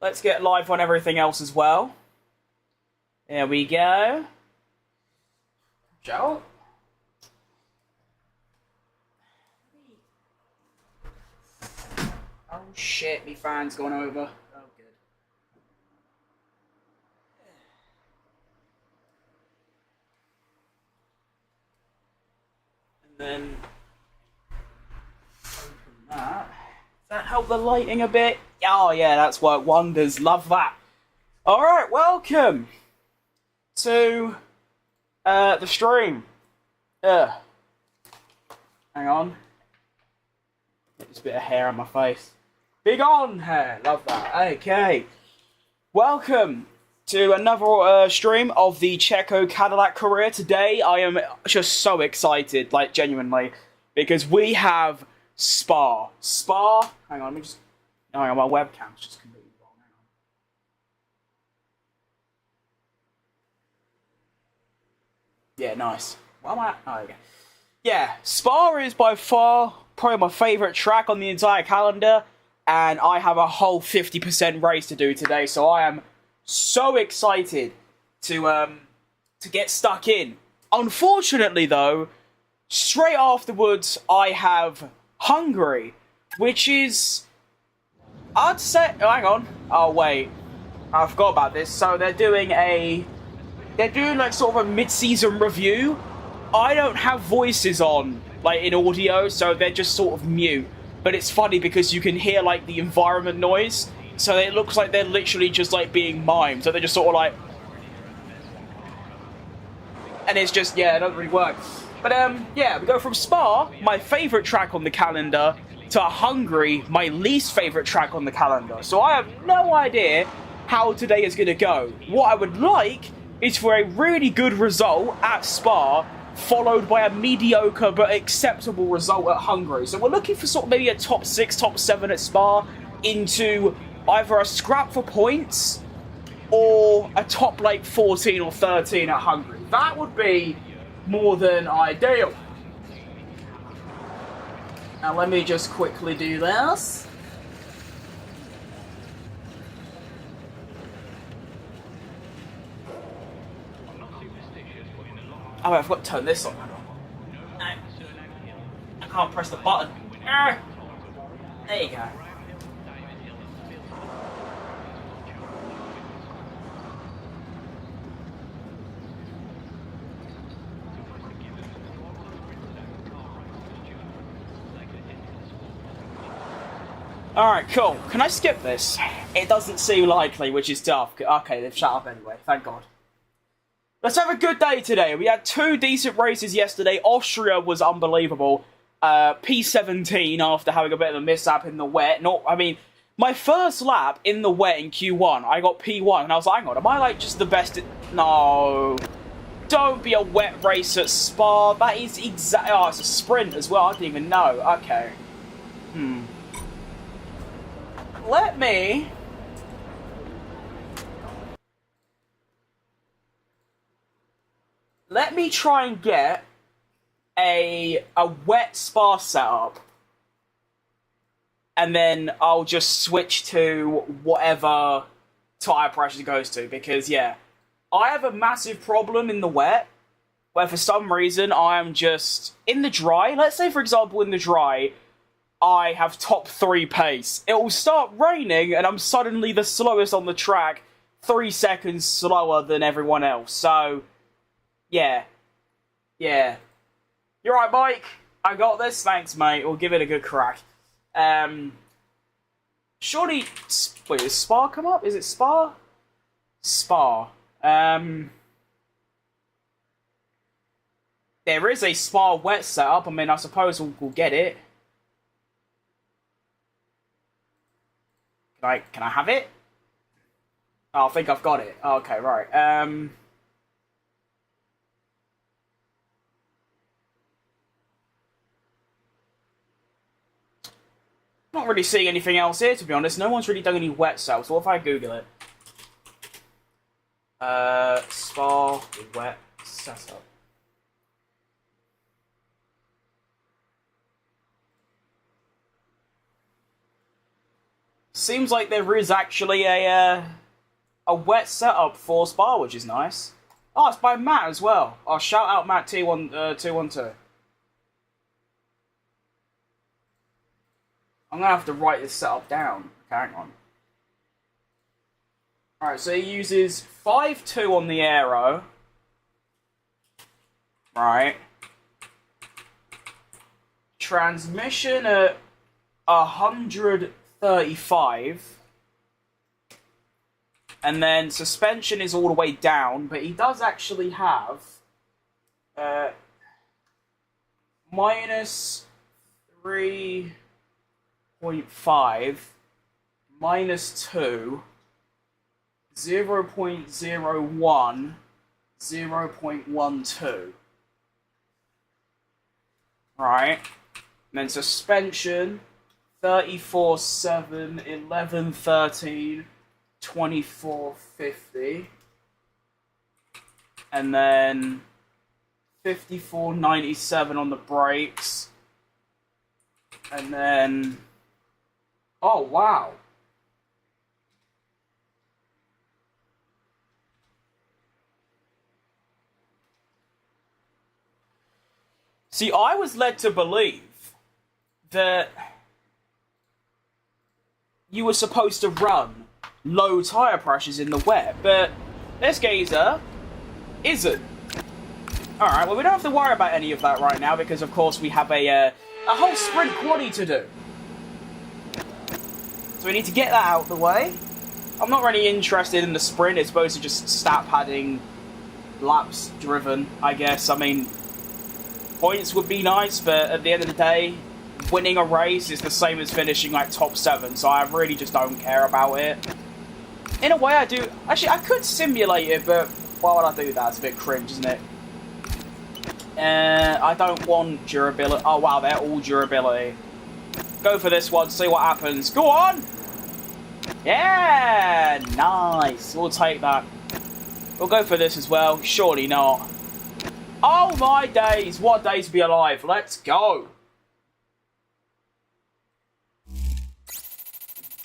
Let's get live on everything else as well. There we go. Joe? Oh shit, me fan's gone over. Oh, good. And then open that. Does that help the lighting a bit? Oh yeah, that's worked wonders. Love that. Alright, welcome to the stream. Hang on. Get this bit of hair on my face. Big on hair. Love that. Okay. Welcome to another stream of the Checo Cadillac career. Today I am just so excited, like genuinely, because we have Spa. Spa. Hang on, let me just. Hang on, my webcam's just completely wrong. Hang on. Yeah, nice. What am I? Oh, okay. Yeah, Spa is by far probably my favourite track on the entire calendar, and I have a whole 50% race to do today, so I am so excited to get stuck in. Unfortunately, though, straight afterwards, I have Hungary, which is, I'd say, hang on, oh wait, I forgot about this. So they're doing like sort of a mid-season review. I don't have voices on, like, in audio, so they're just sort of mute. But it's funny because you can hear, like, the environment noise, so it looks like they're literally just, like, being mimed. So they're just sort of like... And it's just, yeah, it doesn't really work. But, yeah, we go from Spa, my favourite track on the calendar, to Hungary, my least favourite track on the calendar. So I have no idea how today is going to go. What I would like is for a really good result at Spa, followed by a mediocre but acceptable result at Hungary. So we're looking for sort of maybe a top 6, top 7 at Spa, into either a scrap for points or a top like 14 or 13 at Hungary. That would be more than ideal. Now let me just quickly do this. Oh, I've got to turn this on. No. I can't press the button. There you go. Alright, cool. Can I skip this? It doesn't seem likely, which is tough. Okay, they've shut up anyway. Thank God. Let's have a good day today. We had 2 decent races yesterday. Austria was unbelievable. P17 after having a bit of a mishap in the wet. My first lap in the wet in Q1, I got P1, and I was like, hang on, am I like just the best at... No. Don't be a wet race at Spa. That is exactly... Oh, it's a sprint as well. I didn't even know. Okay. Let me try and get a wet Spa setup, and then I'll just switch to whatever tyre pressure it goes to, because, yeah, I have a massive problem in the wet, where for some reason I am just, in the dry, let's say for example in the dry, I have top 3 pace. It will start raining, and I'm suddenly the slowest on the track, 3 seconds slower than everyone else, so... Yeah. You're right, Mike. I got this. Thanks, mate. We'll give it a good crack. Surely... Wait, does Spa come up? Is it Spa? Spa. There is a Spa wet setup. I mean, I suppose we'll get it. Can I have it? Oh, I think I've got it. Okay, right. Not really seeing anything else here, to be honest. No one's really done any wet cells. What if I Google it? Spa wet setup. seems like there is actually a wet setup for Spa, which is nice. Oh, it's by Matt as well. Oh, shout out Matt T212. I'm gonna have to write this setup down. Okay, hang on. Alright, so he uses 5.2 on the aero. Right. Transmission at 135. And then suspension is all the way down, but he does actually have minus 3.5, minus 2, 0.01, 0.12. Right. And then suspension, 34, 7, 11, 13, 24, 50. And then 54, 97 on the brakes. And then... Oh, wow. See, I was led to believe that you were supposed to run low tyre pressures in the wet, but this geezer isn't. Alright, well, we don't have to worry about any of that right now because, of course, we have a whole sprint quaddy to do. So we need to get that out of the way. I'm not really interested in the sprint. It's supposed to just stat padding laps driven, I guess. I mean, points would be nice, but at the end of the day, winning a race is the same as finishing like top 7, so I really just don't care about it. In a way, I do. Actually, I could simulate it, but why would I do that? It's a bit cringe, isn't it? I don't want durability. Oh wow, they're all durability. Go for this one, see what happens. Go on! Yeah! Nice. We'll take that. We'll go for this as well. Surely not. Oh my days! What day to be alive? Let's go!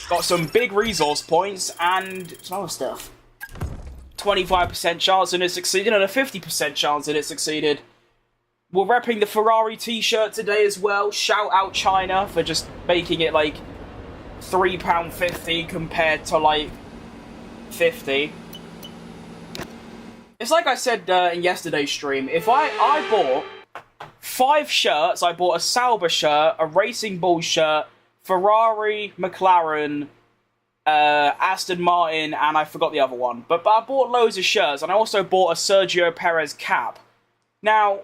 Got some big resource points and some other stuff. 25% chance that it succeeded and a 50% chance that it succeeded. We're repping the Ferrari t-shirt today as well. Shout out China for just making it like £3.50 compared to like 50. It's like I said in yesterday's stream. If I bought 5 shirts, I bought a Sauber shirt, a Racing Bull shirt, Ferrari, McLaren, Aston Martin, and I forgot the other one. But I bought loads of shirts, and I also bought a Sergio Perez cap. Now,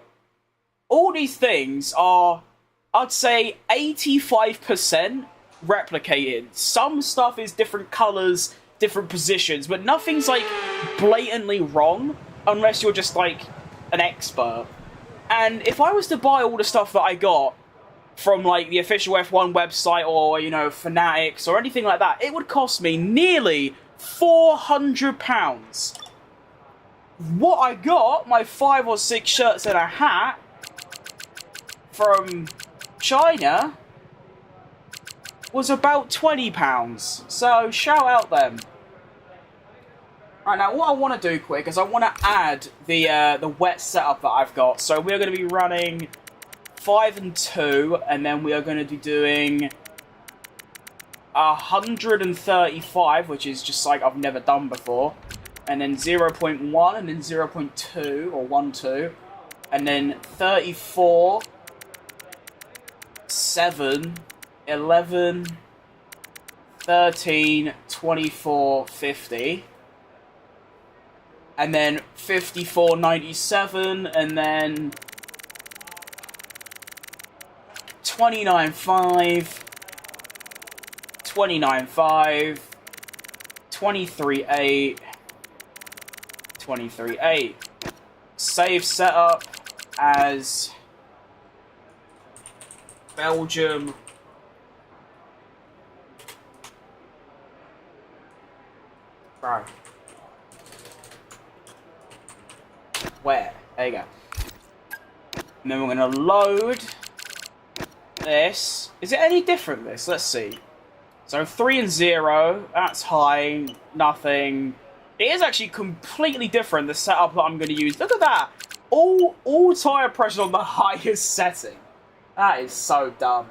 all these things are, I'd say, 85% replicated. Some stuff is different colours, different positions, but nothing's, like, blatantly wrong, unless you're just, like, an expert. And if I was to buy all the stuff that I got from, like, the official F1 website or, you know, Fanatics or anything like that, it would cost me nearly £400. What I got, my 5 or 6 shirts and a hat from China, was about £20. So, shout out them. Right, now what I want to do quick is I want to add the wet setup that I've got. So we're going to be running 5 and 2, and then we are going to be doing 135, which is just like I've never done before, and then 0.1, and then 0.2, or 1.2, and then 34, 7, 11, 13, 24, 50. And then 54.97, and then 29.5, 29.5, 23.8, 23.8. Save setup as Belgium. Right. Where? There you go. And then we're going to load this. Is it any different, this? Let's see. So 3 and 0, that's high, nothing. It is actually completely different, the setup that I'm going to use. Look at that! All tyre pressure on the highest setting. That is so dumb.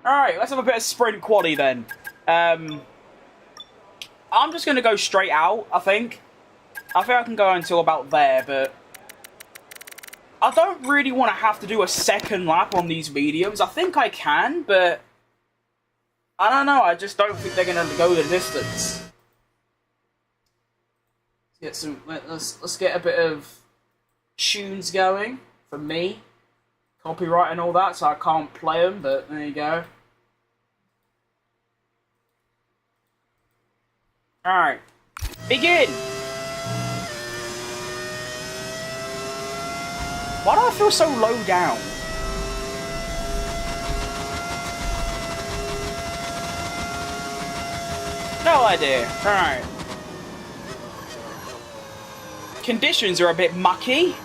Alright, let's have a bit of sprint quali then. I'm just going to go straight out, I think. I think I can go until about there, but I don't really want to have to do a second lap on these mediums. I think I can, but I don't know. I just don't think they're going to go the distance. Let's get a bit of tunes going for me. Copyright and all that, so I can't play them, but there you go. Alright. Begin! Why do I feel so low down? No idea. Alright. Conditions are a bit mucky.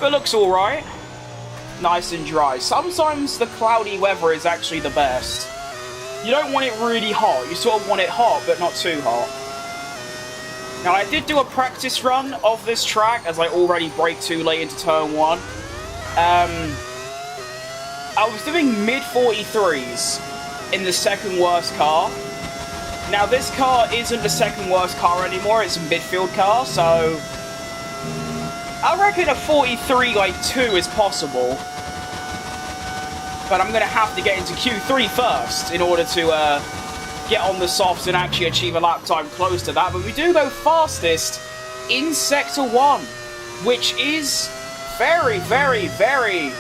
But looks alright. Nice and dry. Sometimes the cloudy weather is actually the best. You don't want it really hot. You sort of want it hot, but not too hot. Now, I did do a practice run of this track, as I already braked too late into turn 1. I was doing mid-43s in the second worst car. Now, this car isn't the second worst car anymore, it's a midfield car, so I reckon a 43.2 is possible. But I'm going to have to get into Q3 first in order to get on the softs and actually achieve a lap time close to that. But we do go fastest in Sector 1, which is very, very, very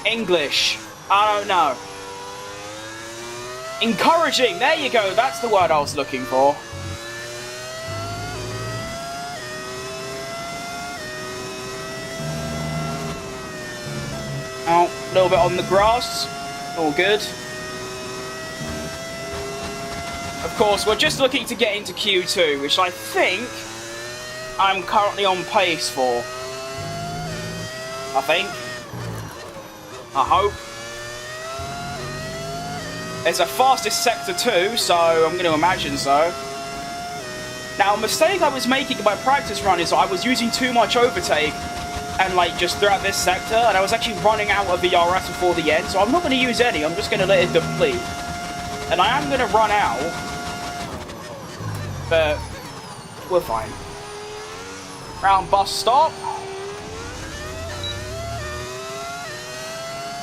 English. I don't know. Encouraging. There you go. That's the word I was looking for. Oh, a little bit on the grass. All good. Of course, we're just looking to get into Q2, which I think I'm currently on pace for. I think. I hope. It's a fastest Sector 2, so I'm going to imagine so. Now, a mistake I was making in my practice run is I was using too much overtake and like just throughout this sector, and I was actually running out of the RS before the end, so I'm not going to use any, I'm just going to let it deplete. And I am going to run out, but we're fine. Round bus stop.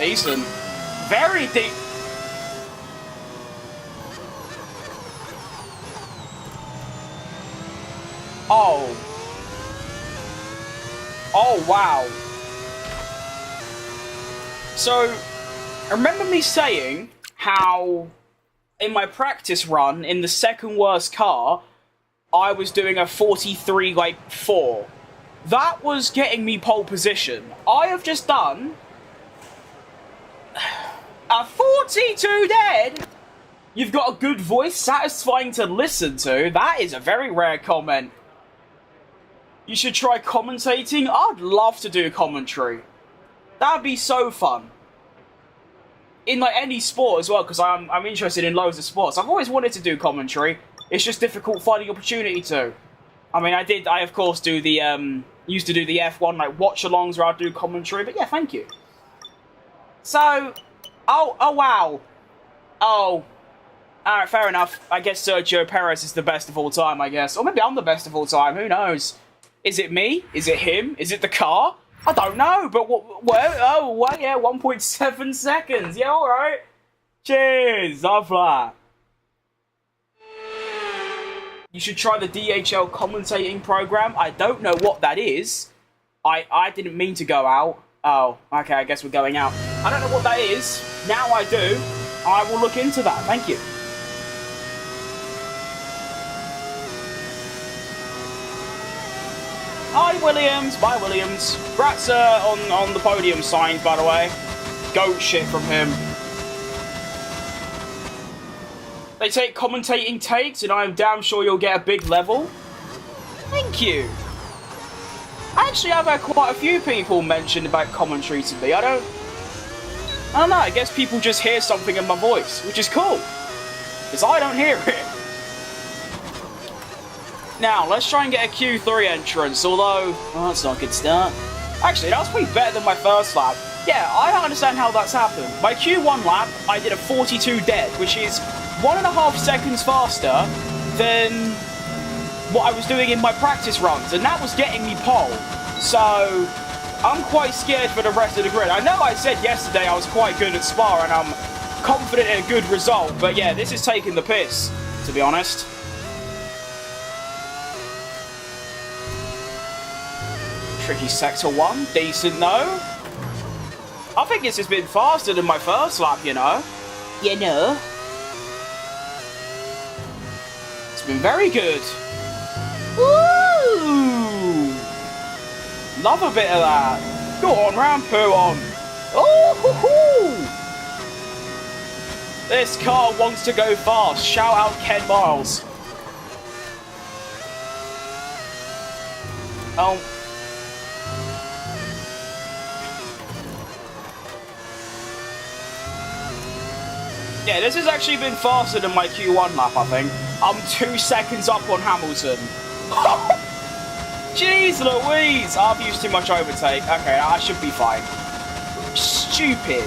Decent. Very deep. Oh. Oh, wow. So, remember me saying how in my practice run, in the second worst car, I was doing a 43.4. That was getting me pole position. I have just done a 42 dead. You've got a good voice, satisfying to listen to. That is a very rare comment. You should try commentating. I'd love to do commentary. That'd be so fun. In like any sport as well, because I'm interested in loads of sports. I've always wanted to do commentary. It's just difficult finding opportunity to. I mean, I of course do the used to do the F1 like watch-alongs where I'd do commentary. But yeah, thank you. So, oh wow, oh. Alright, fair enough. I guess Sergio Perez is the best of all time, I guess. Or maybe I'm the best of all time, who knows? Is it me? Is it him? Is it the car? I don't know, but what, yeah, 1.7 seconds. Yeah, alright. Cheers, love that. You should try the DHL commentating program. I don't know what that is. I didn't mean to go out. Oh, okay, I guess we're going out. I don't know what that is. Now I do. I will look into that. Thank you. Hi, Williams. Bye, Williams. Congrats on the podium signs, by the way. Goat shit from him. They take commentating takes, and I'm damn sure you'll get a big level. Thank you. Actually, I've had quite a few people mention about commentary to me. I I don't know, I guess people just hear something in my voice, which is cool. Because I don't hear it. Now, let's try and get a Q3 entrance, although... Oh, that's not a good start. Actually, that was pretty better than my first lap. Yeah, I don't understand how that's happened. My Q1 lap, I did a 42 dead, which is 1.5 seconds faster than what I was doing in my practice runs, and that was getting me pole. So, I'm quite scared for the rest of the grid. I know I said yesterday I was quite good at Spa, and I'm confident in a good result, but yeah, this is taking the piss, to be honest. Tricky sector 1, decent though. I think this has been faster than my first lap, you know. You know. It's been very good. Woo! Love a bit of that. Go on, Rampo on. Oh, hoo, hoo. This car wants to go fast. Shout out Ken Miles. Oh. Yeah, this has actually been faster than my Q1 lap, I think. I'm 2 seconds up on Hamilton. Jeez Louise! I've used too much overtake. Okay, I should be fine. Stupid.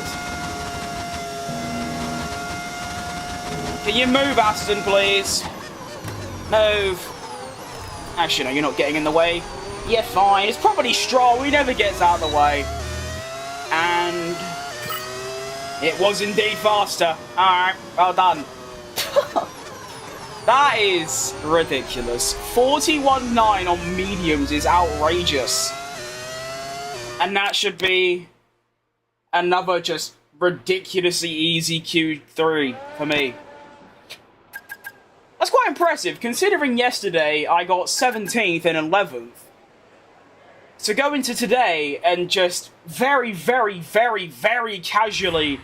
Can you move, Aston, please? Move. Actually, no, you're not getting in the way. Yeah, fine. It's probably Stroll. He never gets out of the way. And... it was indeed faster. Alright, well done. That is ridiculous. 41.9 on mediums is outrageous. And that should be another just ridiculously easy Q3 for me. That's quite impressive, considering yesterday I got 17th and 11th. To go into today and just very, very, very, very casually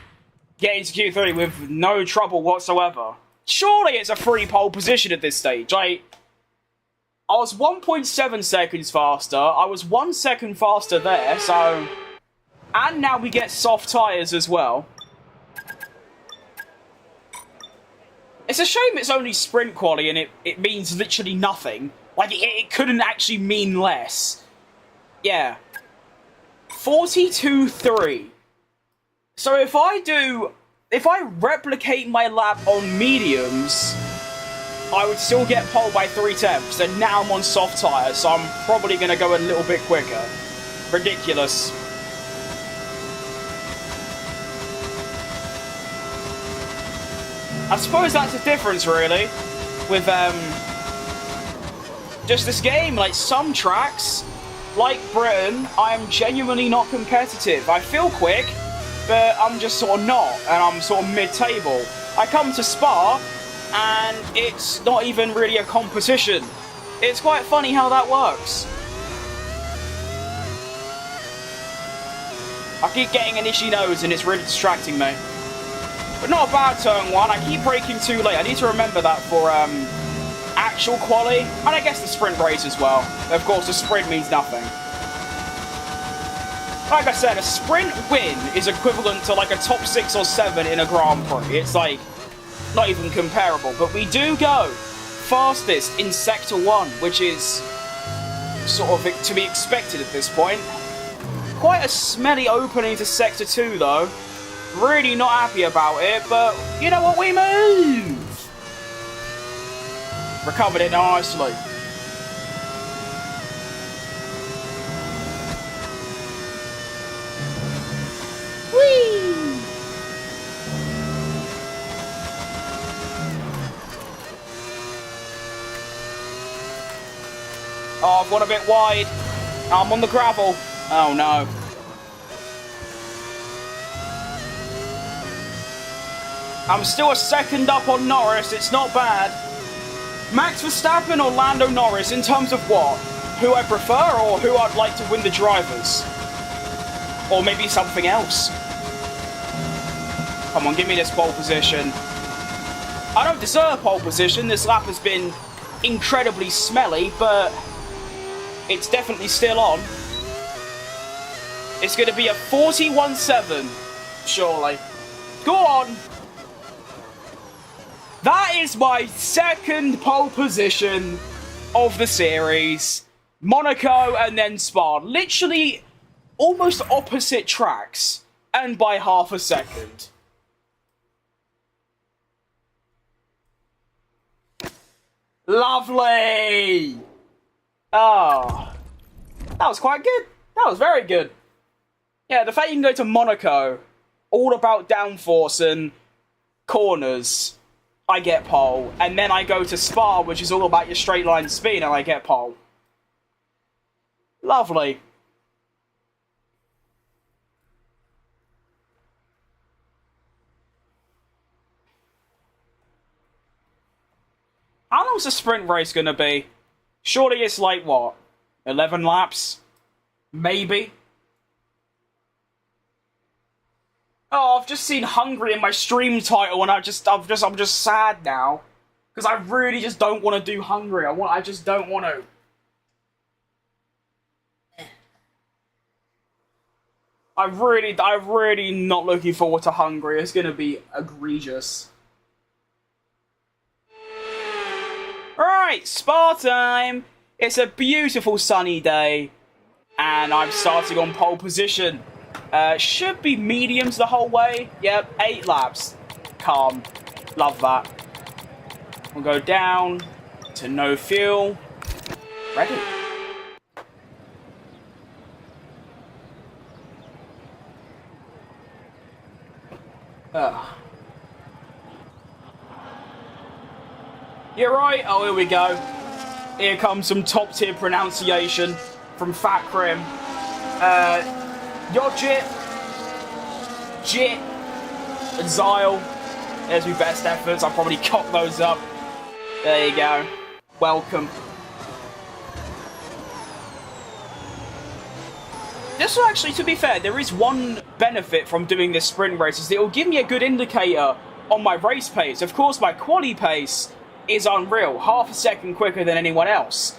get into Q3 with no trouble whatsoever. Surely it's a free pole position at this stage. I was 1.7 seconds faster. I was 1 second faster there, so... And now we get soft tyres as well. It's a shame it's only sprint quali and it means literally nothing. Like, it couldn't actually mean less. Yeah. 42.3. So if I replicate my lap on mediums, I would still get pole by 3 tenths, and now I'm on soft tyres, so I'm probably going to go a little bit quicker. Ridiculous. I suppose that's the difference, really, with just this game. Like, some tracks... like Britain, I am genuinely not competitive. I feel quick, but I'm just sort of not, and I'm sort of mid-table. I come to Spa, and it's not even really a competition. It's quite funny how that works. I keep getting an itchy nose, and it's really distracting me. But not a bad turn 1, I keep braking too late. I need to remember that for, actual quali, and I guess the sprint race as well. Of course, the sprint means nothing. Like I said, a sprint win is equivalent to like a top 6 or 7 in a Grand Prix. It's like, not even comparable. But we do go fastest in Sector 1, which is sort of to be expected at this point. Quite a smelly opening to Sector 2, though. Really not happy about it, but you know what, we move! Recovered it nicely. Whee! Oh, I've gone a bit wide. I'm on the gravel. Oh no. I'm still a second up on Norris. It's not bad. Max Verstappen or Lando Norris in terms of what? Who I prefer or who I'd like to win the drivers? Or maybe something else? Come on, give me this pole position. I don't deserve pole position. This lap has been incredibly smelly, but it's definitely still on. It's going to be a 41.7 Surely. Go on. That is my second pole position of the series. Monaco and then Spa. Literally almost opposite tracks. And by half a second. Lovely! Oh. That was quite good. That was very good. Yeah, the fact you can go to Monaco, all about downforce and corners, I get pole. And then I go to Spa, which is all about your straight line speed, and I get pole. Lovely. How long's the sprint race going to be? Surely it's like, what, 11 laps? Maybe? Oh, I've just seen Hungary in my stream title, and I'm just sad now. Because I really just don't want to do Hungary. I just don't want to. I'm really not looking forward to Hungary. It's going to be egregious. Right, Spa time. It's a beautiful sunny day, and I'm starting on pole position. Should be mediums the whole way. Yep, 8 laps. Calm. Love that. We'll go down to no fuel. Ready. You're right. Oh, here we go. Here comes some top tier pronunciation from Fat Crim. Yojit, Jit, and Zyle. There's my best efforts. I'll probably cock those up. There you go. Welcome. This will actually, to be fair, there is one benefit from doing this sprint race, is it will give me a good indicator on my race pace. Of course, my quali pace is unreal, half a second quicker than anyone else.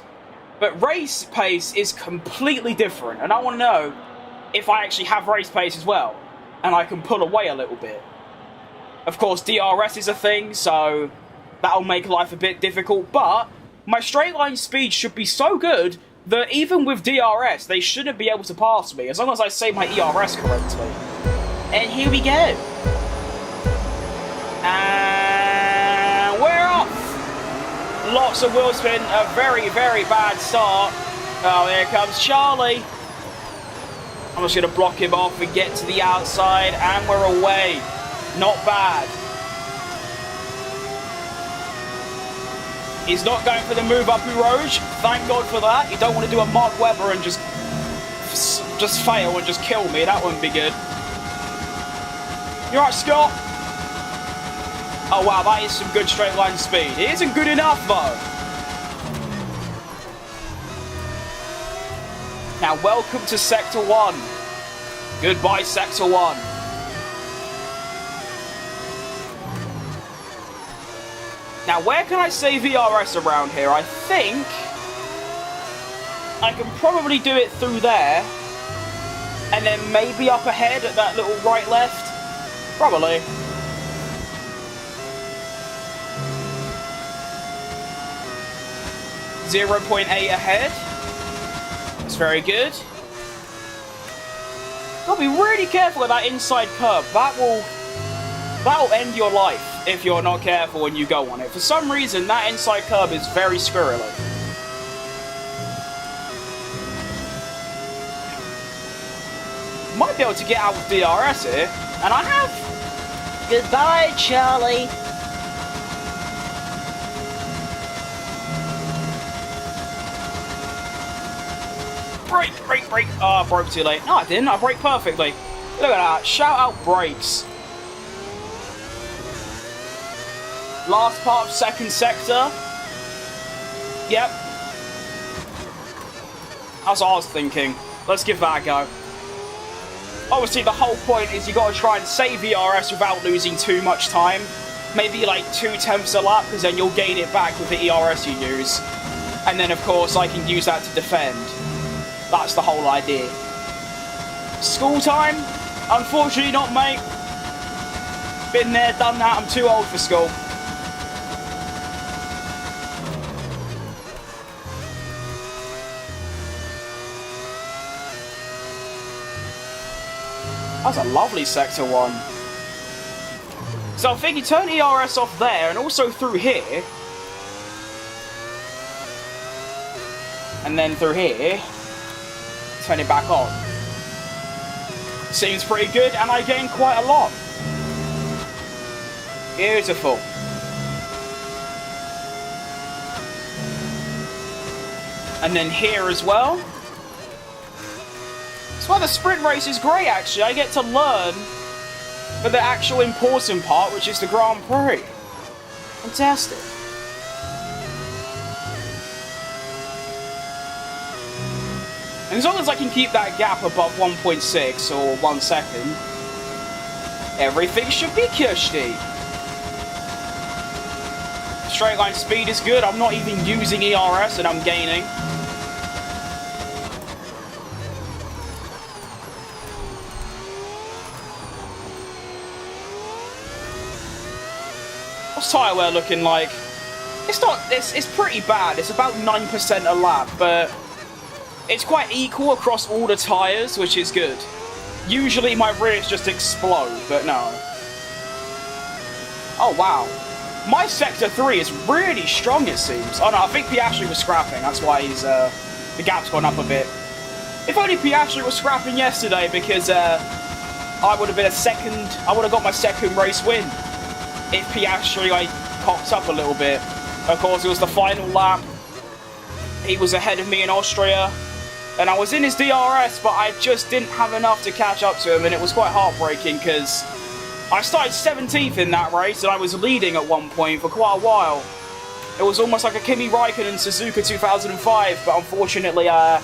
But race pace is completely different, and I want to know if I actually have race pace as well, and I can pull away a little bit. Of course, DRS is a thing, so that'll make life a bit difficult, but my straight line speed should be so good that even with DRS, they shouldn't be able to pass me, as long as I say my ERS correctly. And here we go. And we're off! Lots of wheel spin, a very, very bad start. Oh, here comes Charlie. I'm just going to block him off and get to the outside, and we're away. Not bad. He's not going for the move up Rouge. Thank God for that. You don't want to do a Mark Webber and just fail and just kill me. That wouldn't be good. You alright, Scott? Oh wow, that is some good straight line speed. It isn't good enough though. Now welcome to Sector 1. Goodbye Sector 1. Now where can I say VRS around here? I think I can probably do it through there. And then maybe up ahead at that little right left. Probably. .8 ahead. That's very good. Gotta be really careful with that inside curb. That'll end your life if you're not careful when you go on it. For some reason, that inside curb is very squirrely. Might be able to get out with DRS here, and I have. Goodbye, Charlie. Brake. Oh, I broke too late. No, I didn't. I braked perfectly. Look at that. Shout out brakes. Last part of second sector. Yep. That's what I was thinking. Let's give that a go. Obviously, the whole point is you got to try and save ERS without losing too much time. Maybe like 2/10 a lap, because then you'll gain it back with the ERS you use. And then, of course, I can use that to defend. That's the whole idea. School time? Unfortunately not, mate. Been there, done that. I'm too old for school. That was a lovely sector 1. So I think you turn ERS off there and also through here. And then through here, turn it back on. Seems pretty good, and I gained quite a lot. Beautiful. And then here as well. That's why the sprint race is great, actually. I get to learn for the actual important part, which is the Grand Prix. Fantastic. And as long as I can keep that gap above 1.6 or 1 second, everything should be cushy. Straight line speed is good. I'm not even using ERS and I'm gaining. What's tyre wear looking like? It's pretty bad. It's about 9% a lap, but it's quite equal across all the tyres, which is good. Usually my rears just explode, but no. Oh, wow. My Sector 3 is really strong, it seems. Oh, no, I think Piastri was scrapping. That's why he's, the gap's gone up a bit. If only Piastri was scrapping yesterday, because I would have been I would have got my second race win. If Piastri, like, popped up a little bit. Of course, it was the final lap. He was ahead of me in Austria. And I was in his DRS, but I just didn't have enough to catch up to him, and it was quite heartbreaking because I started 17th in that race, and I was leading at one point for quite a while. It was almost like a Kimi Raikkonen Suzuka 2005, but unfortunately, I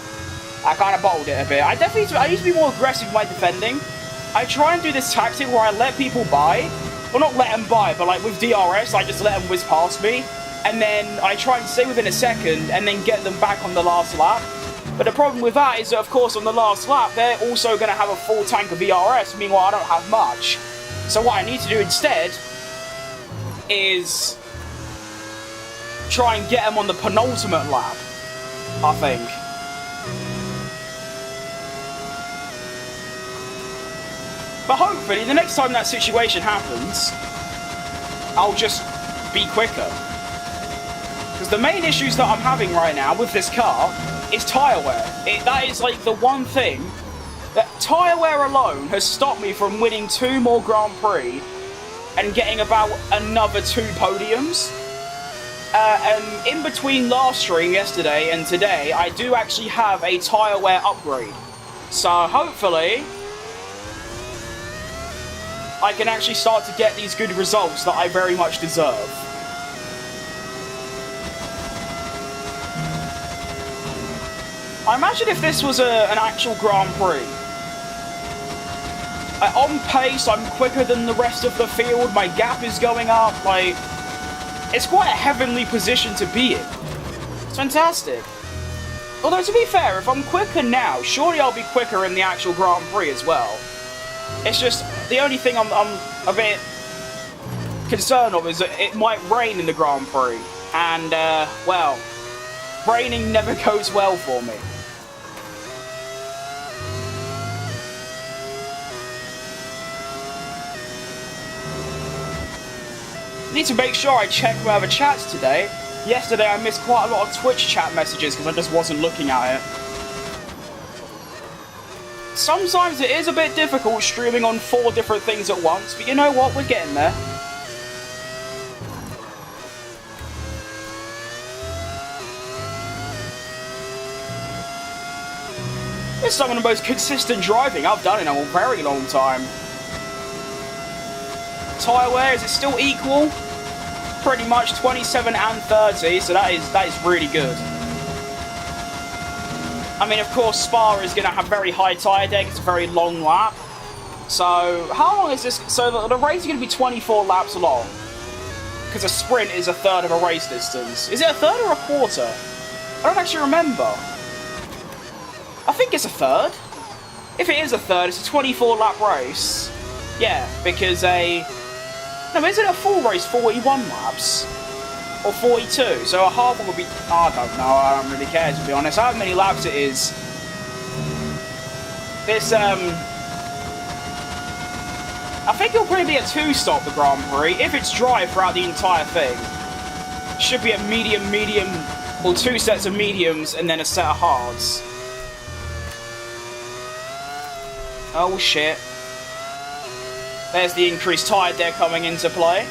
kind of bottled it a bit. I used to be more aggressive in my defending. I try and do this tactic where I let people by. Well, not let them by, but like with DRS, I just let them whiz past me. And then I try and stay within a second, and then get them back on the last lap. But the problem with that is that, of course, on the last lap, they're also going to have a full tank of ERS, meanwhile I don't have much. So what I need to do instead is try and get them on the penultimate lap, I think. But hopefully, the next time that situation happens, I'll just be quicker. Because the main issues that I'm having right now with this car is tyre wear. That is like the one thing that tyre wear alone has stopped me from winning 2 more Grand Prix and getting about another 2 podiums. And in between last stream yesterday and today, I do actually have a tyre wear upgrade. So hopefully I can actually start to get these good results that I very much deserve. I imagine if this was an actual Grand Prix. On pace, I'm quicker than the rest of the field, my gap is going up, like, it's quite a heavenly position to be in. It's fantastic. Although, to be fair, if I'm quicker now, surely I'll be quicker in the actual Grand Prix as well. It's just, the only thing I'm a bit concerned of is that it might rain in the Grand Prix. And, well, raining never goes well for me. Need to make sure I check my other chats today. Yesterday I missed quite a lot of Twitch chat messages because I just wasn't looking at it. Sometimes it is a bit difficult streaming on 4 different things at once, but you know what, we're getting there. It's some of the most consistent driving I've done in a very long time. Tyre wear, is it still equal? Pretty much 27 and 30, so that is really good. I mean, of course, Spa is going to have very high tyre deck, it's a very long lap. So, how long is this? So, the race is going to be 24 laps long. Because a sprint is a third of a race distance. Is it a third or a quarter? I don't actually remember. I think it's a third. If it is a third, it's a 24 lap race. Yeah, because No, isn't a full race 41 laps? Or 42? So a half one would be... I don't know, I don't really care to be honest. How many laps it is? This, I think it'll probably be a 2-stop, the Grand Prix, if it's dry throughout the entire thing. Should be a medium, or 2 sets of mediums, and then a set of hards. Oh shit. There's the increased tide there coming into play.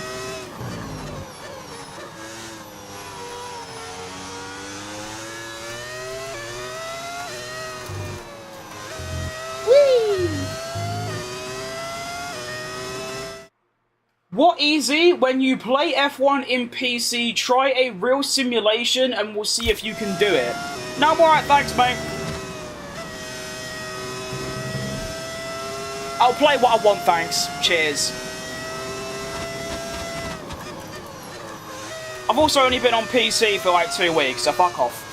What easy? When you play F1 in PC, try a real simulation and we'll see if you can do it. No, I'm alright, thanks mate. I'll play what I want, thanks. Cheers. I've also only been on PC for like 2 weeks, so fuck off.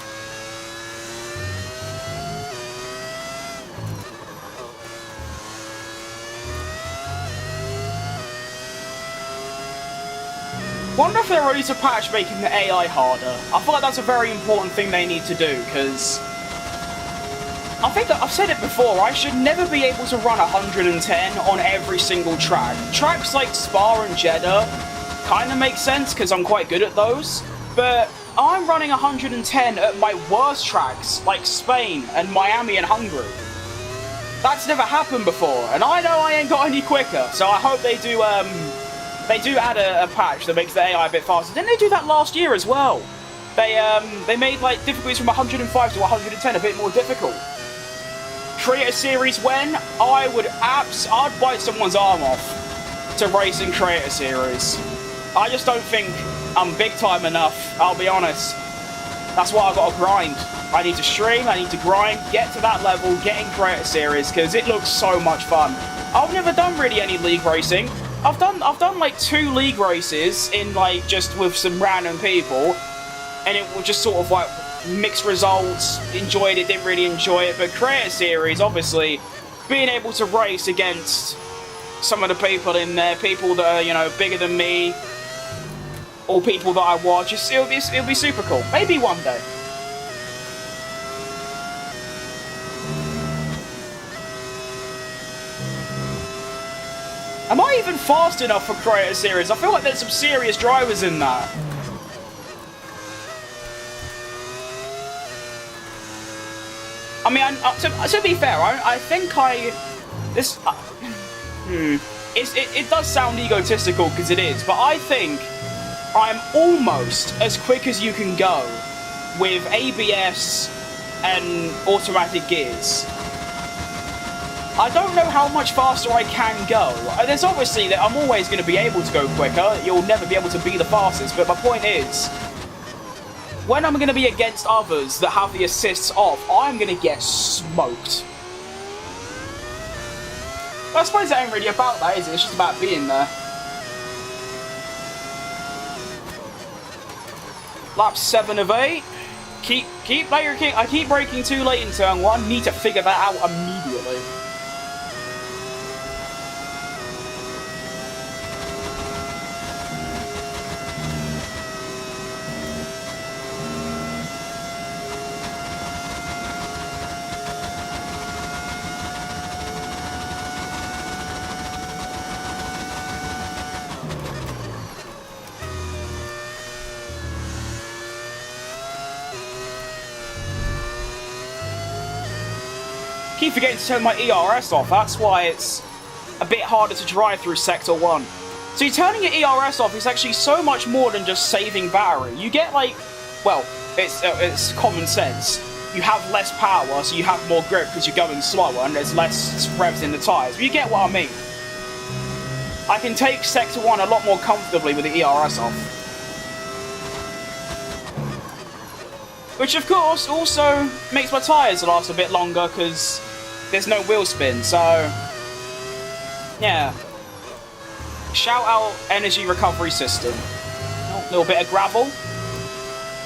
Wonder if they're ready to patch making the AI harder. I feel like that's a very important thing they need to do, because I think I've said it before, I should never be able to run 110 on every single track. Tracks like Spa and Jeddah kind of make sense because I'm quite good at those, but I'm running 110 at my worst tracks like Spain and Miami and Hungary. That's never happened before, and I know I ain't got any quicker, so I hope they do add a patch that makes the AI a bit faster. Didn't they do that last year as well? They made like difficulties from 105 to 110 a bit more difficult. Create a series when I'd bite someone's arm off to race and create a series. I just don't think I'm big time enough, I'll be honest. That's why I've got to grind. I need to stream, I need to grind, get to that level, get in create a series, because it looks so much fun. I've never done really any league racing. I've done like 2 league races in like just with some random people, and it was just sort of like mixed results, enjoyed it, didn't really enjoy it, but create a series, obviously, being able to race against some of the people in there, people that are, you know, bigger than me, or people that I watch, it'll be super cool. Maybe one day. Am I even fast enough for create a series? I feel like there's some serious drivers in that. I mean, to be fair, I think it does sound egotistical because it is, but I think I'm almost as quick as you can go with ABS and automatic gears. I don't know how much faster I can go. There's obviously that I'm always going to be able to go quicker. You'll never be able to be the fastest, but my point is, when I'm going to be against others that have the assists off, I'm going to get smoked. But I suppose it ain't really about that, is it? It's just about being there. Lap 7 of 8. I keep braking too late in turn 1. Need to figure that out immediately. Keep forgetting to turn my ERS off, that's why it's a bit harder to drive through Sector 1. See, turning your ERS off is actually so much more than just saving battery. You get like, well, it's common sense. You have less power, so you have more grip because you're going slower and there's less revs in the tyres. But you get what I mean. I can take Sector 1 a lot more comfortably with the ERS off. Which, of course, also makes my tyres last a bit longer because there's no wheel spin, so yeah. Shout out energy recovery system. A little bit of gravel.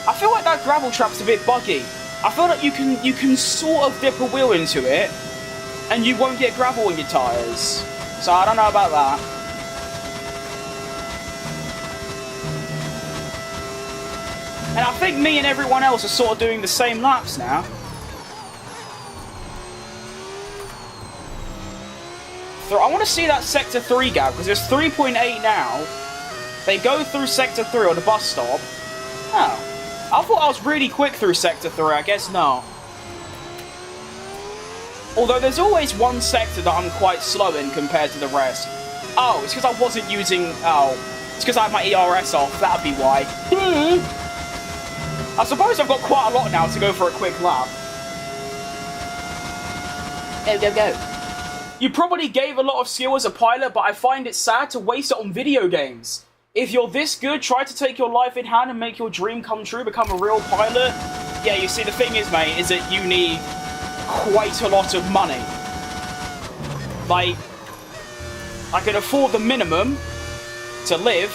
I feel like that gravel trap's a bit buggy. I feel like you can sort of dip a wheel into it and you won't get gravel in your tyres. So I don't know about that. And I think me and everyone else are sort of doing the same laps now. I want to see that Sector 3 gap, because there's 3.8 now. They go through Sector 3 or the bus stop. Oh. I thought I was really quick through Sector 3, I guess not. Although there's always one sector that I'm quite slow in compared to the rest. Oh, it's because I wasn't using... Oh, it's because I had my ERS off, that'd be why. I suppose I've got quite a lot now to go for a quick lap. Go, go, go. You probably gave a lot of skill as a pilot, but I find it sad to waste it on video games. If you're this good, try to take your life in hand and make your dream come true, become a real pilot. Yeah, you see, the thing is, mate, is that you need quite a lot of money. Like, I can afford the minimum to live.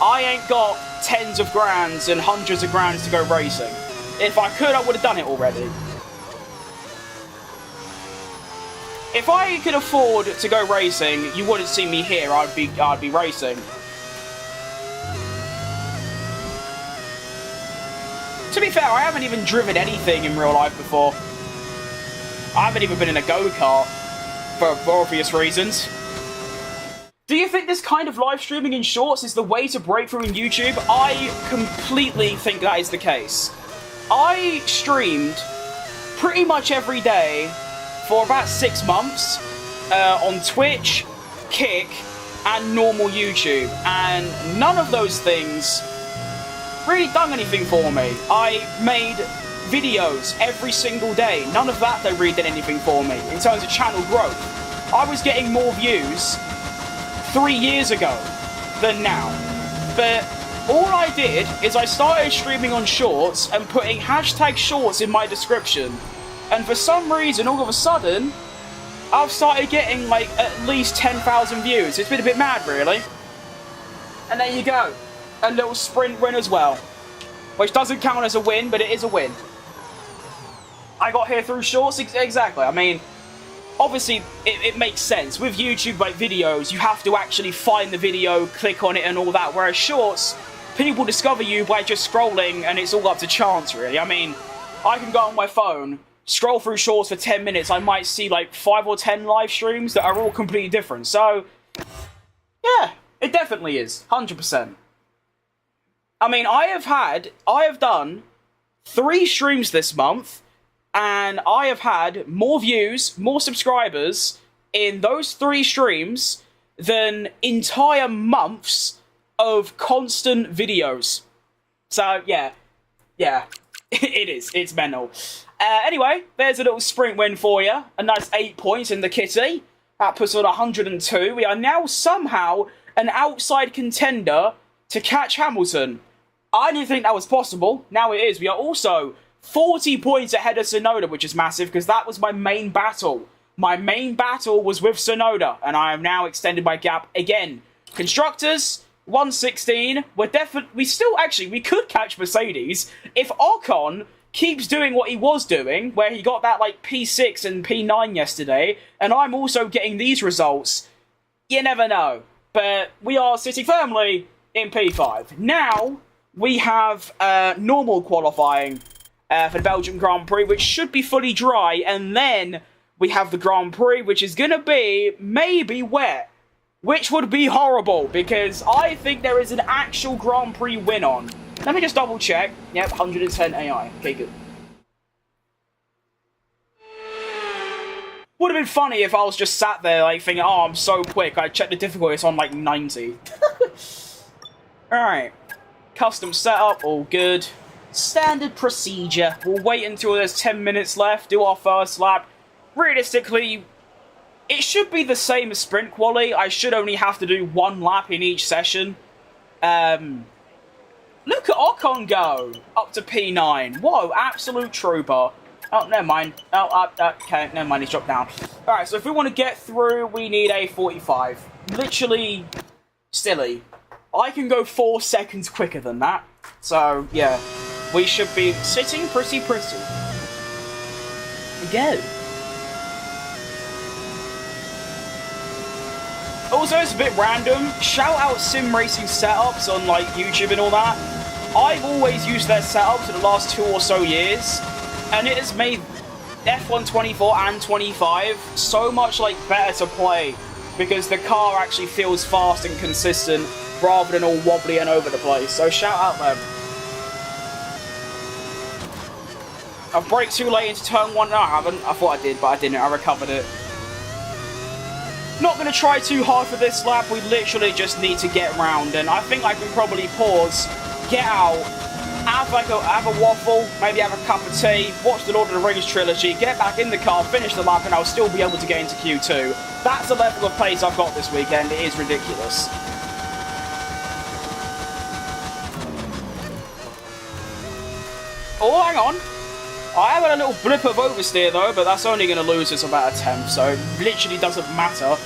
I ain't got tens of grands and hundreds of grands to go racing. If I could, I would have done it already. If I could afford to go racing, you wouldn't see me here. I'd be racing. To be fair, I haven't even driven anything in real life before. I haven't even been in a go-kart for obvious reasons. Do you think this kind of live streaming in shorts is the way to break through in YouTube? I completely think that is the case. I streamed pretty much every day for about 6 months on Twitch, Kick, and normal YouTube, and none of those things really done anything for me. I made videos every single day. None of that, though, really did anything for me in terms of channel growth. I was getting more views 3 years ago than now. But all I did is I started streaming on shorts and putting hashtag shorts in my description. And for some reason, all of a sudden, I've started getting, like, at least 10,000 views. It's been a bit mad, really. And there you go. A little sprint win as well. Which doesn't count as a win, but it is a win. I got here through shorts, exactly. I mean, obviously, it makes sense. With YouTube, like, videos, you have to actually find the video, click on it and all that. Whereas shorts, people discover you by just scrolling, and it's all up to chance, really. I mean, I can go on my phone, scroll through shorts for 10 minutes, I might see like 5 or 10 live streams that are all completely different. So, yeah, it definitely is. 100%. I mean, I have done 3 streams this month, and I have had more views, more subscribers in those 3 streams than entire months of constant videos. So, yeah, it is. It's mental. Anyway, there's a little sprint win for you. A nice 8 points in the kitty. That puts on 102. We are now somehow an outside contender to catch Hamilton. I didn't think that was possible. Now it is. We are also 40 points ahead of Tsunoda, which is massive, because that was my main battle. My main battle was with Tsunoda, and I have now extended my gap again. Constructors, 116. We could catch Mercedes if Ocon keeps doing what he was doing, where he got that, like, P6 and P9 yesterday, and I'm also getting these results. You never know. But we are sitting firmly in P5. Now, we have normal qualifying for the Belgium Grand Prix, which should be fully dry, and then we have the Grand Prix, which is going to be maybe wet, which would be horrible, because I think there is an actual Grand Prix win on. Let me just double check. Yep, 110 AI. Okay, good. Would have been funny if I was just sat there, like, thinking, oh, I'm so quick. I checked the difficulty, it's on, like, 90. Alright. Custom setup, all good. Standard procedure. We'll wait until there's 10 minutes left, do our first lap. Realistically, it should be the same as sprint quali. I should only have to do 1 lap in each session. Look at Ocon go! Up to P9. Whoa, absolute trooper. Oh, never mind. Oh, okay, never mind, he's dropped down. Alright, so if we want to get through, we need a 45. Literally, silly. I can go 4 seconds quicker than that. So, yeah. We should be sitting pretty. Go. Also, it's a bit random. Shout out sim racing setups on, like, YouTube and all that. I've always used their setups in the last 2 or so years, and it has made F1 24 and 25 so much like better to play because the car actually feels fast and consistent rather than all wobbly and over the place. So shout out them. I've braked too late into turn 1. No, I haven't. I thought I did, but I didn't. I recovered it. Not going to try too hard for this lap. We literally just need to get round, and I think I can probably pause, get out, have a waffle, maybe have a cup of tea, watch the Lord of the Rings trilogy, get back in the car, finish the lap, and I'll still be able to get into Q2. That's the level of pace I've got this weekend. It is ridiculous. Oh, hang on. I have had a little blip of oversteer though, but that's only going to lose us about a 10th, so it literally doesn't matter.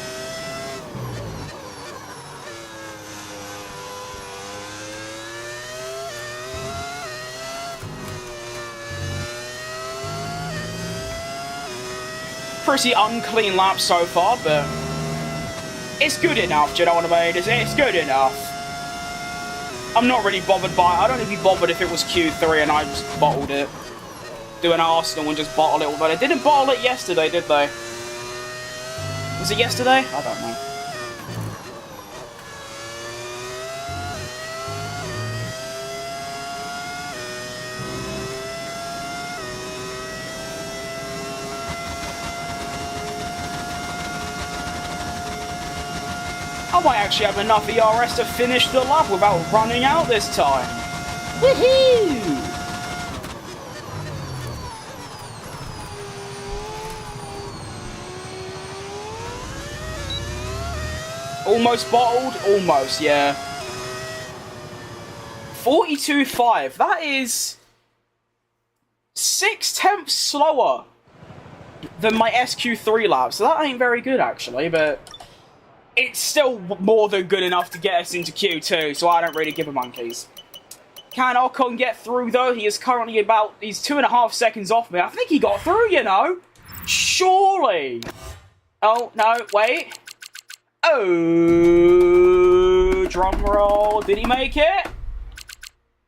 Pretty unclean lap so far, but it's good enough, do you know what I mean? It's good enough. I'm not really bothered by it. I'd only be bothered if it was Q3 and I just bottled it. Do an Arsenal and just bottle it, but they didn't bottle it yesterday, did they? Was it yesterday? I don't know. I might actually have enough ERS to finish the lap without running out this time. Woohoo! Almost bottled? Almost, yeah. 42.5. That is 6/10 slower than my SQ3 lap. So that ain't very good, actually, but it's still more than good enough to get us into Q2, so I don't really give a monkeys. Can Ocon get through, though? He is currently he's 2.5 seconds off me. I think he got through, you know? Surely. Oh, no, wait. Oh, drum roll. Did he make it?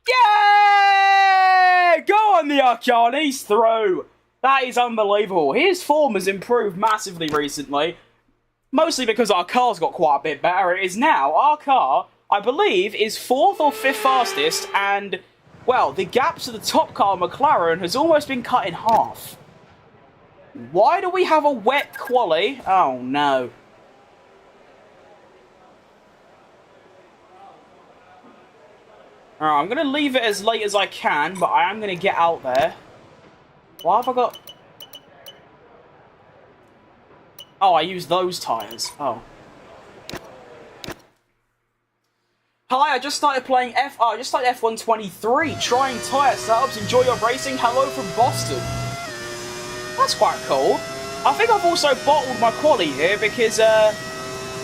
Yeah! Go on, the Ocon. He's through. That is unbelievable. His form has improved massively recently. Mostly because our car's got quite a bit better. It is now, our car, I believe, is 4th or 5th fastest. And, well, the gap to the top car, McLaren, has almost been cut in half. Why do we have a wet quali? Oh, no. Alright, I'm going to leave it as late as I can, but I am going to get out there. Why have I got... Oh, I used those tyres. Oh. Hi, I just started playing F1 23. Trying tyre setups. Enjoy your racing. Hello from Boston. That's quite cool. I think I've also bottled my quali here because,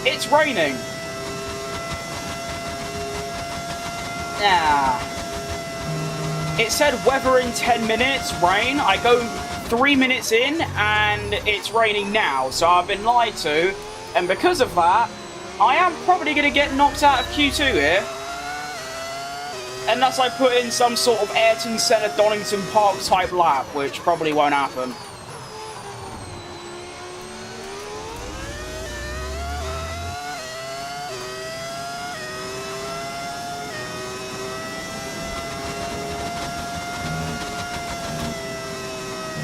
it's raining. Nah. It said weather in 10 minutes, rain. I go 3 minutes in and it's raining now, so I've been lied to, and because of that, I am probably going to get knocked out of Q2 here. Unless I put in some sort of Ayrton Senna Donington Park type lap, which probably won't happen.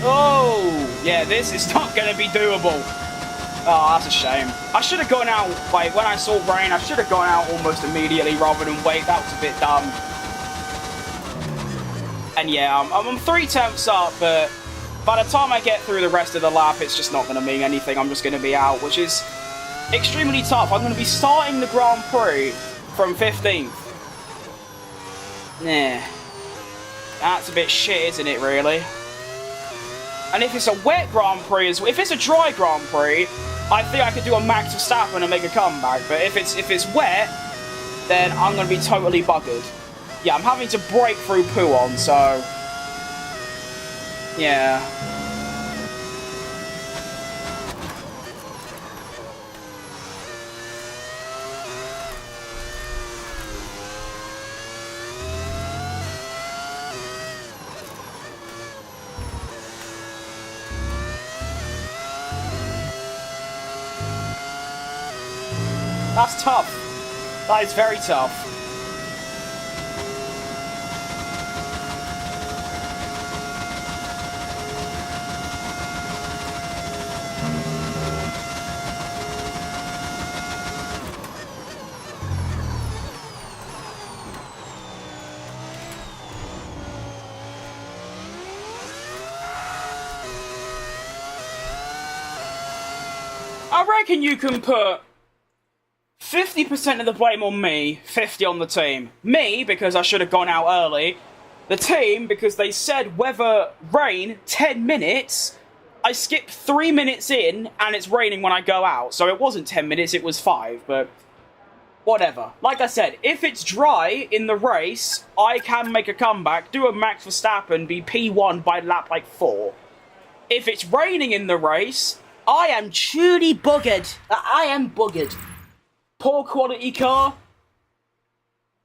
Oh, yeah, this is not going to be doable. Oh, that's a shame. I should have gone out, like, when I saw rain, I should have gone out almost immediately rather than wait. That was a bit dumb. And yeah, I'm 3/10 up, but by the time I get through the rest of the lap, it's just not going to mean anything. I'm just going to be out, which is extremely tough. I'm going to be starting the Grand Prix from 15th. Nah. That's a bit shit, isn't it, really? And if it's a wet Grand Prix, if it's a dry Grand Prix, I think I could do a Max Verstappen and make a comeback. But if it's wet, then I'm going to be totally buggered. Yeah, I'm having to break through Pouon, so... yeah. That's tough. That is very tough. I reckon you can put 50% of the blame on me, 50 on the team. Me, because I should have gone out early. The team, because they said weather, rain, 10 minutes. I skipped 3 minutes in, and it's raining when I go out. So it wasn't 10 minutes, it was 5, but whatever. Like I said, if it's dry in the race, I can make a comeback, do a Max Verstappen, be P1 by lap like 4. If it's raining in the race, I am truly buggered. I am buggered. Poor quality car.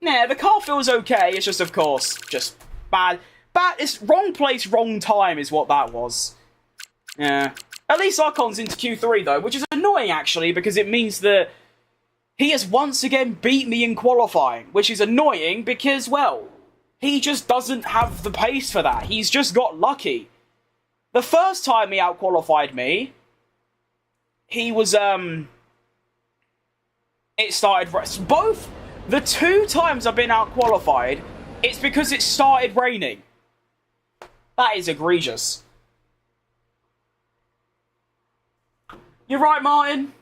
Nah, the car feels okay. It's just, of course, just bad. It's wrong place, wrong time is what that was. Yeah. At least Ocon's into Q3, though, which is annoying, actually, because it means that he has once again beat me in qualifying, which is annoying because, well, he just doesn't have the pace for that. He's just got lucky. The first time he out-qualified me, he was, it started, both the 2 times I've been out-qualified, it's because it started raining. That is egregious. You're right, Martin.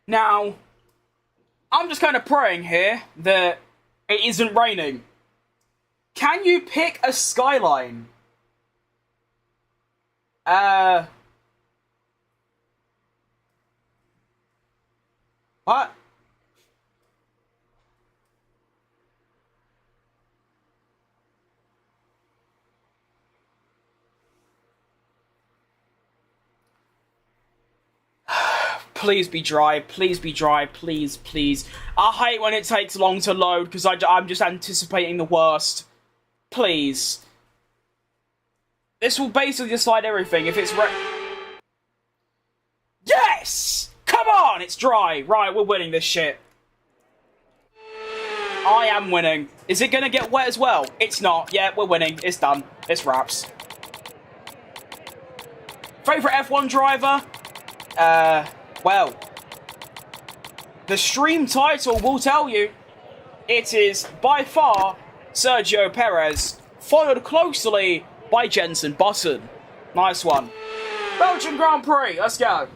Now, I'm just kind of praying here that it isn't raining. Can you pick a skyline? What? Please be dry, please be dry, please, please. I hate when it takes long to load, because I'm just anticipating the worst. Please. This will basically decide everything. If it's Yes! Come on! It's dry. Right, we're winning this shit. I am winning. Is it gonna get wet as well? It's not. Yeah, we're winning. It's done. It's wraps. Favourite F1 driver? Well, the stream title will tell you. It is, by far, Sergio Perez, followed closely by Jenson Button. Nice one. Belgium Grand Prix, let's go.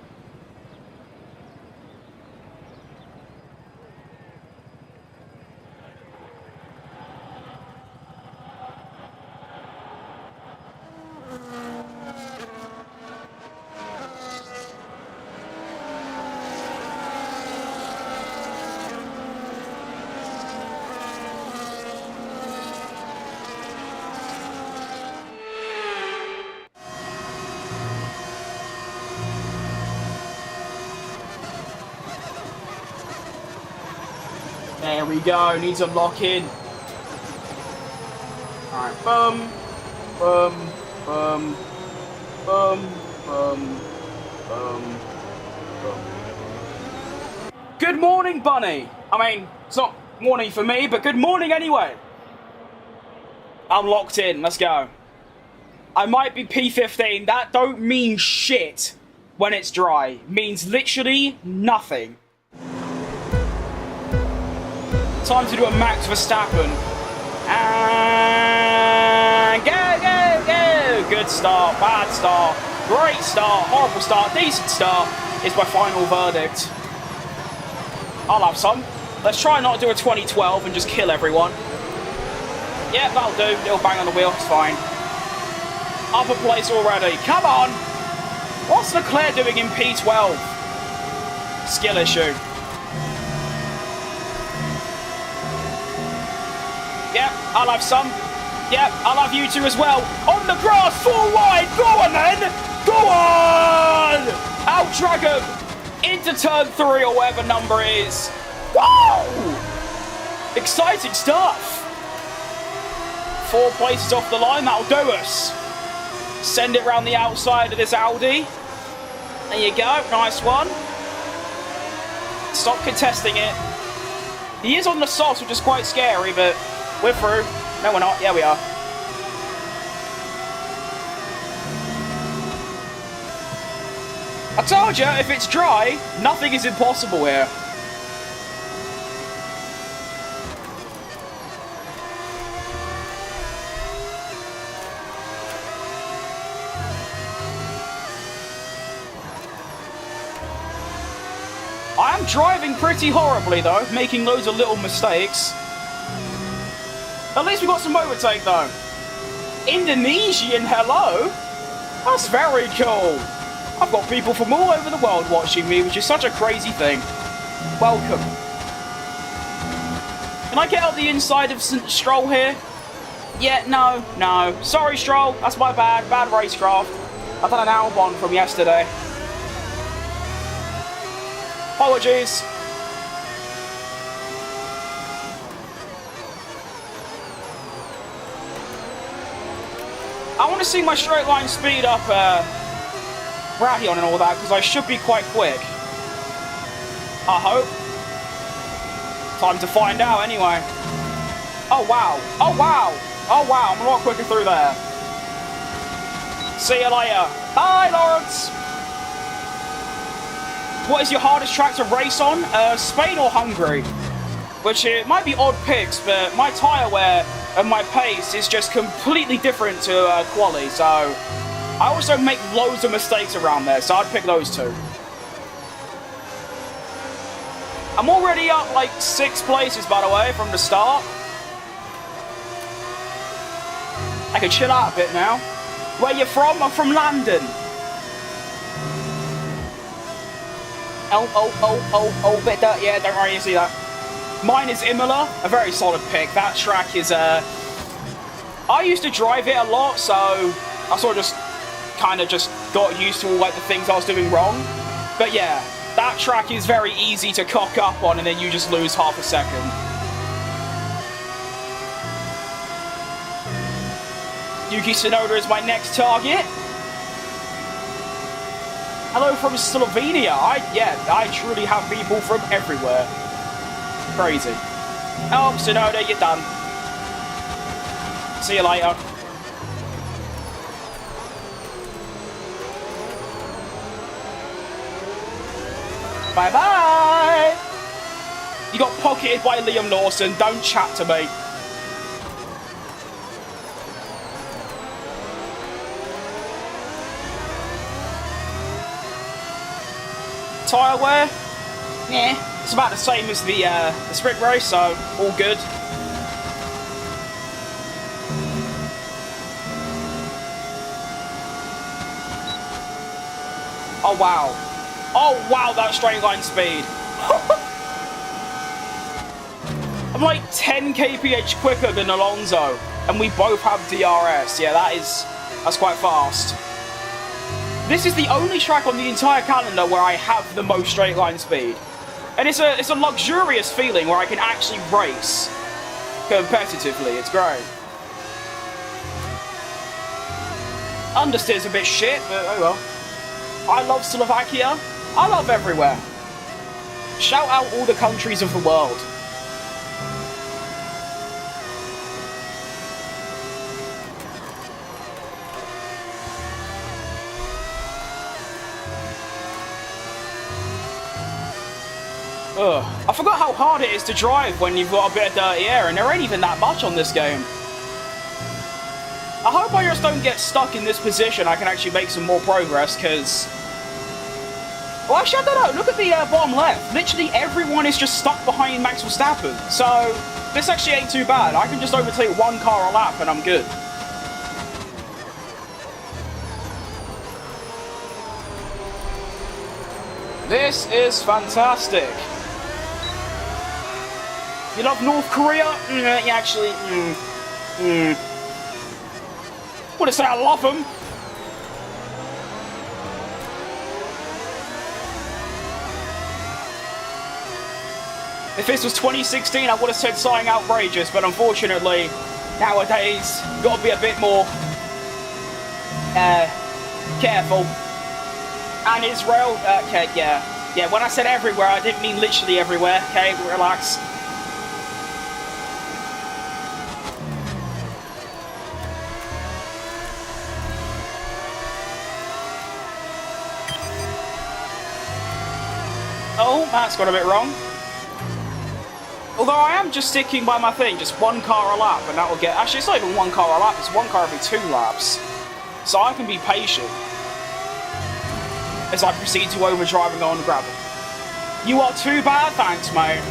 There we go, need to lock in. Alright, boom, boom, boom, boom, boom, boom, boom. Good morning, Bunny! I mean, it's not morning for me, but good morning anyway. I'm locked in, let's go. I might be P15, that don't mean shit when it's dry. Means literally nothing. Time to do a Max Verstappen. And go, go, go! Good start, bad start, great start, horrible start, decent start is my final verdict. I'll have some. Let's try not to do a 2012 and just kill everyone. Yeah, that'll do. Little bang on the wheel, it's fine. Upper place already. Come on! What's Leclerc doing in P12? Skill issue. Yep, I'll have some. Yep, I'll have you two as well. On the grass, 4 wide. Go on then. Go on. Out drag him into turn 3 or whatever number it is. Whoa! Exciting stuff. 4 places off the line, that'll do us. Send it round the outside of this Audi. There you go. Nice one. Stop contesting it. He is on the softs, which is quite scary, but we're through. No, we're not. Yeah, we are. I told you, if it's dry, nothing is impossible here. I am driving pretty horribly though, making loads of little mistakes. At least we got some overtake though. Indonesian, hello? That's very cool. I've got people from all over the world watching me, which is such a crazy thing. Welcome. Can I get out the inside of Stroll here? Yeah, no. Sorry, Stroll. That's my bad. Bad racecraft. I've done an Albon from yesterday. Apologies. I want to see my straight line speed up Radion and all that, because I should be quite quick. I hope. Time to find out anyway. Oh wow. Oh wow. Oh wow, I'm a lot quicker through there. See you later. Bye, Lawrence. What is your hardest track to race on? Spain or Hungary? Which it might be odd picks, but my tyre wear and my pace is just completely different to quali, so I also make loads of mistakes around there, so I'd pick those two. I'm already up like 6 places, by the way, from the start. I can chill out a bit now. Where you from? I'm from London. Oh, bit dirt. Yeah, don't worry, you see that. Mine is Imola, a very solid pick. That track is, I used to drive it a lot, so I sort of just kind of got used to all like the things I was doing wrong. But yeah, that track is very easy to cock up on and then you just lose half a second. Yuki Tsunoda is my next target. Hello from Slovenia. I truly have people from everywhere. Crazy. Oh, Tsunoda, you're done. See you later. Bye-bye! You got pocketed by Liam Lawson. Don't chat to me. Tyre wear? Yeah, it's about the same as the sprint race, so all good. Oh wow. Oh wow, that straight line speed. I'm like 10 kph quicker than Alonso, and we both have DRS. Yeah, that's quite fast. This is the only track on the entire calendar where I have the most straight line speed. And it's a luxurious feeling where I can actually race competitively. It's great. Understeer's a bit shit, but oh well. I love Slovakia. I love everywhere. Shout out all the countries of the world. Ugh. I forgot how hard it is to drive when you've got a bit of dirty air, and there ain't even that much on this game. I hope I just don't get stuck in this position. I can actually make some more progress, because... Well, actually, I don't know. Look at the bottom left. Literally everyone is just stuck behind Max Verstappen. So, this actually ain't too bad. I can just overtake one car a lap and I'm good. This is fantastic. You love North Korea? Yeah, actually, wouldn't say I love them. If this was 2016, I would have said something outrageous, but unfortunately, nowadays, you've got to be a bit more careful. and Israel. Okay, yeah. Yeah, when I said everywhere, I didn't mean literally everywhere. Okay, relax. Oh, that's got a bit wrong. Although I am just sticking by my thing, just 1 car a lap, and that will get... Actually, it's not even 1 car a lap, it's 1 car every 2 laps. So I can be patient as I proceed to overdrive and go on the gravel. You are too bad, thanks, mate.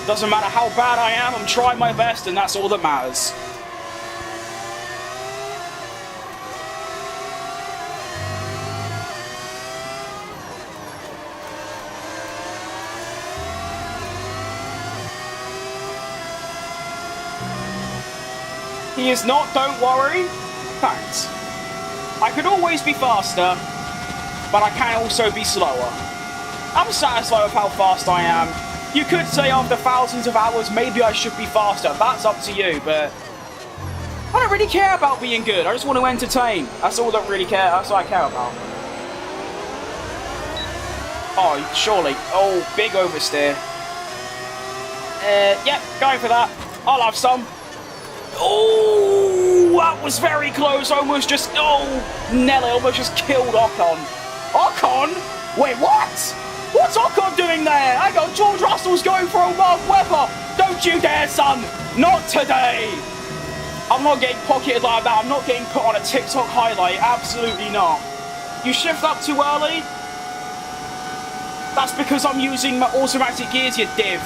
Doesn't matter how bad I am, I'm trying my best, and that's all that matters. He is not, don't worry. Thanks. I could always be faster, but I can also be slower. I'm satisfied with how fast I am. You could say after thousands of hours, maybe I should be faster. That's up to you, but I don't really care about being good. I just want to entertain. That's all that really care. That's all I care about. Oh, surely. Oh, big oversteer. Yep, going for that. I'll have some. Oh, that was very close. Almost just, oh, Nelly almost just killed Ocon. Ocon? Wait, what? What's Ocon doing there? I got George Russell's going for a Mark Webber. Don't you dare, son. Not today. I'm not getting pocketed like that. I'm not getting put on a TikTok highlight. Absolutely not. You shift up too early? That's because I'm using my automatic gears, you div.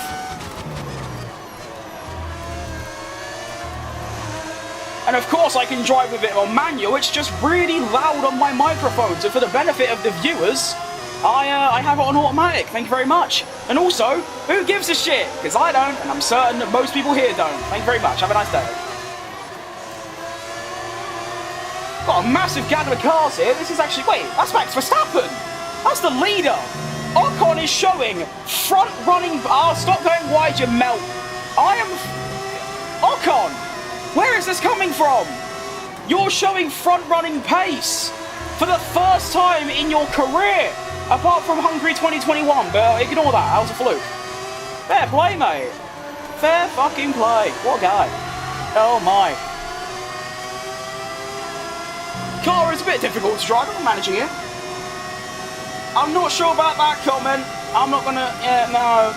And of course I can drive with it on manual, it's just really loud on my microphone, so for the benefit of the viewers, I have it on automatic, thank you very much. And also, who gives a shit? Because I don't, and I'm certain that most people here don't. Thank you very much, have a nice day. Got a massive gather of cars here, this is actually, wait, that's Max Verstappen! That's the leader! Ocon is showing front running, stop going wide, you melt. I am, Ocon! Where is this coming from? You're showing front-running pace for the first time in your career, apart from Hungary 2021, but ignore that, that was a fluke. Fair play, mate. Fair fucking play. What a guy. Oh my. Car is a bit difficult to drive, I'm managing it. I'm not sure about that comment. I'm not gonna, no.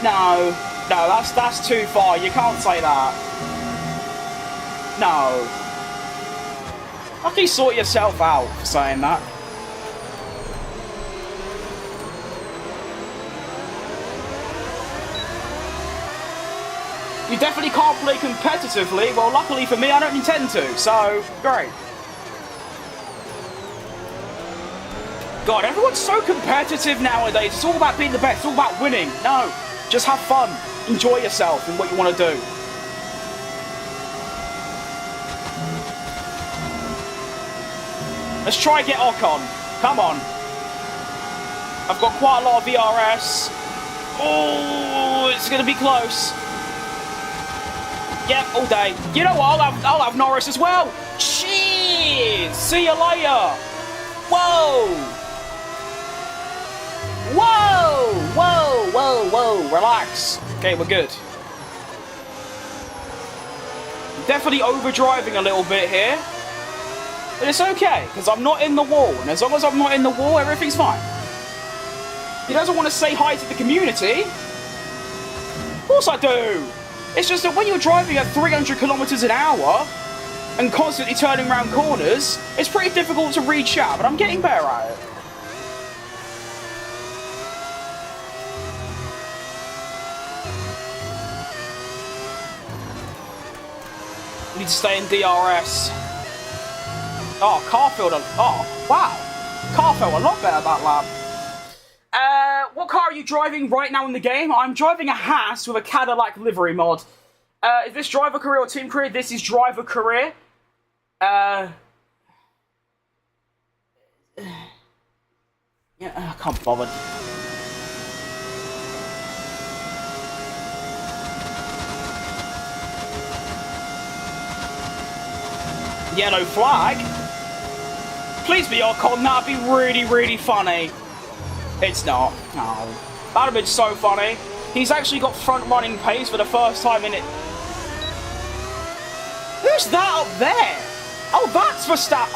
No, that's too far, you can't say that. No. Lucky sort yourself out for saying that. You definitely can't play competitively. Well, luckily for me, I don't intend to, so great. God, everyone's so competitive nowadays. It's all about being the best, it's all about winning. No, just have fun. Enjoy yourself in what you want to do. Let's try and get Ocon. Come on. I've got quite a lot of VRS. Oh, it's going to be close. Yep, all day. You know what? I'll have Norris as well. Cheers. See you later. Whoa. Whoa. Whoa. Whoa. Whoa. Relax. Okay, we're good. Definitely overdriving a little bit here. But it's okay, because I'm not in the wall. And as long as I'm not in the wall, everything's fine. He doesn't want to say hi to the community. Of course I do. It's just that when you're driving at 300 kilometers an hour and constantly turning around corners, it's pretty difficult to read chat, but I'm getting better at it. We need to stay in DRS. Oh, car felt oh, wow. Car felt a lot better that lap. What car are you driving right now in the game? I'm driving a Haas with a Cadillac livery mod. Is this driver career or team career? This is driver career. Yeah, I can't bother. yellow flag. Please be Ocon, that'd be really, really funny. It's not. Oh, that'd have been so funny. He's actually got front-running pace for the first time in it. Who's that up there? Oh, that's Verstappen.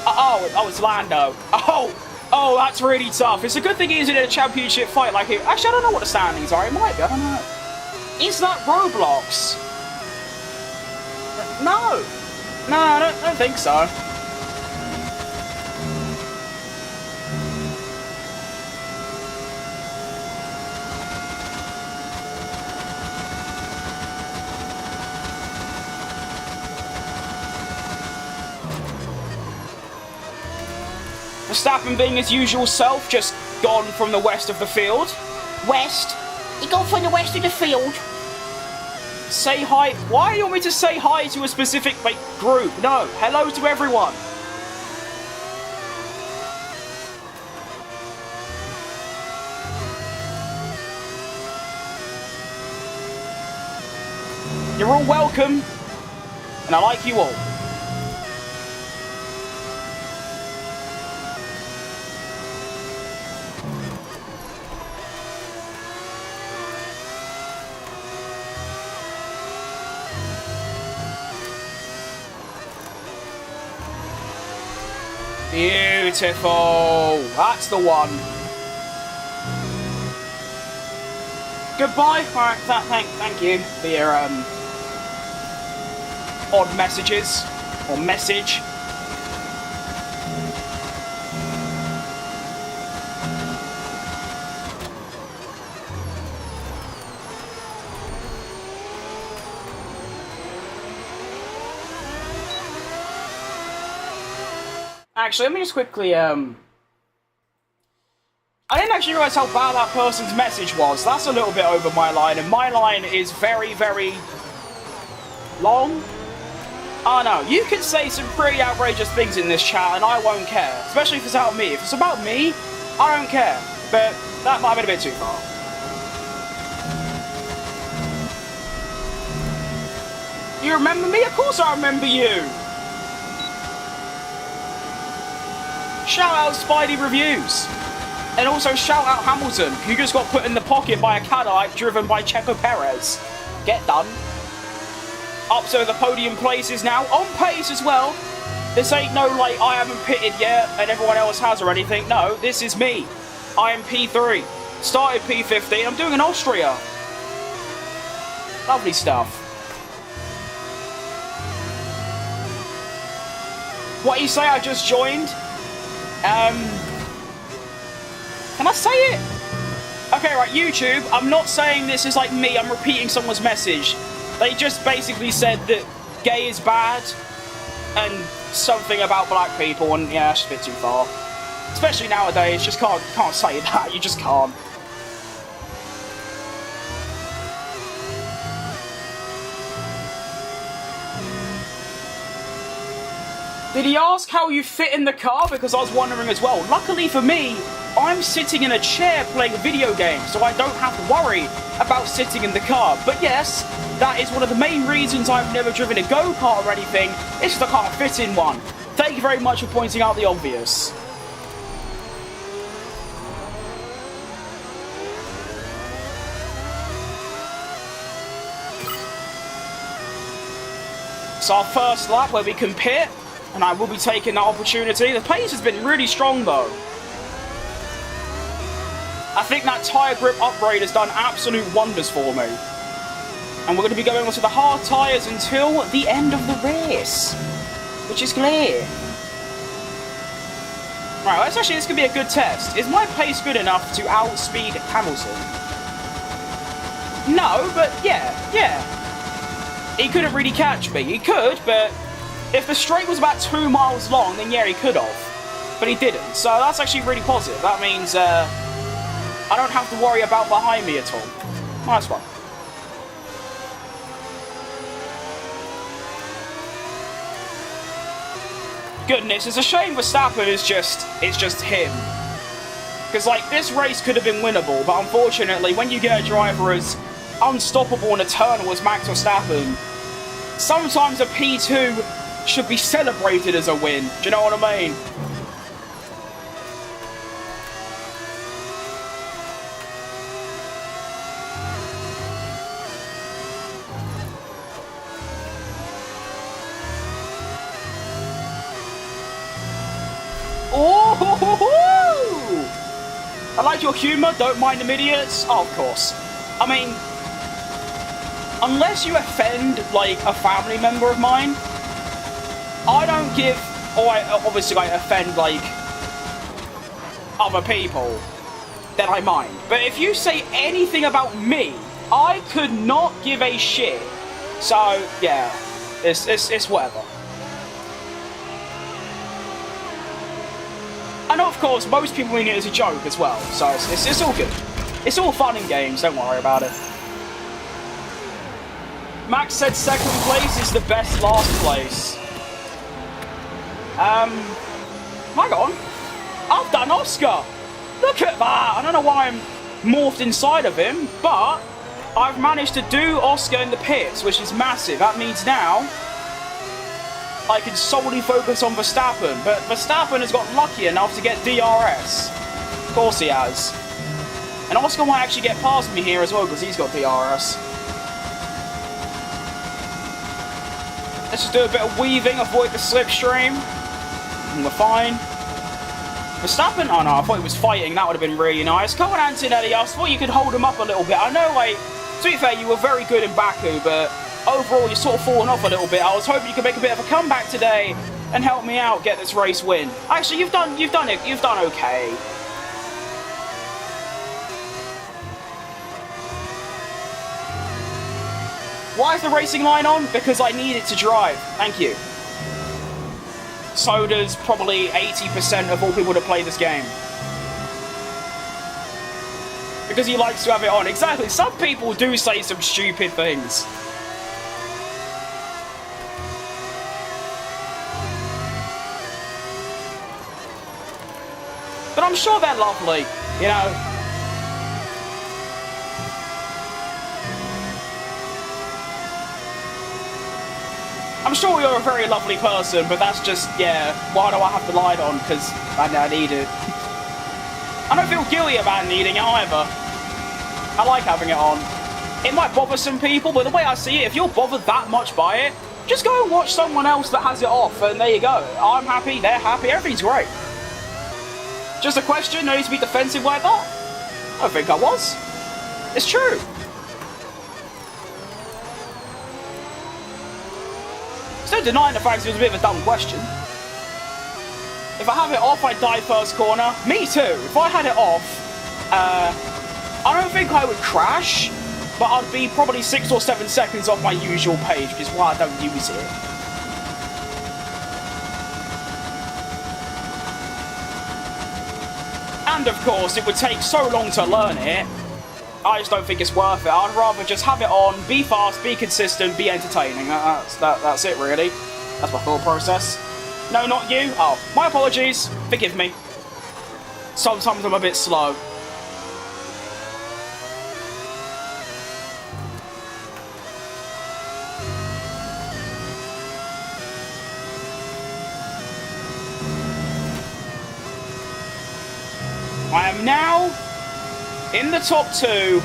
Oh, it's Lando. Oh, that's really tough. It's a good thing he's in a championship fight like him. Actually, I don't know what the standings are. It might be. I don't know. Is that Roblox? No. No, I don't think so. Verstappen being his usual self, just gone from the west of the field. West? He gone from the west of the field? Say hi. Why do you want me to say hi to a specific, group? No. Hello to everyone. You're all welcome. And I like you all. Beautiful. That's the one. Goodbye. All right. Thank you for your odd messages or message. Actually, let me just quickly, I didn't actually realise how bad that person's message was. That's a little bit over my line, and my line is very, very long. Oh no, you can say some pretty outrageous things in this chat, and I won't care. Especially if it's about me. If it's about me, I don't care. But that might have been a bit too far. You remember me? Of course I remember you! Shout out Spidey Reviews. And also shout out Hamilton, who just got put in the pocket by a Cadillac driven by Checo Perez. Get done. Up to the podium places now, on pace as well. This ain't no I haven't pitted yet and everyone else has or anything. No, this is me. I am P3. Started P15, I'm doing an Austria. Lovely stuff. What you say, I just joined? Can I say it? Okay, right, YouTube, I'm not saying this is like me, I'm repeating someone's message. They just basically said that gay is bad, and something about black people, and yeah, that's a bit too far. Especially nowadays, just can't say that, you just can't. Did he ask how you fit in the car? Because I was wondering as well. Luckily for me, I'm sitting in a chair playing a video game, so I don't have to worry about sitting in the car. But yes, that is one of the main reasons I've never driven a go-kart or anything, is because I can't fit in one. Thank you very much for pointing out the obvious. It's our first lap where we can pit. And I will be taking that opportunity. The pace has been really strong though. I think that tyre grip upgrade has done absolute wonders for me. And we're going to be going on to the hard tyres until the end of the race. Which is clear. Right, this could be a good test. Is my pace good enough to outspeed Hamilton? No, but yeah. He couldn't really catch me. He could, but if the straight was about 2 miles long, then yeah, he could have. But he didn't, so that's actually really positive. That means I don't have to worry about behind me at all. Nice one. Goodness, it's a shame Verstappen is just him. Because, this race could have been winnable, but unfortunately, when you get a driver as unstoppable and eternal as Max Verstappen, sometimes a P2 should be celebrated as a win. Do you know what I mean? Oh! I like your humour, don't mind them idiots. Oh, of course. I mean, unless you offend, like, a family member of mine, I don't give, or obviously I offend, like, other people, then I mind. But if you say anything about me, I could not give a shit. So, yeah, it's whatever. And of course, most people mean it as a joke as well, so it's all good. It's all fun and games, don't worry about it. Max said second place is the best last place. Hang on. I've done Oscar! Look at that! I don't know why I'm morphed inside of him, but I've managed to do Oscar in the pits, which is massive. That means now I can solely focus on Verstappen, but Verstappen has got lucky enough to get DRS. Of course he has. And Oscar might actually get past me here as well, because he's got DRS. Let's just do a bit of weaving, avoid the slipstream. And we're fine. Verstappen? Oh no, I thought he was fighting, that would have been really nice. Come on, Antonelli, I thought you could hold him up a little bit. I know, like, to be fair, you were very good in Baku, but overall, you're sort of falling off a little bit. I was hoping you could make a bit of a comeback today and help me out get this race win. Actually, you've done okay. Why is the racing line on? Because I need it to drive. Thank you. So does probably 80% of all people that play this game. Because he likes to have it on. Exactly. Some people do say some stupid things. But I'm sure they're lovely, you know. I'm sure you're a very lovely person, but that's just, yeah, why do I have the light on? Because I need it. I don't feel guilty about needing it either. I like having it on. It might bother some people, but the way I see it, if you're bothered that much by it, just go and watch someone else that has it off, and there you go. I'm happy, they're happy, everything's great. Just a question, no need to be defensive like that? I don't think I was. It's true. Still denying the fact it was a bit of a dumb question. If I have it off, I die first corner. Me too. If I had it off, I don't think I would crash, but I'd be probably 6 or 7 seconds off my usual page, which is why I don't use it. And of course, it would take so long to learn it, I just don't think it's worth it. I'd rather just have it on, be fast, be consistent, be entertaining. That's it, really. That's my thought process. No, not you. Oh, my apologies. Forgive me. Sometimes I'm a bit slow. I am now in the top 2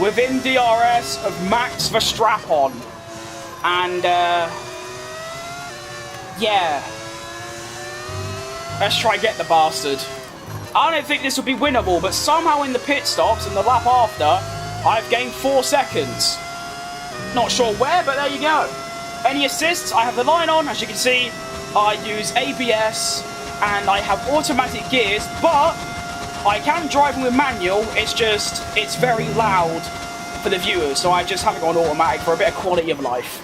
within DRS of Max Verstappen. And, yeah. Let's try and get the bastard. I don't think this will be winnable, but somehow in the pit stops and the lap after, I've gained 4 seconds. Not sure where, but there you go. Any assists? I have the line on. As you can see, I use ABS and I have automatic gears, but I can drive them with manual. It's very loud for the viewers, so I just have it on automatic for a bit of quality of life.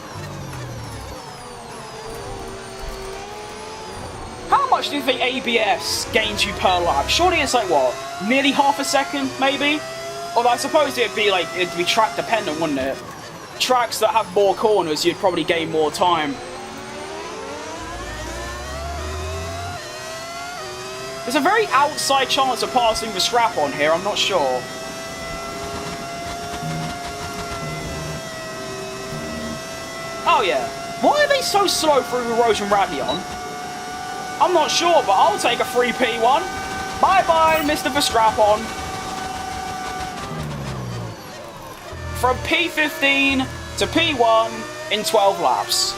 How much do you think ABS gains you per lap? Surely it's like, what, nearly half a second, maybe? Although I suppose it'd be track dependent, wouldn't it? Tracks that have more corners, you'd probably gain more time. There's a very outside chance of passing the strap on here, I'm not sure. Oh yeah. Why are they so slow through Erosion Radion? I'm not sure, but I'll take a free P1. Bye-bye, Mr. Verstappen. From P15 to P1 in 12 laps.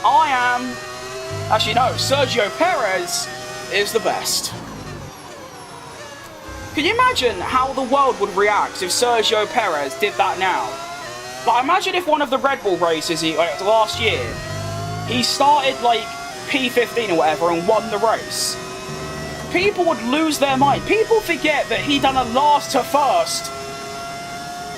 I am... Actually, no, Sergio Perez is the best. Can you imagine how the world would react if Sergio Perez did that now? Like, imagine if one of the Red Bull races last year, he started, like, P15 or whatever and won the race. People would lose their mind. People forget that he done a last to first,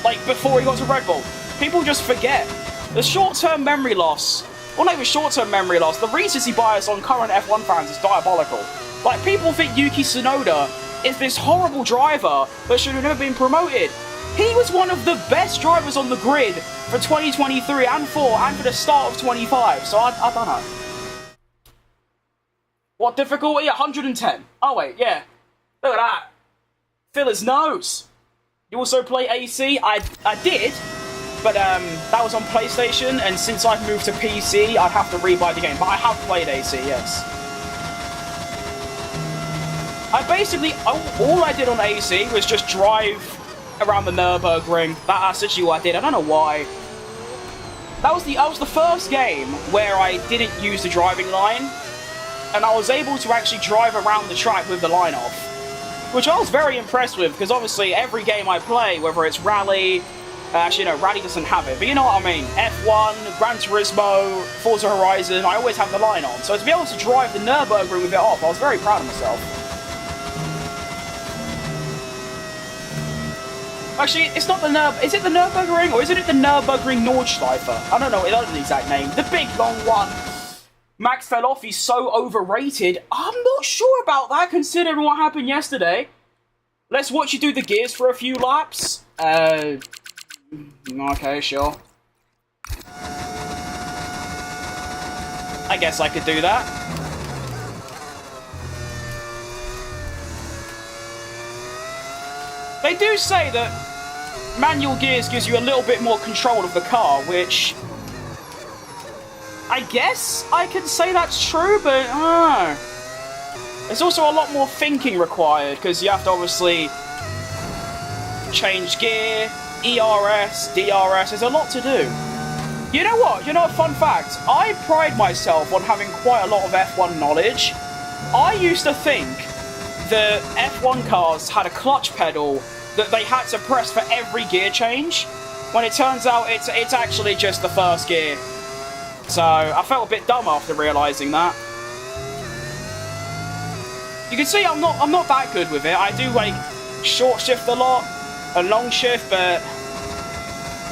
like, before he got to Red Bull. People just forget. The short-term memory loss, well, not even short-term memory loss, the recency bias on current F1 fans is diabolical. Like, people think Yuki Tsunoda is this horrible driver that should have never been promoted. He was one of the best drivers on the grid for 2023 and 4 and for the start of 25, so I don't know. What difficulty? 110. Oh wait, yeah. Look at that. Fill his nose. You also play AC? I did, but that was on PlayStation, and since I've moved to PC, I'd have to rebuy the game. But I have played AC, yes. I basically, all I did on AC was just drive around the Nürburgring. That's actually what I did. I don't know why. That was the first game where I didn't use the driving line, and I was able to actually drive around the track with the line off, which I was very impressed with, because obviously every game I play, whether it's Rally, actually no, Rally doesn't have it, but you know what I mean, F1, Gran Turismo, Forza Horizon, I always have the line on. So to be able to drive the Nürburgring with it off, I was very proud of myself. Actually, it's not the is it the Nürburgring, or isn't it the Nürburgring Nordschleife? I don't know, I don't know the exact name. The big, long one. Max fell off, he's so overrated. I'm not sure about that, considering what happened yesterday. Let's watch you do the gears for a few laps. Okay, sure. I guess I could do that. They do say that manual gears gives you a little bit more control of the car, which I guess I can say that's true, but there's also a lot more thinking required, because you have to obviously change gear, ERS, DRS, there's a lot to do. You know what? You know, a fun fact, I pride myself on having quite a lot of F1 knowledge. I used to think that F1 cars had a clutch pedal that they had to press for every gear change, when it turns out it's actually just the first gear. So I felt a bit dumb after realising that. You can see I'm not that good with it. I do like short shift a lot and long shift, but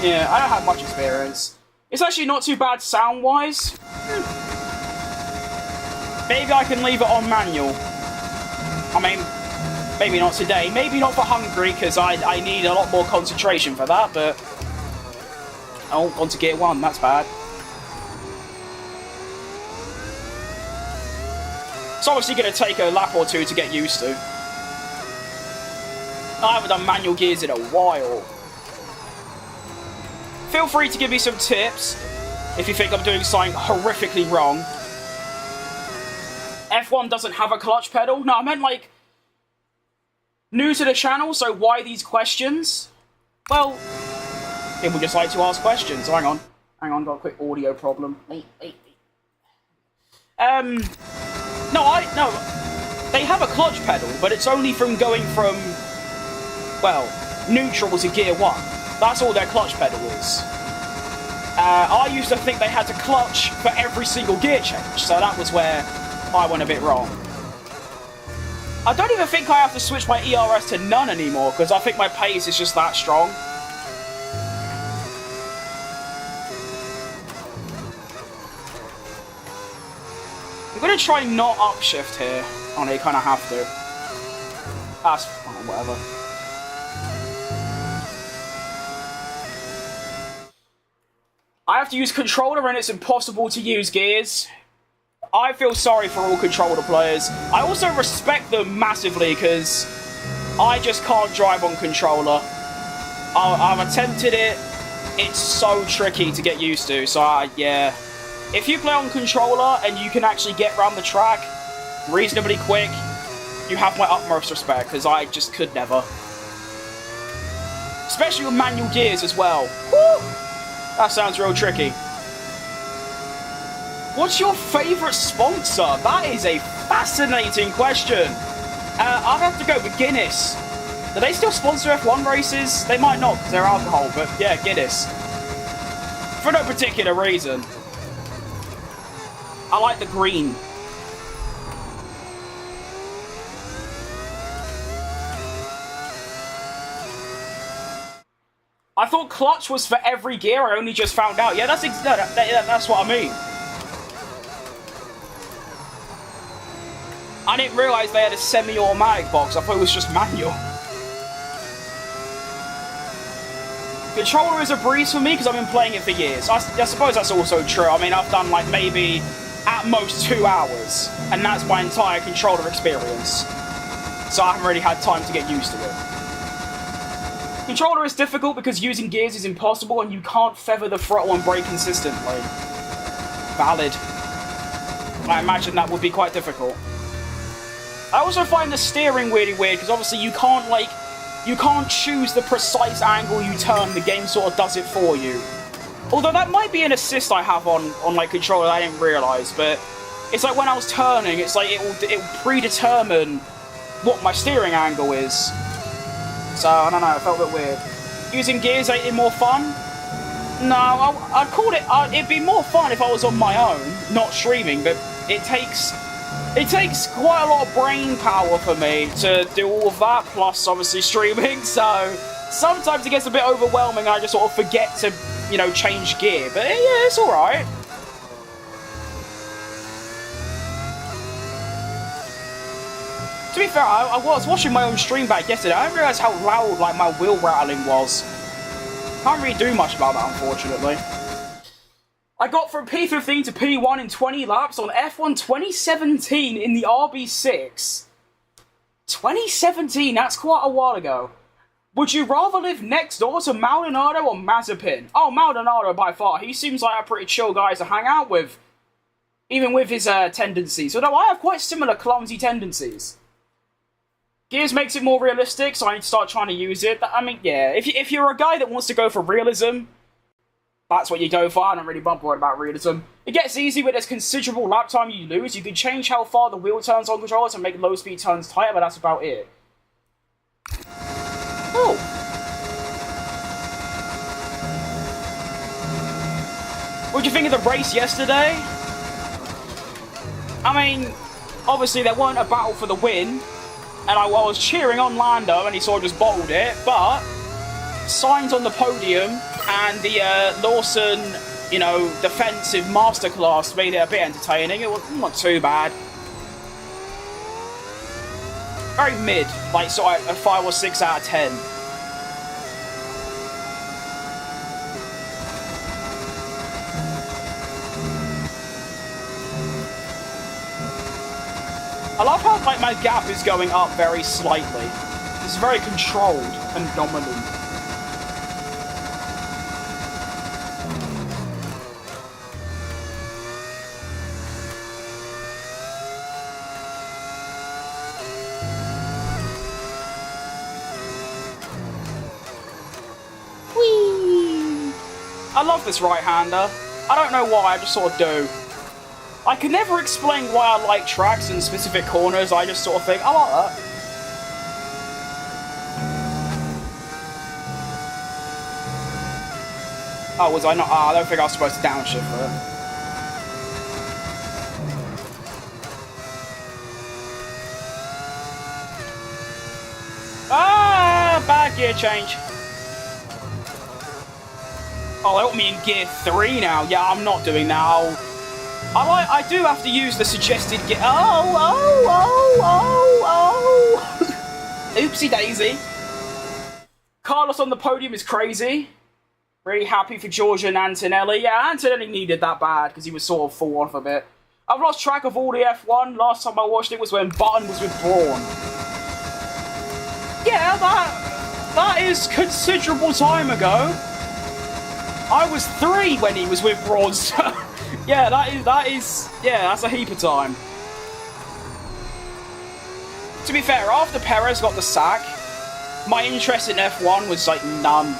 yeah, I don't have much experience. It's actually not too bad sound wise. Maybe I can leave it on manual. I mean, maybe not today, maybe not for Hungary, because I need a lot more concentration for that, but oh, on to gear 1, that's bad. It's obviously going to take a lap or two to get used to. I haven't done manual gears in a while. Feel free to give me some tips if you think I'm doing something horrifically wrong. F1 doesn't have a clutch pedal? No, I meant like new to the channel, so why these questions? Well, people just like to ask questions. Hang on, got a quick audio problem. No, they have a clutch pedal, but it's only from going from, well, neutral to gear 1. That's all their clutch pedal is. I used to think they had to clutch for every single gear change, so that was where I went a bit wrong. I don't even think I have to switch my ERS to none anymore, because I think my pace is just that strong. I'm going to try not upshift here. Oh no, you kind of have to. That's fine, whatever. I have to use controller and it's impossible to use gears. I feel sorry for all controller players. I also respect them massively because I just can't drive on controller. I've attempted it. It's so tricky to get used to, so yeah. If you play on controller and you can actually get around the track reasonably quick, you have my utmost respect, because I just could never. Especially with manual gears as well. Woo! That sounds real tricky. What's your favourite sponsor? That is a fascinating question. I'd have to go with Guinness. Do they still sponsor F1 races? They might not, because they're alcohol, but yeah, Guinness. For no particular reason. I like the green. I thought clutch was for every gear. I only just found out. Yeah, that's what I mean. I didn't realise they had a semi-automatic box. I thought it was just manual. Controller is a breeze for me because I've been playing it for years. I suppose that's also true. I mean, I've done like maybe at most 2 hours, and that's my entire controller experience. So I haven't really had time to get used to it. Controller is difficult because using gears is impossible and you can't feather the throttle and brake consistently. Valid. I imagine that would be quite difficult. I also find the steering really weird because obviously you can't choose the precise angle you turn, the game sort of does it for you. Although that might be an assist I have on like controller I didn't realise, but it's like when I was turning, it's like it will predetermine what my steering angle is. So, I don't know, it felt a bit weird. Using gears ain't it more fun? No, I'd call it, it'd be more fun if I was on my own, not streaming, but it takes quite a lot of brain power for me to do all of that, plus obviously streaming, so sometimes it gets a bit overwhelming and I just sort of forget to, you know, change gear, but yeah, it's alright. To be fair, I was watching my own stream back yesterday. I didn't realise how loud like my wheel rattling was. Can't really do much about that, unfortunately. I got from P15 to P1 in 20 laps on F1 2017 in the RB6. 2017, that's quite a while ago. Would you rather live next door to Maldonado or Mazepin? Oh, Maldonado by far. He seems like a pretty chill guy to hang out with. Even with his tendencies. Although I have quite similar clumsy tendencies. Gears makes it more realistic, so I need to start trying to use it. I mean, yeah, if you're a guy that wants to go for realism, that's what you go for. I don't really bump worried about realism. It gets easy, but there's considerable lap time you lose. You can change how far the wheel turns on controller to make low speed turns tighter, but that's about it. Oh. What do you think of the race yesterday? I mean, obviously there weren't a battle for the win. And I was cheering on Lando, and he sort of just bottled it, but Sainz on the podium and the Lawson, you know, defensive masterclass made it a bit entertaining. It was not too bad. Very mid, like sort of a 5 or 6 out of 10. I love how like my gap is going up very slightly. It's very controlled and dominant. Whee! I love this right-hander. I don't know why, I just sort of do. I can never explain why I like tracks in specific corners, I just sort of think, I like that. Oh, was I not? I don't think I was supposed to downshift there. Ah, bad gear change. Oh, they want me in gear 3 now. Yeah, I'm not doing that. I do have to use the suggested gear. Oopsie daisy. Carlos on the podium is crazy. Really happy for Georgia and Antonelli. Yeah, Antonelli needed that bad because he was sort of fall off a bit. I've lost track of all the F1. Last time I watched it was when Button was with Braun. Yeah, that is considerable time ago. I was 3 when he was with Braun, so Yeah, that's a heap of time. To be fair, after Perez got the sack, my interest in F1 was like none.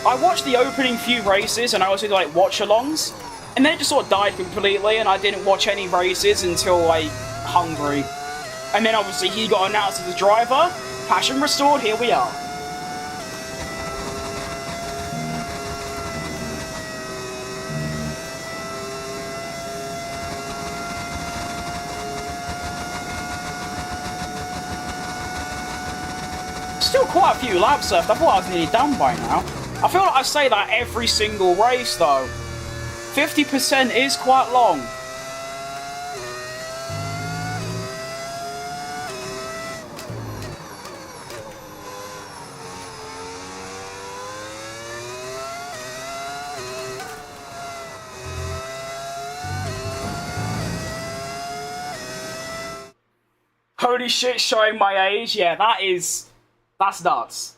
I watched the opening few races and I also did like watch-alongs, and then it just sort of died completely, and I didn't watch any races until like Hungary. And then obviously he got announced as the driver, passion restored, here we are. Still quite a few laps left. I thought I was nearly done by now. I feel like I say that every single race though. 50% is quite long. Holy shit, showing my age. Yeah, that's nuts.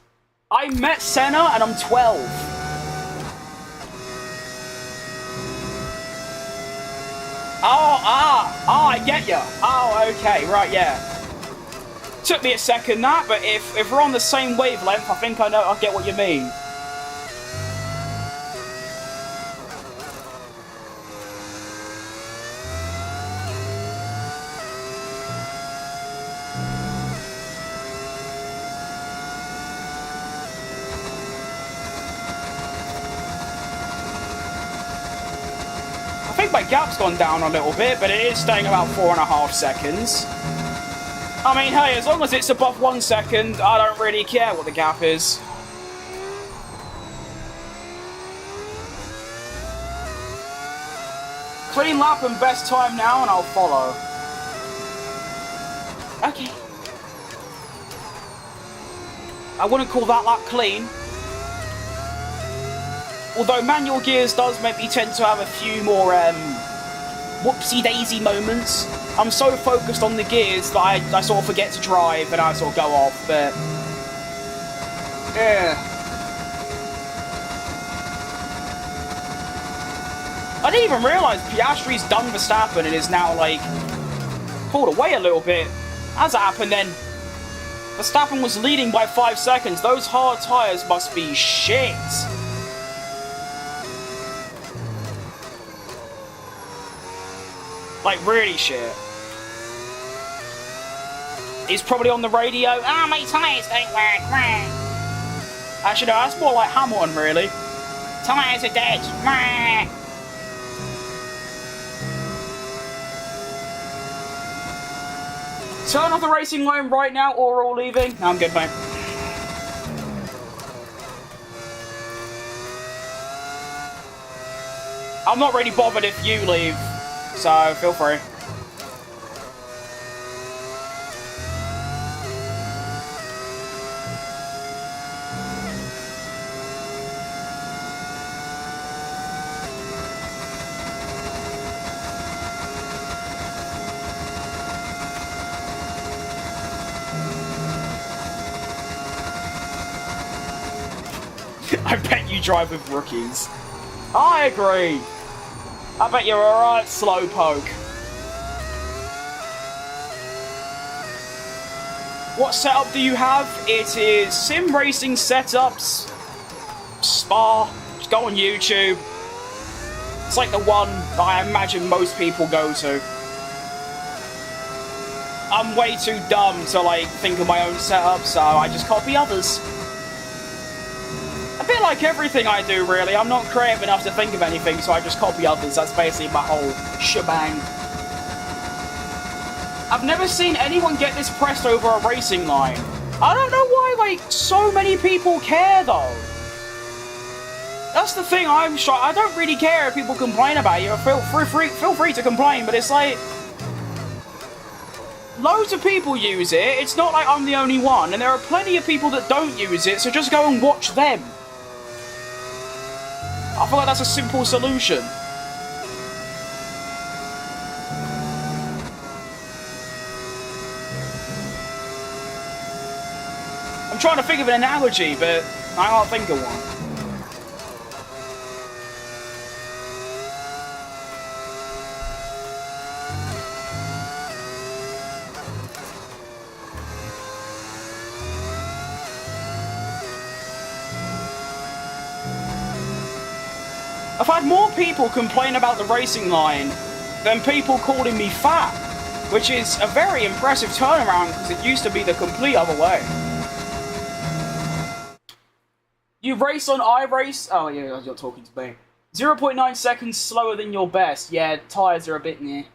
I met Senna and I'm 12. Oh, I get ya. Oh, okay, right, yeah. Took me a second that, but if we're on the same wavelength, I think I get what you mean. I think my gap's gone down a little bit, but it is staying about 4.5 seconds. I mean, hey, as long as it's above 1 second, I don't really care what the gap is. Clean lap and best time now, and I'll follow. Okay. I wouldn't call that lap clean. Although manual gears does make me tend to have a few more whoopsie-daisy moments. I'm so focused on the gears that I sort of forget to drive and I sort of go off, but... yeah. I didn't even realise Piastri's done Verstappen and is now, like, pulled away a little bit. As that happened then, Verstappen was leading by 5 seconds. Those hard tyres must be shit. Like, really shit. He's probably on the radio. Ah, my tyres don't work. Actually, no, that's more like Hamilton, really. Tyres are dead. Turn off the racing line right now, or we're all leaving. No, I'm good, mate. I'm not really bothered if you leave. So, feel free. I bet you drive with rookies. I agree. I bet you're a right slowpoke. What setup do you have? It is Sim Racing Setups, Spa. Just go on YouTube. It's like the one that I imagine most people go to. I'm way too dumb to like think of my own setup, so I just copy others. A bit like everything I do, really. I'm not creative enough to think of anything, so I just copy others. That's basically my whole shebang. I've never seen anyone get this pressed over a racing line. I don't know why, like, so many people care, though. That's the thing, I don't really care if people complain about you. Feel free to complain, but it's like... loads of people use it. It's not like I'm the only one, and there are plenty of people that don't use it, so just go and watch them. I feel like that's a simple solution. I'm trying to think of an analogy, but I can't think of one. I've had more people complain about the racing line than people calling me fat, which is a very impressive turnaround because it used to be the complete other way. You race on iRace? Oh yeah, you're talking to me. 0.9 seconds slower than your best. Yeah, tyres are a bit near.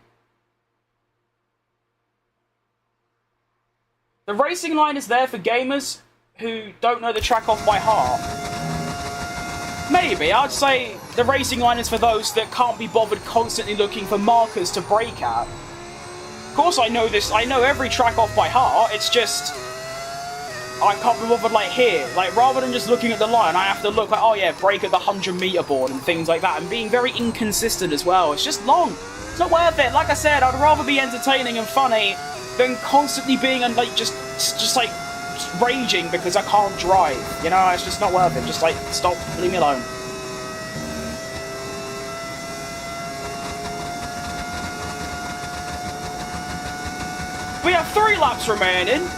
The racing line is there for gamers who don't know the track off by heart. Maybe, I'd say the racing line is for those that can't be bothered constantly looking for markers to brake at. Of course I know this, I know every track off by heart, it's just... I can't be bothered like here, like rather than just looking at the line, I have to look like, oh yeah, brake at the 100-meter board and things like that, and being very inconsistent as well. It's just long. It's not worth it. Like I said, I'd rather be entertaining and funny than constantly being like just like raging because I can't drive. You know, it's just not worth it. Just like stop, leave me alone. We have 3 laps remaining.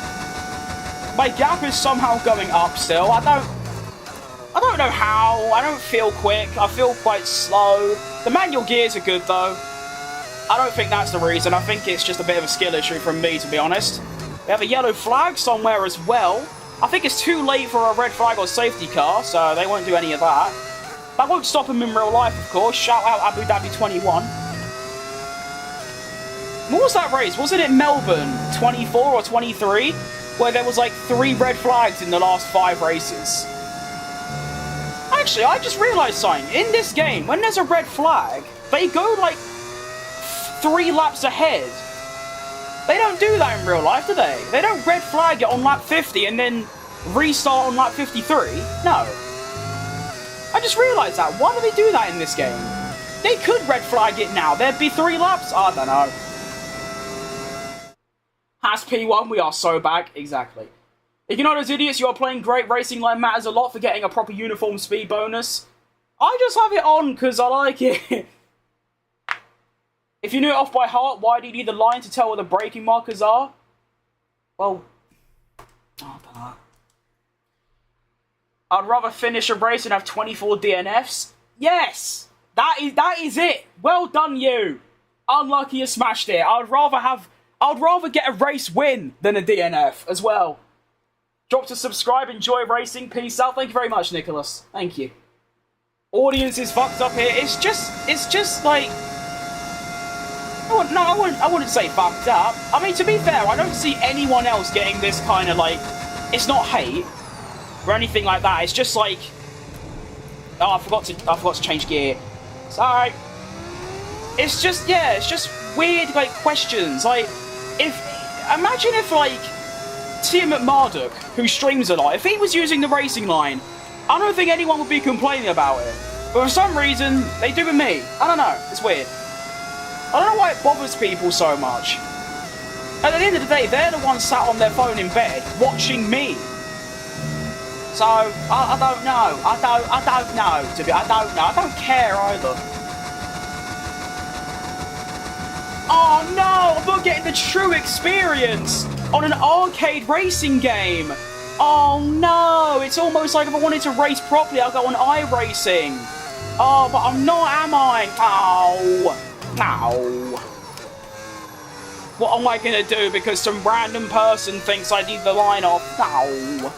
My gap is somehow going up still. I don't know how. I don't feel quick. I feel quite slow. The manual gears are good though. I don't think that's the reason. I think it's just a bit of a skill issue from me, to be honest. We have a yellow flag somewhere as well. I think it's too late for a red flag or safety car, so they won't do any of that. That won't stop them in real life, of course. Shout out Abu Dhabi 21. What was that race? Wasn't it Melbourne 24 or 23? Where there was like 3 red flags in the last 5 races. Actually, I just realised something. In this game, when there's a red flag, they go like 3 laps ahead. They don't do that in real life, do they? They don't red flag it on lap 50 and then restart on lap 53. No. I just realised that. Why do they do that in this game? They could red flag it now. There'd be 3 laps. I don't know. Has P1, we are so back. Exactly. If you're not those idiots, you are playing great. Racing line matters a lot for getting a proper uniform speed bonus. I just have it on because I like it. If you knew it off by heart, why do you need the line to tell where the braking markers are? Well, I don't know. I'd rather finish a race and have 24 DNFs. Yes! That is it! Well done, you! Unlucky you smashed it. I'd rather get a race win than a DNF as well. Drop to subscribe, enjoy racing, peace out. Thank you very much, Nicholas. Thank you. Audience is fucked up here. It's just like... No, I wouldn't say fucked up. I mean, to be fair, I don't see anyone else getting this kind of like... It's not hate or anything like that. It's just like... Oh, I forgot to change gear. Sorry. It's just, yeah, it's just weird, like, questions. Like, imagine if, like, Tim Marduk, who streams a lot, if he was using the racing line, I don't think anyone would be complaining about it. But for some reason, they do with me. I don't know. It's weird. I don't know why it bothers people so much. At the end of the day, they're the ones sat on their phone in bed, watching me. So, I don't know. I don't know. I don't know. I don't care either. Oh no! I'm not getting the true experience on an arcade racing game. Oh no! It's almost like if I wanted to race properly, I'll go on iRacing. Oh, but I'm not, am I? Oh, no. What am I gonna do because some random person thinks I need the line off? No.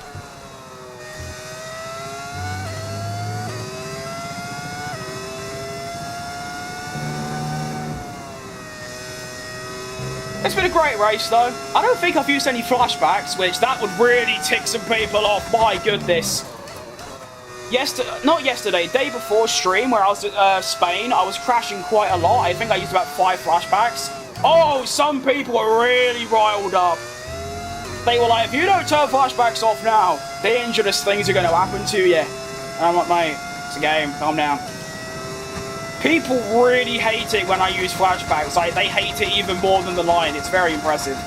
It's been a great race though. I don't think I've used any flashbacks, which that would really tick some people off. My goodness. Not yesterday, day before stream where I was at Spain, I was crashing quite a lot. I think I used about 5 flashbacks. Oh, some people were really riled up. They were like, if you don't turn flashbacks off now, dangerous things are going to happen to you. And I'm like, mate, it's a game, calm down. People really hate it when I use flashbacks. Like, they hate it even more than the line. It's very impressive.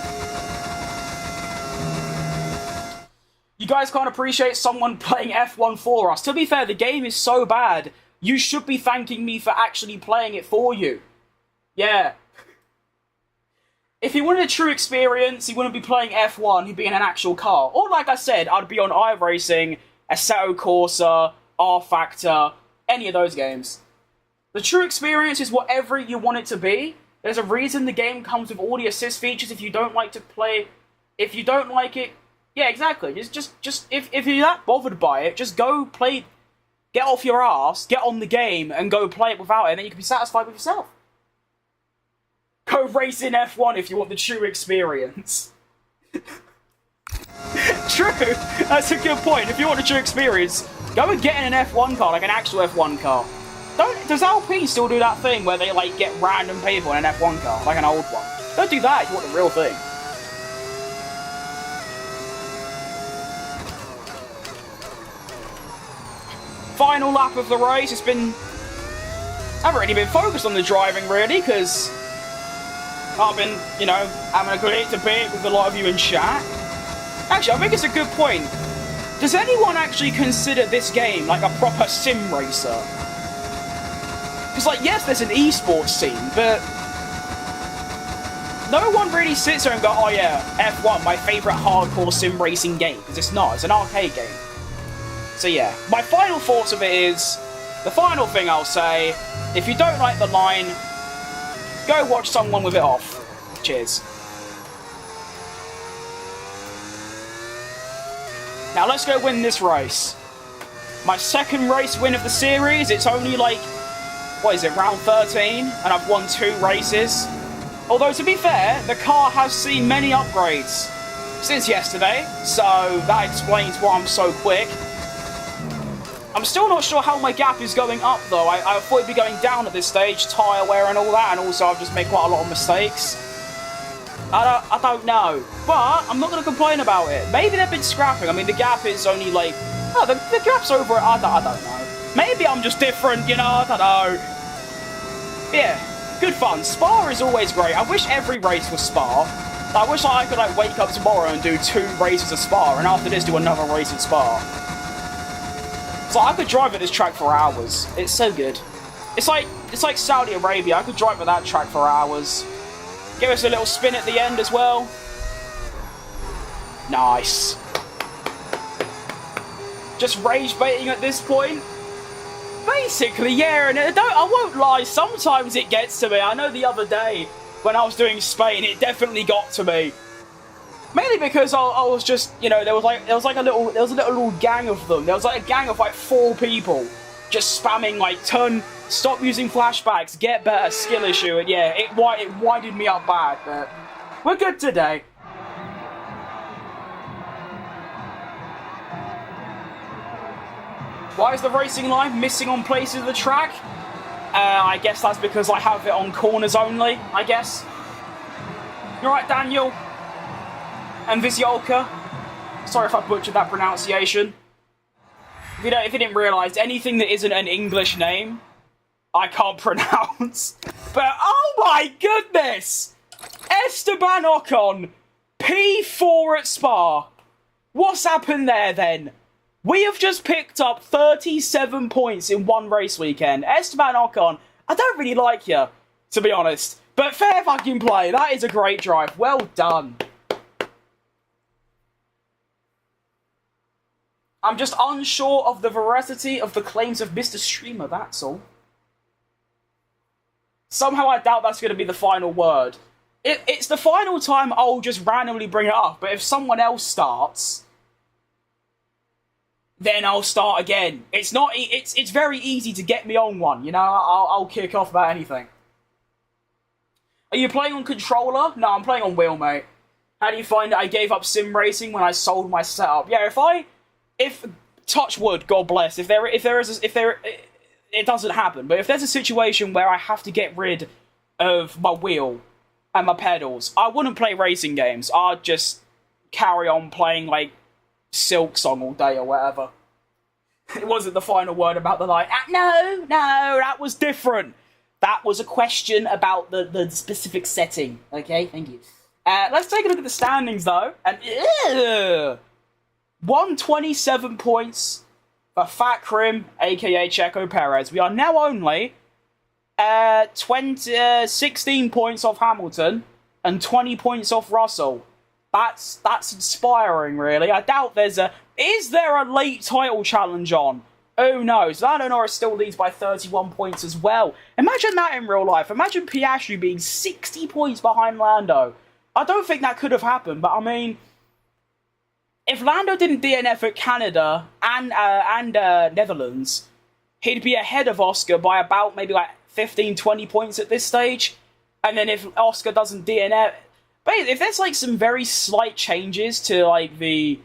You guys can't appreciate someone playing F1 for us. To be fair, the game is so bad, you should be thanking me for actually playing it for you. Yeah. If he wanted a true experience, he wouldn't be playing F1, he'd be in an actual car. Or like I said, I'd be on iRacing, Assetto Corsa, R Factor, any of those games. The true experience is whatever you want it to be. There's a reason the game comes with all the assist features. If you don't like to play, if you don't like it, yeah, exactly. Just if you're that bothered by it, just go play. Get off your ass, get on the game, and go play it without it, and then you can be satisfied with yourself. Go race in F1 if you want the true experience. True, that's a good point. If you want the true experience, go and get in an F1 car, like an actual F1 car. Does Alpine still do that thing where they like get random people in an F1 car, like an old one? Don't do that if you want the real thing. Final lap of the race. I haven't really been focused on the driving really, because I've been, you know, having a great debate with a lot of you in chat. Actually, I think it's a good point. Does anyone actually consider this game like a proper sim racer? Because, like, yes, there's an esports scene, but no one really sits there and goes, oh yeah, F1, my favourite hardcore sim racing game. Because it's not, it's an arcade game. So yeah, my final thoughts of it is, the final thing I'll say, if you don't like the line, go watch someone with it off. Cheers. Now let's go win this race. My second race win of the series. It's only like, what is it, round 13? And I've won 2 races. Although, to be fair, the car has seen many upgrades since yesterday, so that explains why I'm so quick. I'm still not sure how my gap is going up, though. I thought it'd be going down at this stage, tyre wear and all that, and also I've just made quite a lot of mistakes. I don't know, but I'm not going to complain about it. Maybe they've been scrapping. I mean, the gap is only like, oh, the gap's over it. I don't know. Maybe I'm just different, you know, I don't know. Yeah, good fun. Spa is always great. I wish every race was Spa. I wish I could like wake up tomorrow and do 2 races of Spa, and after this do another race at Spa. So I could drive at this track for hours. It's so good. It's like Saudi Arabia. I could drive at that track for hours. Give us a little spin at the end as well. Nice. Just rage baiting at this point. Basically, yeah, and I won't lie, sometimes it gets to me. I know the other day, when I was doing Spain, it definitely got to me. Mainly because I was just, you know, there was a little gang of them. There was like a gang of like 4 people just spamming like stop using flashbacks, get better, skill issue, and yeah, it winded me up bad, but we're good today. Why is the racing line missing on places of the track? I guess that's because I have it on corners only, I guess. You're right, Daniel. And Viziolka. Sorry if I butchered that pronunciation. If you didn't realise, anything that isn't an English name, I can't pronounce. But oh my goodness! Esteban Ocon, P4 at Spa. What's happened there then? We have just picked up 37 points in one race weekend. Esteban Ocon, I don't really like you, to be honest. But fair fucking play. That is a great drive. Well done. I'm just unsure of the veracity of the claims of Mr. Streamer, that's all. Somehow I doubt that's going to be the final word. It's the final time I'll just randomly bring it up, but if someone else starts, then I'll start again. It's very easy to get me on one, you know, I'll kick off about anything. Are you playing on controller? No, I'm playing on wheel, mate. How do you find it? I gave up sim racing when I sold my setup. Yeah, if touch wood, God bless, it doesn't happen, but if there's a situation where I have to get rid of my wheel and my pedals, I wouldn't play racing games. I'd just carry on playing, like, Silk Song all day or whatever. It wasn't the final word about the line. No, that was different. That was a question about the specific setting. Okay, thank you. Let's take a look at the standings, though. And 127 points for Fat Krim, aka Checo Perez. We are now only 16 points off Hamilton and 20 points off Russell. That's inspiring, really. I doubt is there a late title challenge on? Who knows? Lando Norris still leads by 31 points as well. Imagine that in real life. Imagine Piastri being 60 points behind Lando. I don't think that could have happened, but I mean, if Lando didn't DNF at Canada and Netherlands, he'd be ahead of Oscar by about maybe like 15, 20 points at this stage. And then if Oscar doesn't DNF, but if there's like some very slight changes to like the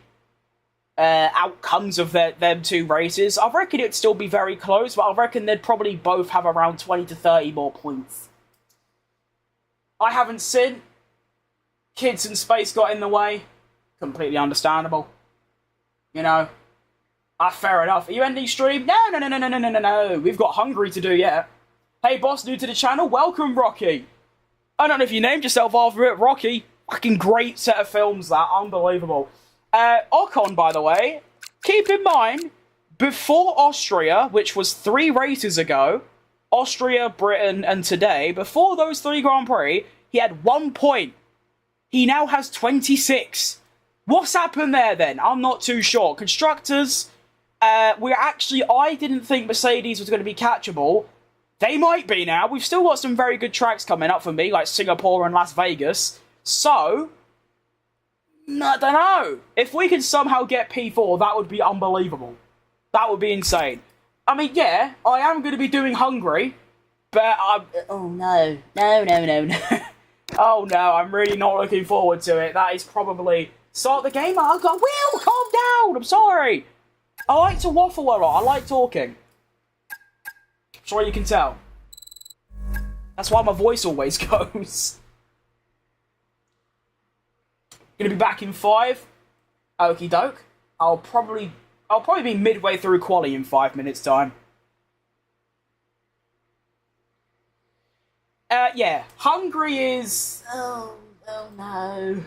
outcomes of them two races, I reckon it'd still be very close, but I reckon they'd probably both have around 20 to 30 more points. I haven't seen. Kids in space got in the way. Completely understandable. You know. Fair enough. Are you ending stream? No. We've got Hungary to do yet. Hey boss, new to the channel, welcome Rocky. I don't know if you named yourself after it, Rocky. Fucking great set of films, that. Unbelievable. Ocon, by the way, keep in mind, before Austria, which was 3 races ago, Austria, Britain, and today, before those 3 Grand Prix, he had 1 point. He now has 26. What's happened there, then? I'm not too sure. Constructors, I didn't think Mercedes was going to be catchable. They might be now. We've still got some very good tracks coming up for me, like Singapore and Las Vegas. So, I don't know. If we could somehow get P4, that would be unbelievable. That would be insane. I mean, yeah, I am going to be doing Hungary, but oh no. Oh no, I'm really not looking forward to it. That is probably... Start the game. Oh God, Will, calm down. I'm sorry. I like to waffle a lot. I like talking. Sure you can tell. That's why my voice always goes. Gonna be back in 5. Okie doke. I'll probably be midway through quali in 5 minutes time. Yeah. Hungary is... Oh no.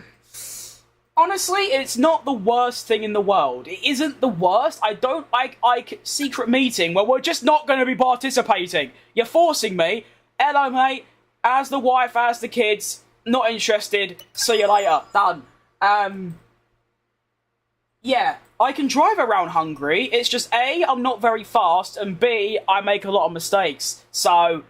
Honestly, it's not the worst thing in the world. It isn't the worst. I don't like secret meeting where we're just not going to be participating. You're forcing me. Hello, mate. As the wife, as the kids. Not interested. See you later. Done. Yeah, I can drive around Hungary. It's just A, I'm not very fast, and B, I make a lot of mistakes. So,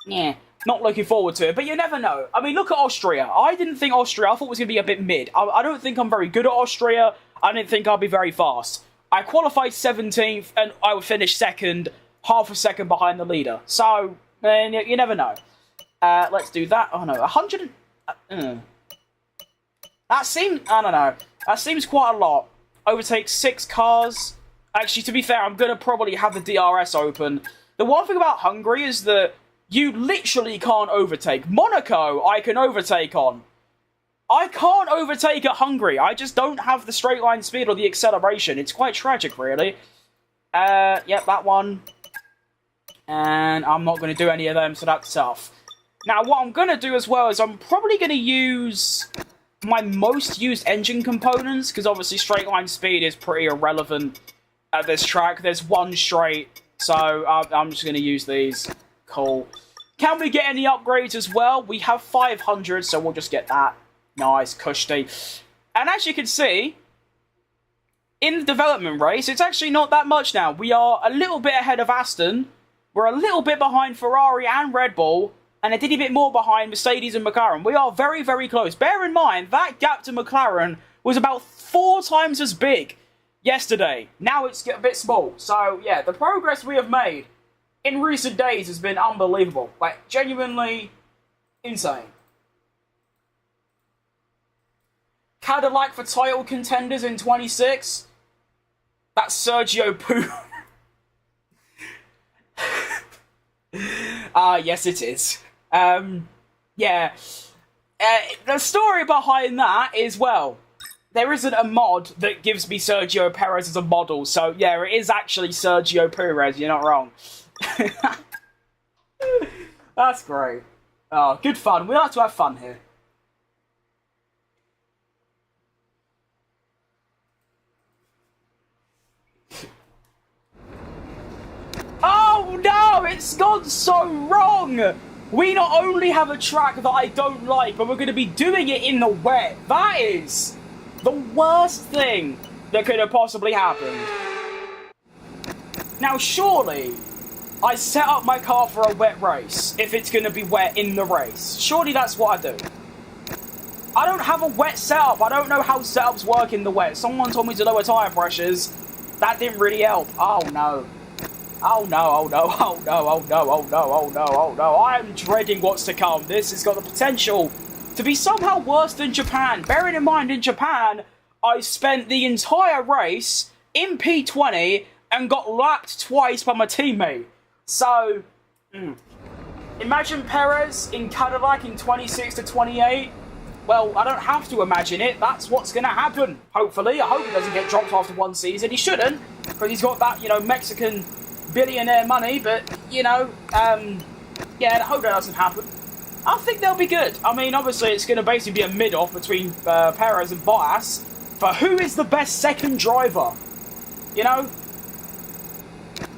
yeah, not looking forward to it. But you never know. I mean, look at Austria. I didn't think Austria, I thought it was going to be a bit mid. I don't think I'm very good at Austria. I didn't think I'd be very fast. I qualified 17th, and I would finish second, half a second behind the leader. So, you never know. Let's do that. Oh, no, 100... That seems... I don't know. That seems quite a lot. Overtake 6 cars. Actually, to be fair, I'm going to probably have the DRS open. The one thing about Hungary is that you literally can't overtake. Monaco, I can overtake on. I can't overtake at Hungary. I just don't have the straight line speed or the acceleration. It's quite tragic, really. Yep, that one. And I'm not going to do any of them, so that's tough. Now, what I'm going to do as well is I'm probably going to use my most used engine components, because obviously straight line speed is pretty irrelevant at this track. There's one straight, so I'm just going to use these. Cool. Can we get any upgrades as well? We have 500, so we'll just get that. Nice, cushy. And as you can see, in the development race, it's actually not that much now. We are a little bit ahead of Aston. We're a little bit behind Ferrari and Red Bull. And a tiny bit more behind Mercedes and McLaren. We are very, very close. Bear in mind, that gap to McLaren was about 4 times as big yesterday. Now it's a bit small. So, yeah, the progress we have made in recent days has been unbelievable. Like, genuinely insane. Cadillac for title contenders in 26. That's Sergio Poo. Yes it is. Yeah. The story behind that is, well, there isn't a mod that gives me Sergio Perez as a model, so yeah, it is actually Sergio Perez, you're not wrong. That's great. Oh, good fun. We like to have fun here. Oh no, it's gone so wrong! We not only have a track that I don't like, but we're going to be doing it in the wet. That is the worst thing that could have possibly happened. Now, surely, I set up my car for a wet race if it's going to be wet in the race. Surely that's what I do. I don't have a wet setup. I don't know how setups work in the wet. Someone told me to lower tyre pressures. That didn't really help. Oh, no. Oh, no, oh, no, oh, no, oh, no, oh, no, oh, no, oh, no. I am dreading what's to come. This has got the potential to be somehow worse than Japan. Bearing in mind, in Japan, I spent the entire race in P20 and got lapped twice by my teammate. So, imagine Perez in Cadillac in 26 to 28. Well, I don't have to imagine it. That's what's going to happen, hopefully. I hope he doesn't get dropped after one season. He shouldn't, because he's got that, Mexican billionaire money. But, yeah, I hope that doesn't happen. I think they'll be good. I mean, obviously, it's going to basically be a mid-off between Perez and Bottas for who is the best second driver.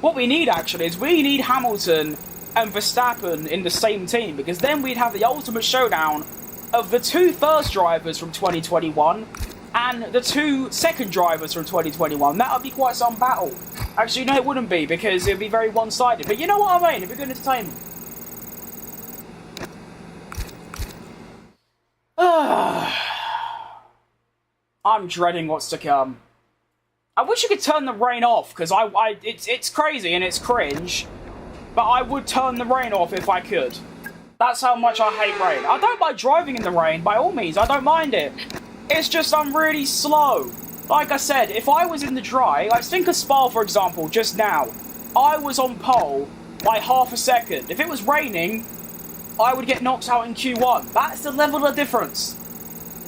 What we need, actually, is we need Hamilton and Verstappen in the same team, because then we'd have the ultimate showdown of the two first drivers from 2021 and the two second drivers from 2021. That would be quite some battle. Actually, no, it wouldn't be, because it would be very one-sided. But you know what I mean? It'd be good entertainment. I'm dreading what's to come. I wish you could turn the rain off, because it's crazy and it's cringe, but I would turn the rain off if I could. That's how much I hate rain. I don't mind driving in the rain, by all means, I don't mind it. It's just I'm really slow. Like I said, if I was in the dry, like think of Spa, for example, just now. I was on pole by half a second. If it was raining, I would get knocked out in Q1. That's the level of difference.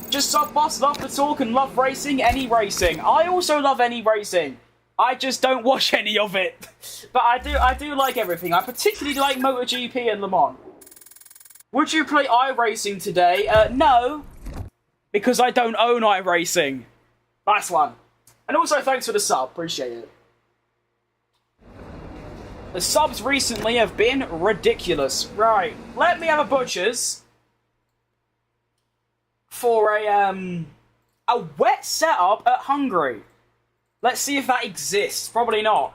Just sub-boss, love the talk and love racing, any racing. I also love any racing. I just don't watch any of it. But I do like everything. I particularly like MotoGP and Le Mans. Would you play iRacing today? No. Because I don't own iRacing. Nice one. And also thanks for the sub, appreciate it. The subs recently have been ridiculous. Right, let me have a butcher's for a wet setup at Hungary. Let's see if that exists. Probably not.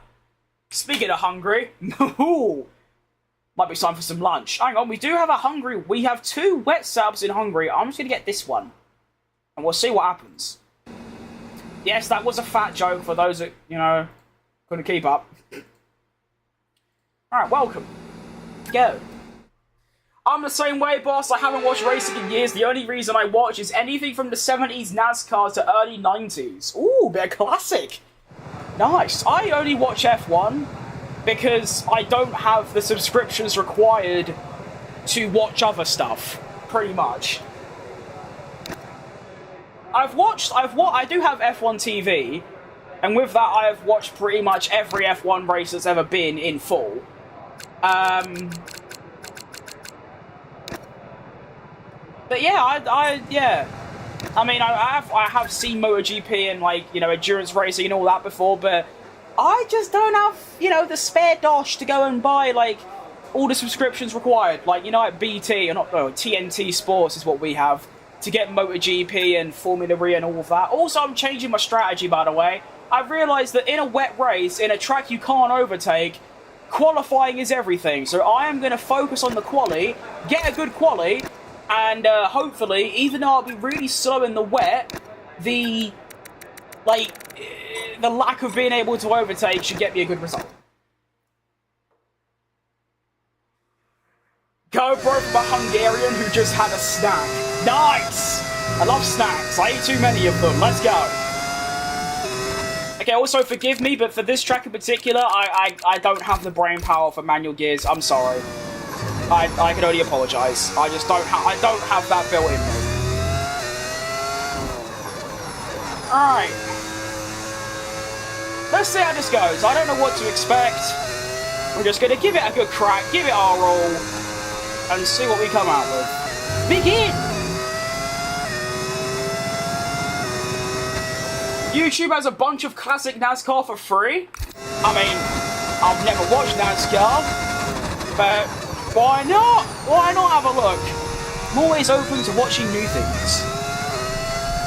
Speaking of Hungary, might be time for some lunch. Hang on, we do have a Hungary. We have two wet setups in Hungary. I'm just going to get this one. And we'll see what happens. Yes, that was a fat joke for those that, couldn't keep up. Alright, welcome. Go. I'm the same way, boss. I haven't watched racing in years. The only reason I watch is anything from the 70s NASCAR to early 90s. Ooh, bit of classic. Nice. I only watch F1 because I don't have the subscriptions required to watch other stuff, pretty much. I do have F1 TV, and with that I have watched pretty much every F1 race that's ever been in full. But yeah, I mean, I have seen MotoGP and endurance racing and all that before, but I just don't have the spare dosh to go and buy all the subscriptions required. At BT or not, TNT Sports is what we have to get MotoGP and Formula E and all of that. Also, I'm changing my strategy, by the way. I've realised that in a wet race, in a track you can't overtake, qualifying is everything. So I am going to focus on the quali, get a good quali, and hopefully, even though I'll be really slow in the wet, the lack of being able to overtake should get me a good result. Go bro from a Hungarian who just had a snack. Nice! I love snacks. I eat too many of them. Let's go. Okay, also forgive me, but for this track in particular, I don't have the brain power for manual gears. I'm sorry. I can only apologise. I don't have that built in me. Alright. Let's see how this goes. I don't know what to expect. We're just going to give it a good crack, give it our all, and see what we come out with. Begin! YouTube has a bunch of classic NASCAR for free. I mean, I've never watched NASCAR, but why not? Why not have a look? I'm always open to watching new things.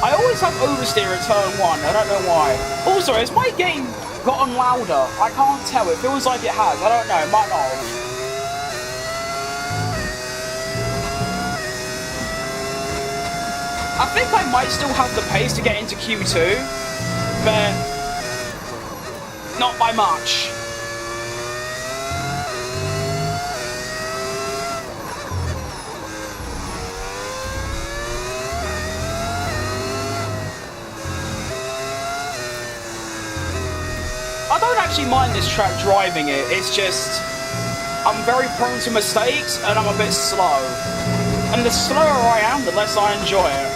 I always have oversteer at turn 1, I don't know why. Also, is my game gotten louder? I can't tell. It feels like it has. I don't know. It might not have. I think I might still have the pace to get into Q2, but not by much. I don't actually mind this track driving it, it's just I'm very prone to mistakes and I'm a bit slow. And the slower I am, the less I enjoy it.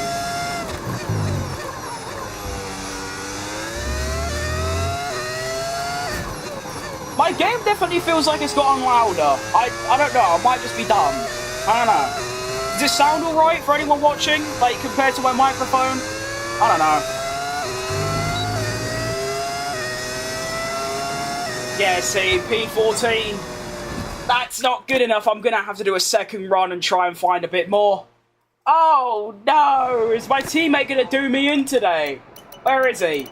My game definitely feels like it's gotten louder. I don't know, I might just be dumb. I don't know. Does this sound alright for anyone watching? Like, compared to my microphone? I don't know. Yeah, see, P14. That's not good enough. I'm gonna have to do a second run and try and find a bit more. Oh, no! Is my teammate gonna do me in today? Where is he?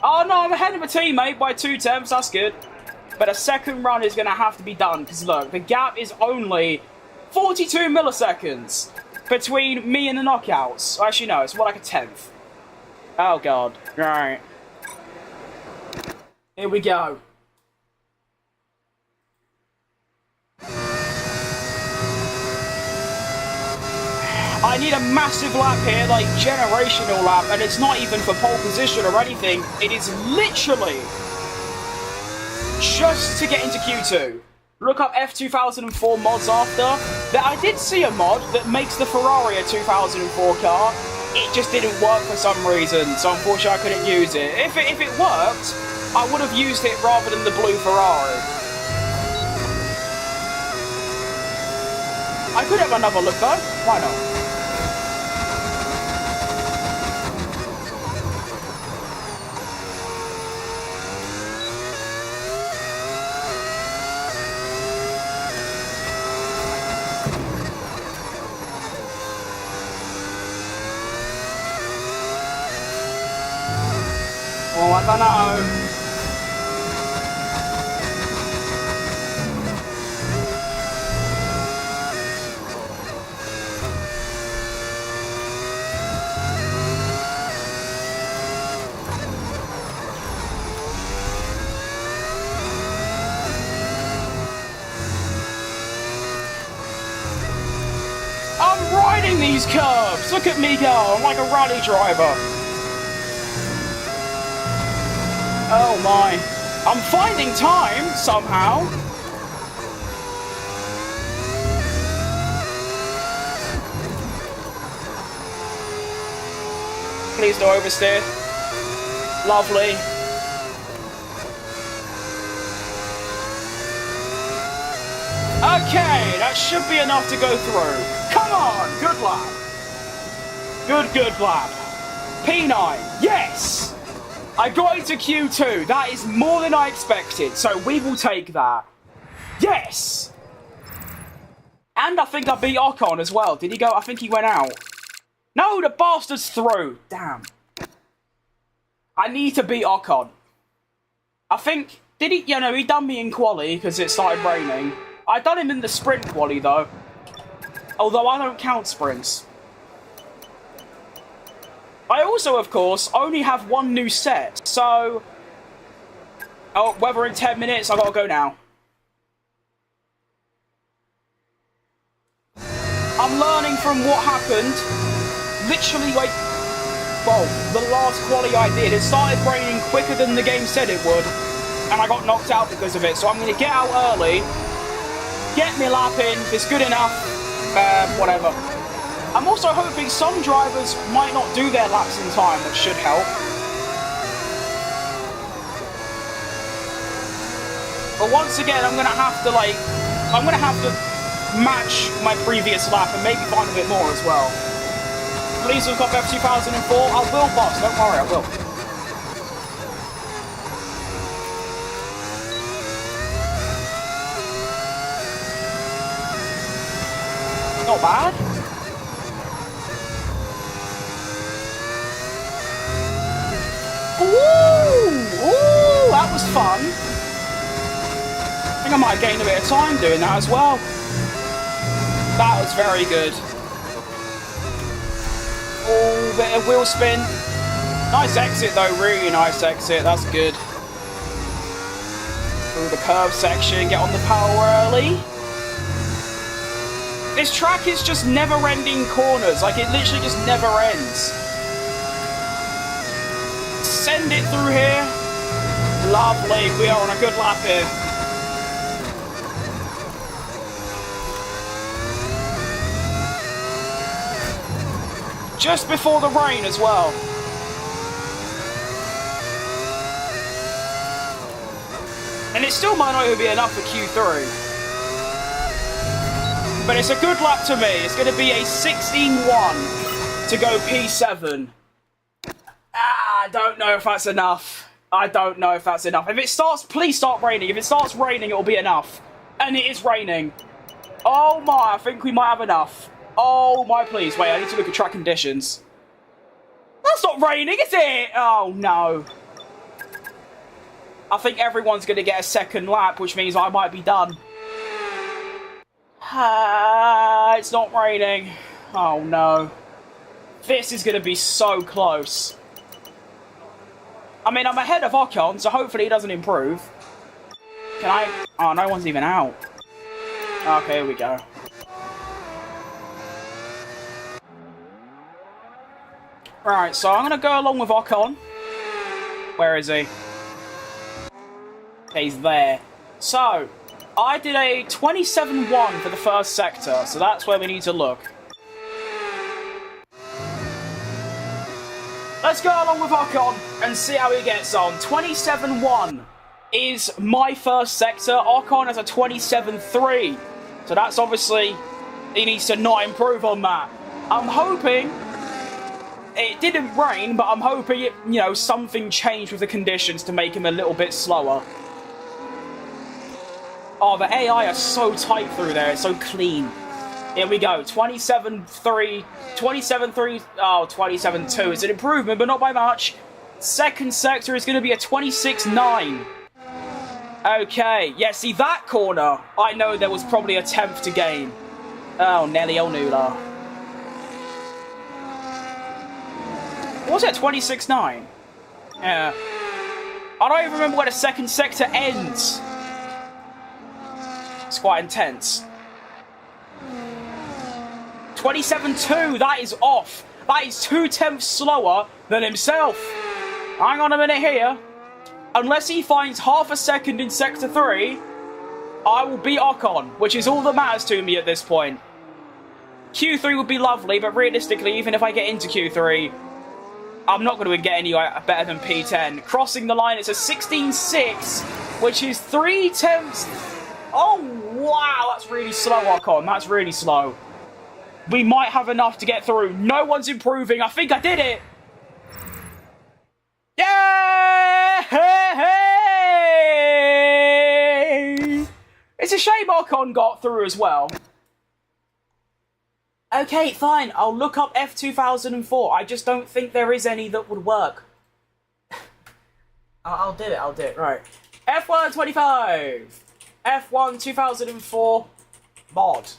Oh, no, I'm ahead of my teammate by 2/10. That's good. But a second run is going to have to be done, because look, the gap is only 42 milliseconds between me and the knockouts. Actually, no, it's more like a 10th. Oh, God. Right. Here we go. I need a massive lap here, like generational lap, and it's not even for pole position or anything. It is literally just to get into Q2. Look up F2004 mods after. I did see a mod that makes the Ferrari a 2004 car. It just didn't work for some reason, so unfortunately I couldn't use it. If it worked, I would have used it rather than the blue Ferrari. I could have another look though. Why not? Oh, I don't know. I'm riding these curves. Look at me go. I'm like a rally driver. Oh my. I'm finding time, somehow. Please don't oversteer. Lovely. Okay, that should be enough to go through. Come on, good lap. Good lap. P9, yes! I got into Q2. That is more than I expected, so we will take that. Yes! And I think I beat Ocon as well. Did he go? I think he went out. No, the bastard's through. Damn. I need to beat Ocon. I think... Did he... You know, he done me in quali because it started raining. I done him in the sprint quali, though. Although I don't count sprints. I also, of course, only have one new set, so... Oh, weather in 10 minutes, I gotta go now. I'm learning from what happened. Literally, like... Well, the last quali I did, it started raining quicker than the game said it would. And I got knocked out because of it, so I'm gonna get out early. Get me lap in, if it's good enough. Whatever. I'm also hoping some drivers might not do their laps in time, which should help. But once again, I'm going to have to, like... I'm going to have to match my previous lap and maybe find a bit more as well. Please look up F2004. I will, boss. Don't worry, I will. Not bad. Ooh! Ooh! that was fun. I think I might have gained a bit of time doing that as well. That was very good. Oh, bit of wheel spin. Nice exit though, really nice exit. That's good. Through the curve section, get on the power early. This track is just never-ending corners. Like, it literally just never ends. Send it through here. Lovely. We are on a good lap here. Just before the rain as well. And it still might not even be enough for Q3. But it's a good lap to me. It's going to be a 16.1 to go P7. I don't know if that's enough. I don't know if that's enough. If it starts, please start raining. If it starts raining, it'll be enough. And it is raining. Oh my, I think we might have enough. Oh my, please. Wait, I need to look at track conditions. That's not raining, is it? Oh no. I think everyone's going to get a second lap, which means I might be done. It's not raining. Oh no. This is going to be so close. I mean, I'm ahead of Ocon, so hopefully he doesn't improve. Can I? Oh, no one's even out. Okay, here we go. Right, so I'm going to go along with Ocon. Where is he? Okay, he's there. So, I did a 27.1 for the first sector, so that's where we need to look. Let's go along with Ocon and see how he gets on. 27.1 is my first sector. Ocon has a 27.3. So that's obviously, he needs to not improve on that. I'm hoping, it didn't rain, but I'm hoping, you know, something changed with the conditions to make him a little bit slower. Oh, the AI are so tight through there. It's so clean. Here we go. 27.3. 27.3. Oh, 27.2. It's an improvement, but not by much. Second sector is going to be a 26.9. Okay. Yeah, see, that corner, I know there was probably a 10th to gain. Oh, Nelly O'Nula. What was it? 26.9? Yeah. I don't even remember where the second sector ends. It's quite intense. 27.2, that is off. That is 0.2 slower than himself. Hang on a minute here. Unless he finds half a second in Sector 3, I will beat Ocon, which is all that matters to me at this point. Q3 would be lovely, but realistically, even if I get into Q3, I'm not going to get any better than P10. Crossing the line, it's a 16.6, which is 0.3. Oh, wow, that's really slow, Ocon. That's really slow. We might have enough to get through. No one's improving. I think I did it. Yeah! Hey! It's a shame Ocon got through as well. Okay, fine. I'll look up F2004. I just don't think there is any that would work. I'll do it. Right. F125. F1 2004 mod.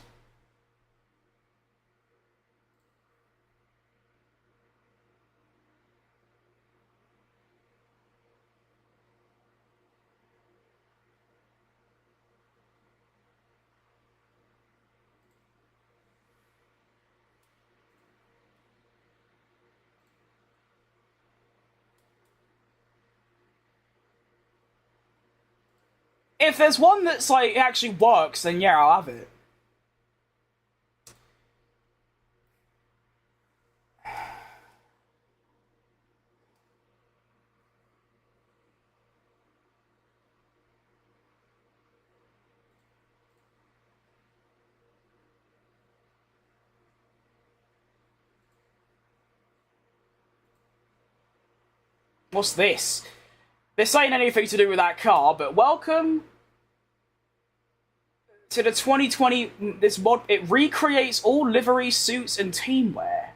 If there's one that's like, it actually works, then yeah, I'll have it. What's this? This ain't anything to do with that car, but welcome to the 2020, this mod, it recreates all livery, suits, and teamwear.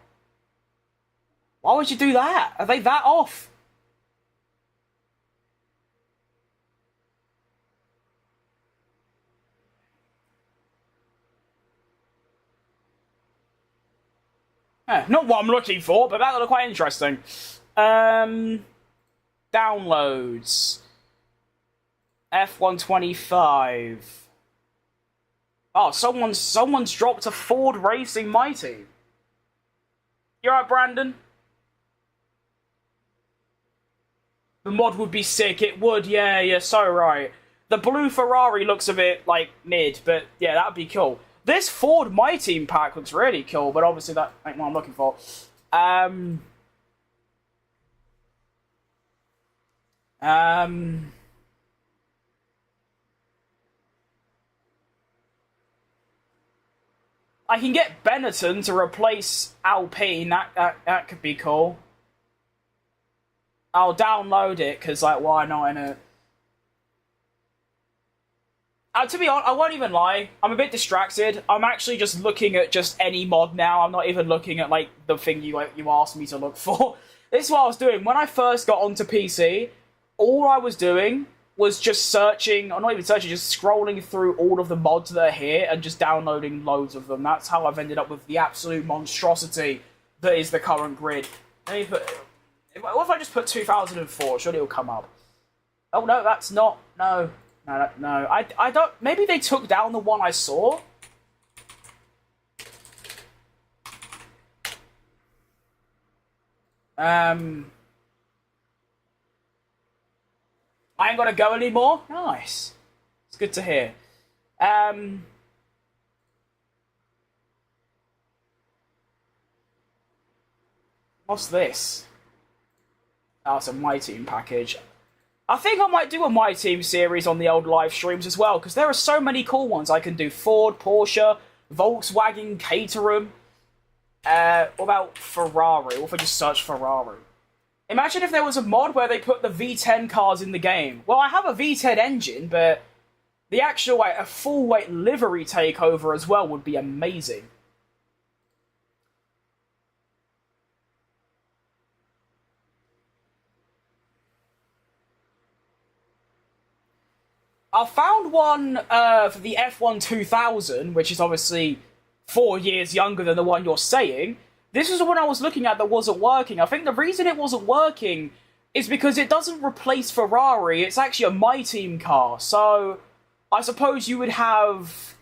Why would you do that? Are they that off? Not what I'm looking for, but that looked quite interesting. Downloads. F125. Oh, someone's dropped a Ford Racing My Team. You alright, Brandon? The mod would be sick. It would, yeah, you're so right. The blue Ferrari looks a bit, like, mid, but yeah, that'd be cool. This Ford My Team pack looks really cool, but obviously that ain't what I'm looking for. I can get Benetton to replace Alpine. That could be cool. I'll download it, because, like, why not, innit? To be honest, I won't even lie. I'm a bit distracted. I'm actually just looking at just any mod now. I'm not even looking at, like, the thing you asked me to look for. This is what I was doing. When I first got onto PC, all I was doing was just searching, or not even searching, just scrolling through all of the mods that are here and just downloading loads of them. That's how I've ended up with the absolute monstrosity that is the current grid. Let me put... What if I just put 2004? Surely it'll come up. Oh, no, that's not... No. No. I don't... Maybe they took down the one I saw? I ain't gotta go anymore? Nice. It's good to hear. What's this? Oh, it's a My Team package. I think I might do a My Team series on the old live streams as well, because there are so many cool ones. I can do Ford, Porsche, Volkswagen, Caterham. What about Ferrari? What if I just search Ferrari? Imagine if there was a mod where they put the V10 cars in the game. Well, I have a V10 engine, but the actual, like, a full-weight livery takeover as well would be amazing. I found one for the F1 2000, which is obviously 4 years younger than the one you're saying. This was the one I was looking at that wasn't working. I think the reason it wasn't working is because it doesn't replace Ferrari. It's actually a My Team car. So I suppose you would have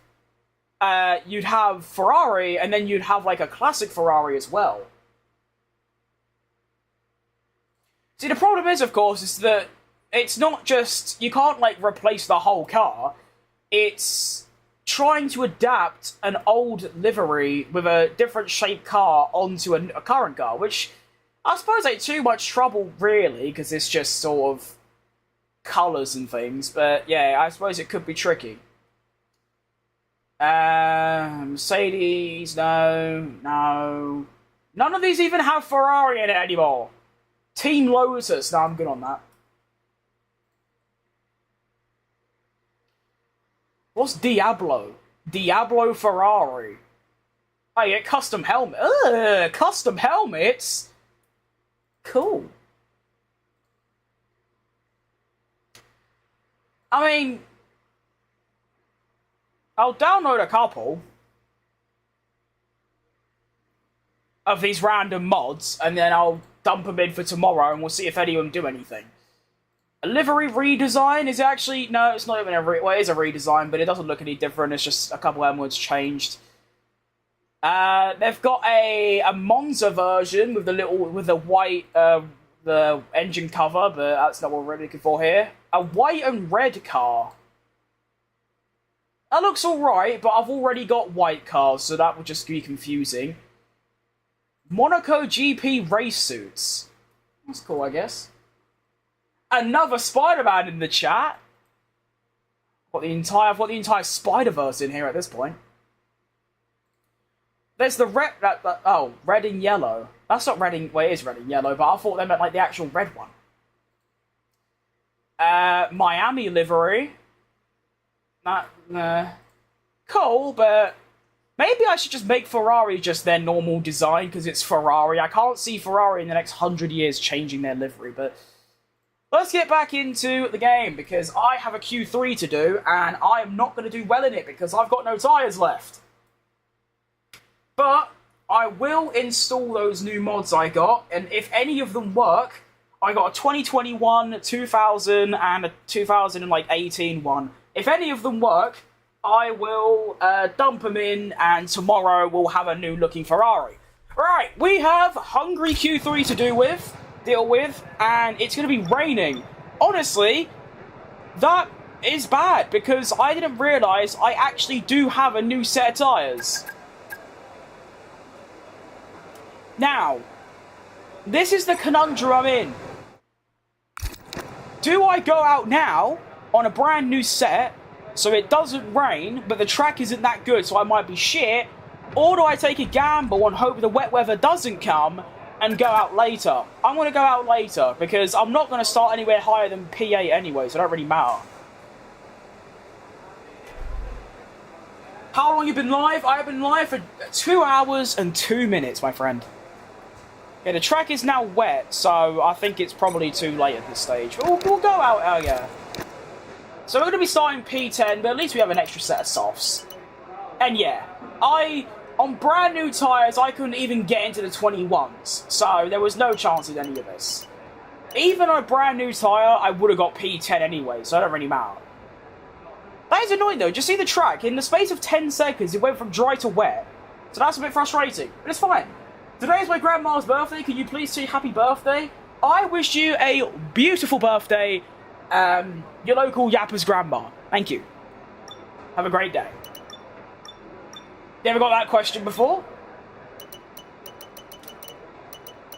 you'd have Ferrari, and then you'd have like a classic Ferrari as well. See, the problem is, of course, is that it's not just... You can't, like, replace the whole car. It's trying to adapt an old livery with a different shaped car onto a current car, which I suppose ain't too much trouble, really, because it's just sort of colours and things. But, yeah, I suppose it could be tricky. Mercedes, no. None of these even have Ferrari in it anymore. Team Lotus, no, I'm good on that. What's Diablo? Diablo Ferrari. Oh, yeah, custom helmet. Ugh, custom helmets? Cool. I mean, I'll download a couple of these random mods, and then I'll dump them in for tomorrow, and we'll see if any of them do anything. A livery redesign is actually... No, it's not even a... Well, it is a redesign, but it doesn't look any different. It's just a couple of words changed. They've got a Monza version with the white the engine cover, but that's not what we're looking for here. A white and red car. That looks alright, but I've already got white cars, so that would just be confusing. Monaco GP race suits. That's cool, I guess. Another Spider-Man in the chat. I've got the entire Spider-Verse in here at this point. There's the red... oh, red and yellow. That's not red and... Well, it is red and yellow, but I thought they meant, like, the actual red one. Miami livery. Cool, but... Maybe I should just make Ferrari just their normal design, because it's Ferrari. I can't see Ferrari in the next 100 years changing their livery, but... Let's get back into the game, because I have a Q3 to do, and I am not going to do well in it, because I've got no tyres left. But I will install those new mods I got, and if any of them work, I got a 2021, 2000, and a 2018 one. If any of them work, I will dump them in, and tomorrow we'll have a new looking Ferrari. Right, we have Hungary Q3 to deal with, and it's going to be raining. Honestly, that is bad, because I didn't realise I actually do have a new set of tyres. Now, this is the conundrum I'm in. Do I go out now on a brand new set, so it doesn't rain, but the track isn't that good, so I might be shit, or do I take a gamble and hope the wet weather doesn't come and go out later? I'm going to go out later, because I'm not going to start anywhere higher than P8 anyway, so it don't really matter. How long have you been live? I have been live for 2 hours and 2 minutes, my friend. Yeah, the track is now wet, so I think it's probably too late at this stage. But we'll go out, oh yeah. So we're going to be starting P10, but at least we have an extra set of softs. And yeah, on brand new tyres, I couldn't even get into the 21s, so there was no chance of any of this. Even on a brand new tyre, I would have got P10 anyway, so it don't really matter. That is annoying though, just see the track, in the space of 10 seconds it went from dry to wet, so that's a bit frustrating, but it's fine. Today is my grandma's birthday, can you please say happy birthday? I wish you a beautiful birthday, your local Yapper's grandma. Thank you. Have a great day. You ever got that question before?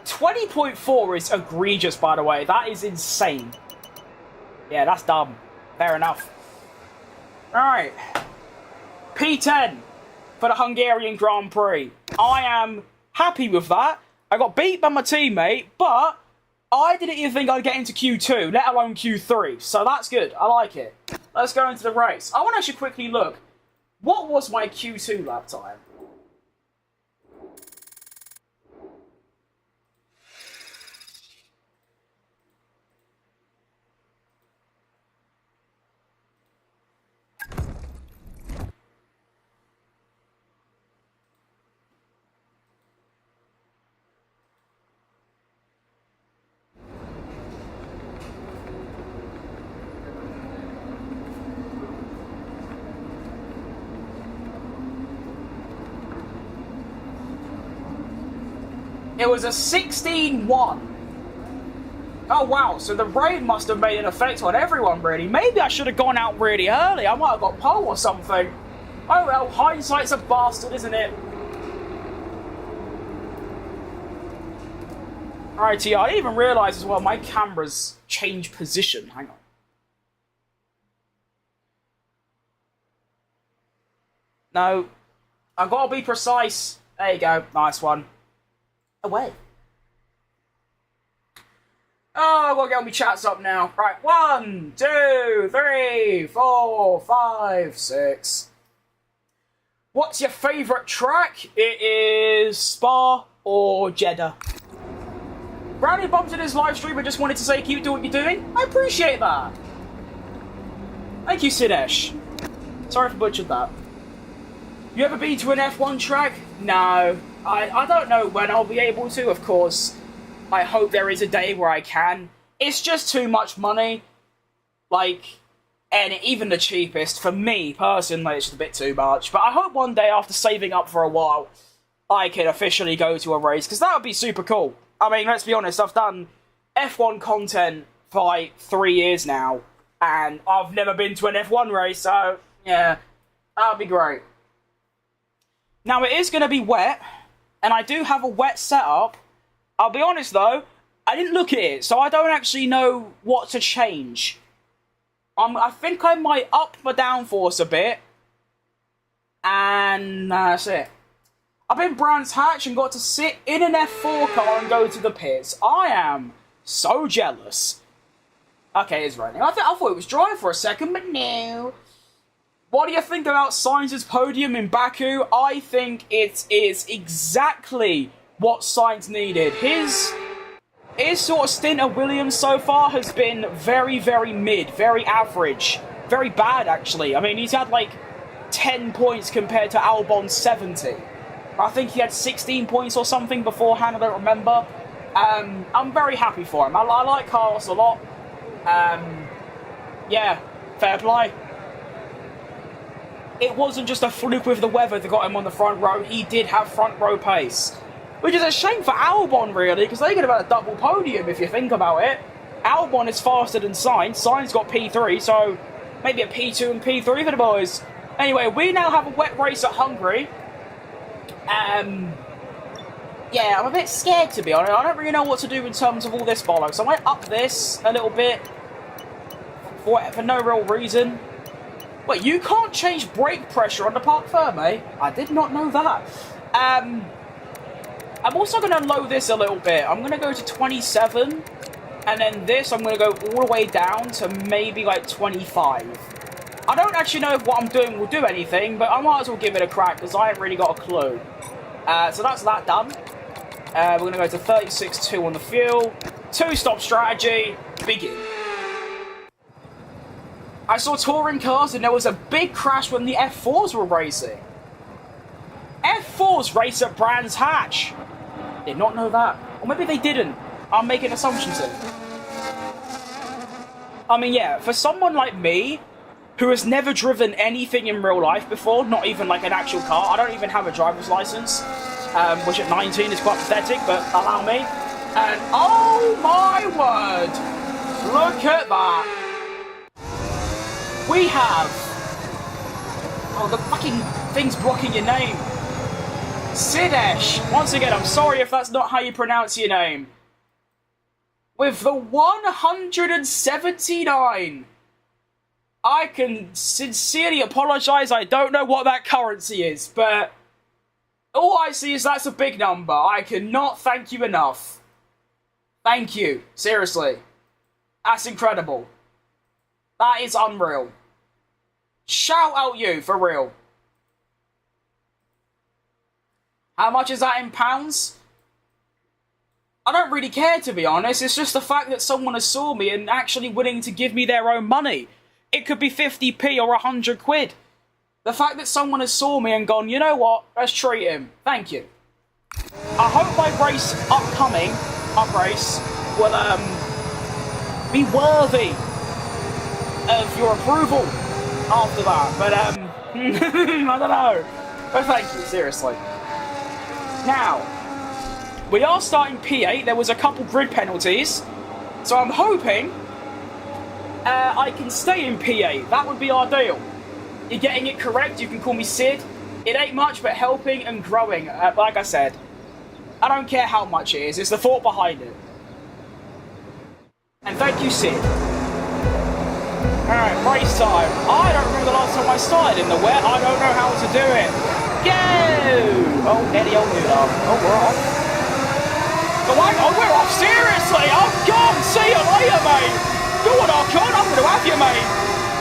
20.4 is egregious, by the way. That is insane. Yeah, that's dumb. Fair enough. Alright. P10 for the Hungarian Grand Prix. I am happy with that. I got beat by my teammate, but I didn't even think I'd get into Q2, let alone Q3. So that's good. I like it. Let's go into the race. I want to actually quickly look. What was my Q2 lap time? It was a 16-1. Oh wow, so the rain must have made an effect on everyone really. Maybe I should have gone out really early. I might have got pole or something. Oh well, hindsight's a bastard, isn't it? Alright, yeah, I didn't even realise as well my camera's changed position. Hang on. No. I've got to be precise. There you go. Nice one. Away. Oh, I've got to get all my chats up now. Right, 1, 2, 3, 4, 5, 6. What's your favourite track? It is Spa or Jeddah. Brownie bumped in his live stream and just wanted to say keep doing what you're doing. I appreciate that. Thank you, Sinesh. Sorry if I butchered that. You ever been to an F1 track? No. I don't know when I'll be able to, of course. I hope there is a day where I can. It's just too much money. Like, and even the cheapest, for me, personally, it's just a bit too much. But I hope one day, after saving up for a while, I can officially go to a race, because that would be super cool. I mean, let's be honest, I've done F1 content for like 3 years now, and I've never been to an F1 race, so, yeah, that would be great. Now, it is going to be wet, and I do have a wet setup. I'll be honest, though, I didn't look at it, so I don't actually know what to change. I think I might up my downforce a bit, and that's it. I've been Brands Hatch and got to sit in an F4 car and go to the pits. I am so jealous. Okay, it's raining. I thought it was dry for a second, but no. What do you think about Sainz's podium in Baku? I think it is exactly what Sainz needed. His sort of stint at Williams so far has been very, very mid, very average, very bad actually. I mean, he's had like 10 points compared to Albon's 70. I think he had 16 points or something beforehand, I don't remember. I'm very happy for him. I like Carlos a lot. Yeah, fair play. It wasn't just a fluke with the weather that got him on the front row. He did have front row pace. Which is a shame for Albon, really, because they could have had a double podium if you think about it. Albon is faster than Sainz. Sainz got P3, so maybe a P2 and P3 for the boys. Anyway, we now have a wet race at Hungary. Yeah, I'm a bit scared, to be honest. I don't really know what to do in terms of all this bollocks. I might up this a little bit for no real reason. Wait, you can't change brake pressure on the Parc Ferme? I did not know that. I'm also going to low this a little bit. I'm going to go to 27. And then this, I'm going to go all the way down to maybe like 25. I don't actually know if what I'm doing will do anything, but I might as well give it a crack because I haven't really got a clue. So that's that done. We're going to go to 36.2 on the fuel. 2-stop strategy. Begin. I saw touring cars and there was a big crash when the F4s were racing. F4s race at Brands Hatch. Did not know that. Or maybe they didn't. I'm making assumptions here. I mean, yeah, for someone like me, who has never driven anything in real life before, not even like an actual car, I don't even have a driver's license, which at 19 is quite pathetic, but allow me. And oh my word, look at that. We have, oh, the fucking thing's blocking your name. Sidesh. Once again, I'm sorry if that's not how you pronounce your name. With the 179. I can sincerely apologise, I don't know what that currency is, but all I see is that's a big number. I cannot thank you enough. Thank you, seriously. That's incredible. That is unreal. Shout out you, for real. How much is that in pounds? I don't really care, to be honest. It's just the fact that someone has saw me and actually willing to give me their own money. It could be 50p or 100 quid. The fact that someone has saw me and gone, you know what, let's treat him. Thank you. I hope my race upcoming, race, will be worthy of your approval after that. But I don't know. But thank you, seriously. Now, we are starting P8. There was a couple grid penalties. So I'm hoping I can stay in P8. That would be our deal. You're getting it correct. You can call me Sid. It ain't much, but helping and growing. Like I said, I don't care how much it is. It's the thought behind it. And thank you, Sid. Alright, race time. I don't remember the last time I started in the wet. I don't know how to do it. Go! Oh, Eddie O'Neill. Oh, we're off. Go on. Oh, we're off. Seriously. I'm gone. See you later, mate. Go on, Archon. I'm going to have you, mate.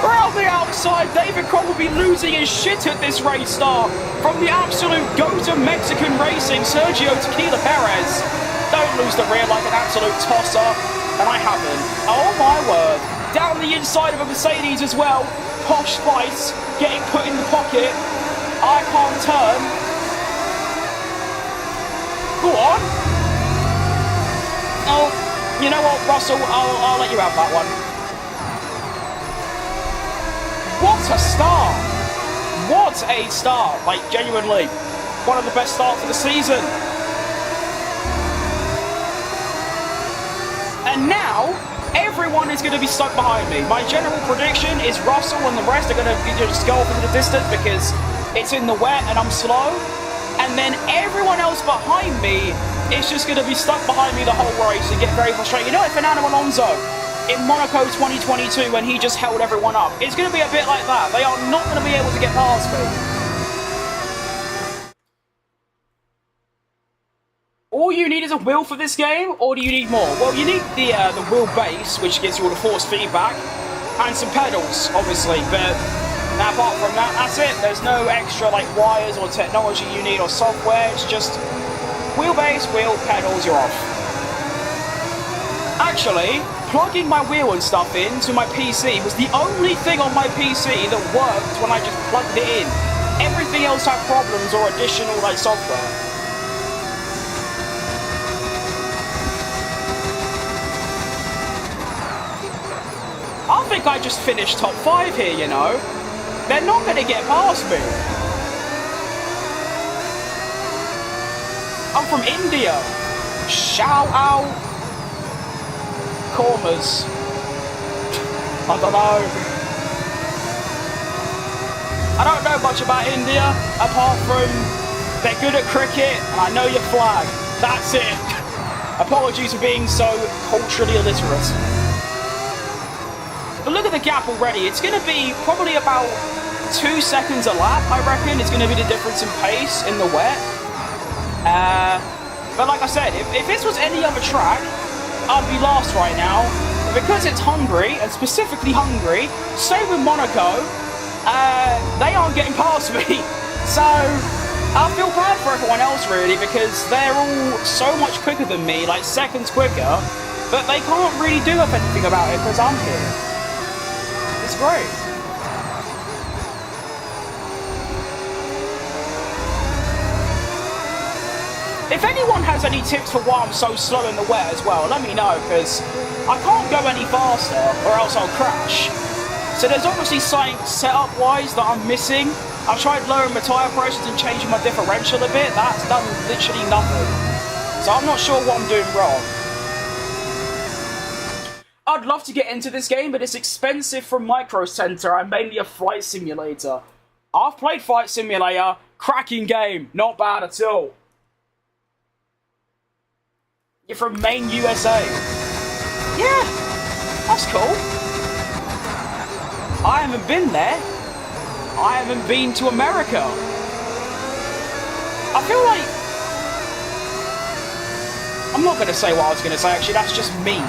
Around the outside, David Crow will be losing his shit at this race start. From the absolute go-to Mexican racing, Sergio Tequila Perez. Don't lose the rear like an absolute tosser. And I haven't. Oh, my word. Down the inside of a Mercedes as well. Posh Spice getting put in the pocket. I can't turn. Go on. Oh, you know what, Russell? I'll let you have that one. What a start! What a start! Like, genuinely, one of the best starts of the season. And now, everyone is going to be stuck behind me. My general prediction is Russell and the rest are going to just go off into the distance because it's in the wet and I'm slow. And then everyone else behind me is just going to be stuck behind me the whole race and get very frustrated. You know, like Fernando Alonso in Monaco 2022 when he just held everyone up. It's going to be a bit like that. They are not going to be able to get past me. All you need is a wheel for this game, or do you need more? Well, you need the wheel base, which gives you all the force feedback, and some pedals, obviously, but apart from that, that's it. There's no extra like wires or technology you need or software. It's just wheelbase, wheel, pedals, you're off. Actually, plugging my wheel and stuff into my PC was the only thing on my PC that worked when I just plugged it in. everything else had problems or additional like software. I think I just finished top 5 here, you know. They're not going to get past me. I'm from India. Shout out. Kormas. I don't know. I don't know much about India, apart from they're good at cricket, and I know your flag. That's it. Apologies for being so culturally illiterate. But look at the gap already. It's going to be probably about 2 seconds a lap, I reckon. It's going to be the difference in pace in the wet. But like I said, if this was any other track, I'd be last right now. But because it's Hungary, and specifically Hungary, same with Monaco, they aren't getting past me. So I feel bad for everyone else, really, because they're all so much quicker than me, like seconds quicker, but they can't really do anything about it because I'm here. It's great. If anyone has any tips for why I'm so slow in the wet as well, let me know, because I can't go any faster or else I'll crash. So there's obviously something setup-wise that I'm missing. I've tried lowering my tyre pressures and changing my differential a bit. That's done literally nothing. So I'm not sure what I'm doing wrong. I'd love to get into this game, but it's expensive from Micro Center. I'm mainly a flight simulator. I've played Flight Simulator. Cracking game. Not bad at all. You're from Maine, USA. Yeah, that's cool. I haven't been there. I haven't been to America. I feel like... I'm not going to say what I was going to say, actually. That's just mean.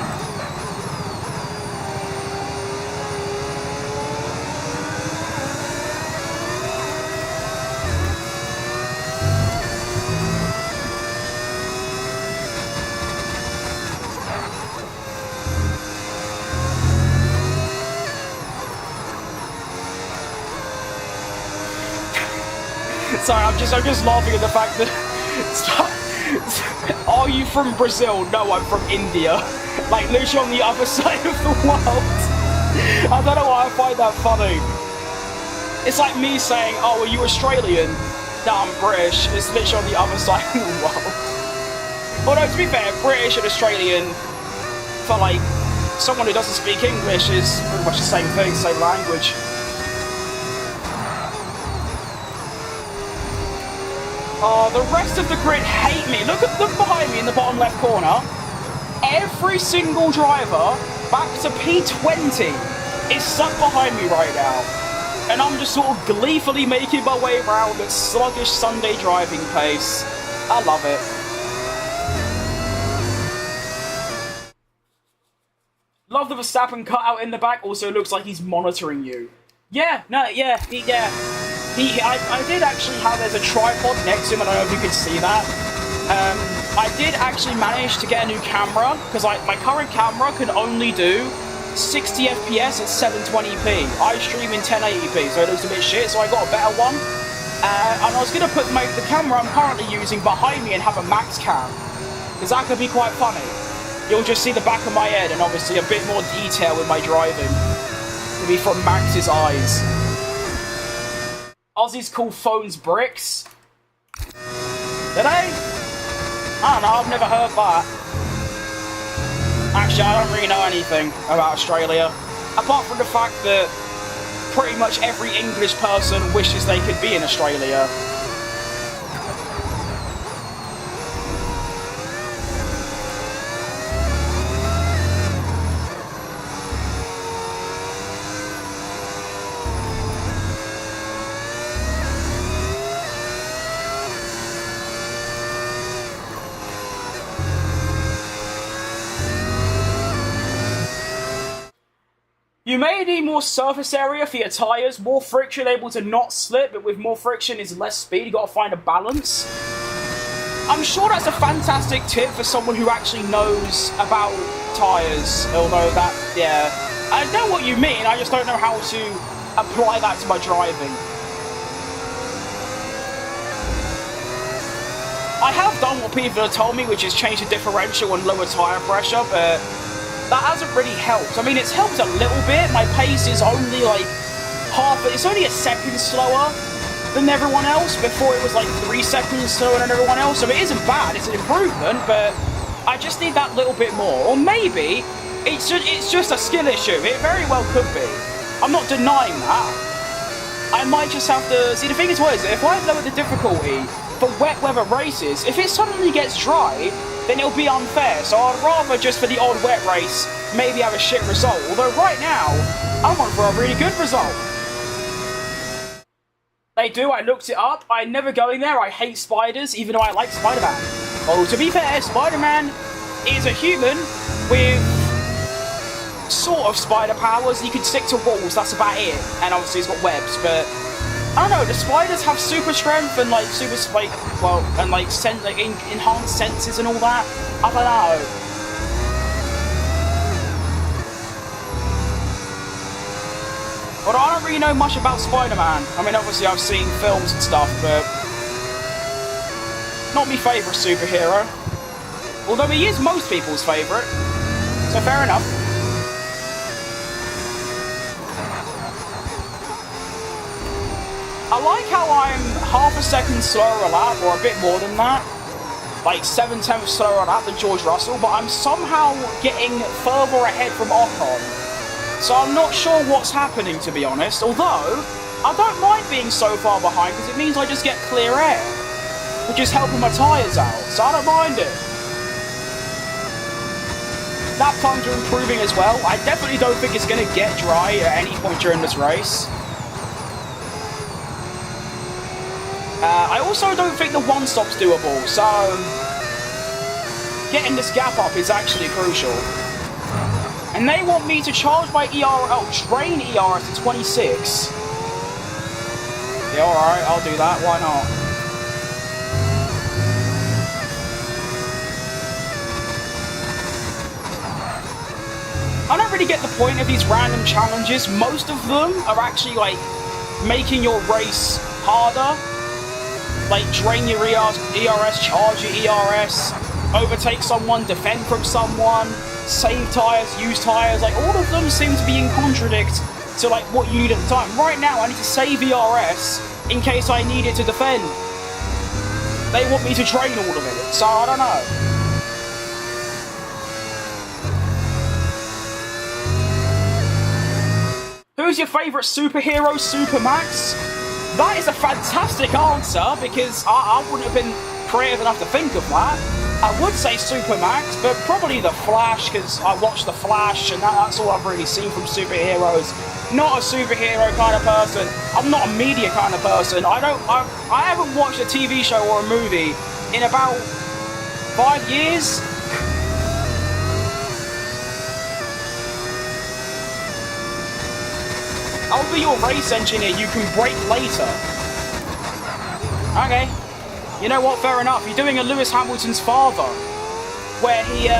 Sorry, I'm just laughing at the fact that... Are you from Brazil? No, I'm from India. Like, literally on the other side of the world. I don't know why I find that funny. It's like me saying, oh, are you Australian? No, I'm British. It's literally on the other side of the world. Although, to be fair, British and Australian, for like, someone who doesn't speak English is pretty much the same thing, same language. Oh, the rest of the grid hate me. Look at them behind me in the bottom left corner. Every single driver back to P20 is stuck behind me right now. And I'm just sort of gleefully making my way around at sluggish Sunday driving pace. I love it. Love the Verstappen cutout in the back. Also looks like he's monitoring you. Yeah, no, yeah. I did actually have, there's a tripod next to him, I don't know if you could see that. I did actually manage to get a new camera, because my current camera can only do 60 FPS at 720p. I stream in 1080p, so it looks a bit shit, so I got a better one. And I was going to put the camera I'm currently using behind me and have a max cam, because that could be quite funny. You'll just see the back of my head and obviously a bit more detail with my driving. It'll be from Max's eyes. Aussies call phones bricks. Do they? I don't know, I've never heard that. Actually, I don't really know anything about Australia. Apart from the fact that pretty much every English person wishes they could be in Australia. You may need more surface area for your tyres, more friction able to not slip, but with more friction is less speed, you gotta find a balance. I'm sure that's a fantastic tip for someone who actually knows about tyres, although that, yeah. I know what you mean, I just don't know how to apply that to my driving. I have done what people have told me, which is change the differential and lower tyre pressure, but that hasn't really helped. I mean, it's helped a little bit. My pace is only like it's only a second slower than everyone else. Before it was like 3 seconds slower than everyone else, so it isn't bad. It's an improvement, but I just need that little bit more. Or maybe it's just a skill issue. It very well could be. I'm not denying that. I might just have to... See, the thing is, what is it? If I lower the difficulty for wet weather races, if it suddenly gets dry, then it'll be unfair. So I'd rather just for the odd wet race, maybe have a shit result. Although right now, I want for a really good result. They do, I looked it up. I'm never going there. I hate spiders, even though I like Spider-Man. Oh, to be fair, Spider-Man is a human with sort of spider powers. He can stick to walls, that's about it. And obviously he's got webs, but I don't know, the spiders have super strength and like super spike, well, and like enhanced senses and all that. I don't know. But I don't really know much about Spider-Man. I mean, obviously I've seen films and stuff, but not my favourite superhero. Although he is most people's favourite, so fair enough. I like how I'm half a second slower a lap, or a bit more than that. Like 7/10 slower a lap than George Russell, but I'm somehow getting further ahead from Ocon. So I'm not sure what's happening, to be honest. Although, I don't mind being so far behind, because it means I just get clear air, which is helping my tyres out, so I don't mind it. Lap times are improving as well. I definitely don't think it's going to get dry at any point during this race. I also don't think the one-stop's doable, so getting this gap up is actually crucial. And they want me to charge my drain ERS to 26. Yeah, alright, I'll do that, why not? I don't really get the point of these random challenges. Most of them are actually like making your race harder. Like drain your ERS, charge your ERS, overtake someone, defend from someone, save tyres, use tyres. Like all of them seem to be in contradict to like what you need at the time. Right now I need to save ERS in case I need it to defend. They want me to drain all of it, so I don't know. Who's your favourite superhero, Supermax? That is a fantastic answer, because I wouldn't have been creative enough to think of that. I would say Supermax, but probably The Flash, because I watched The Flash, and that's all I've really seen from superheroes. Not a superhero kind of person. I'm not a media kind of person. I haven't watched a TV show or a movie in about 5 years. I'll be your race engineer, you can brake later. Okay. You know what, fair enough. You're doing a Lewis Hamilton's father, where he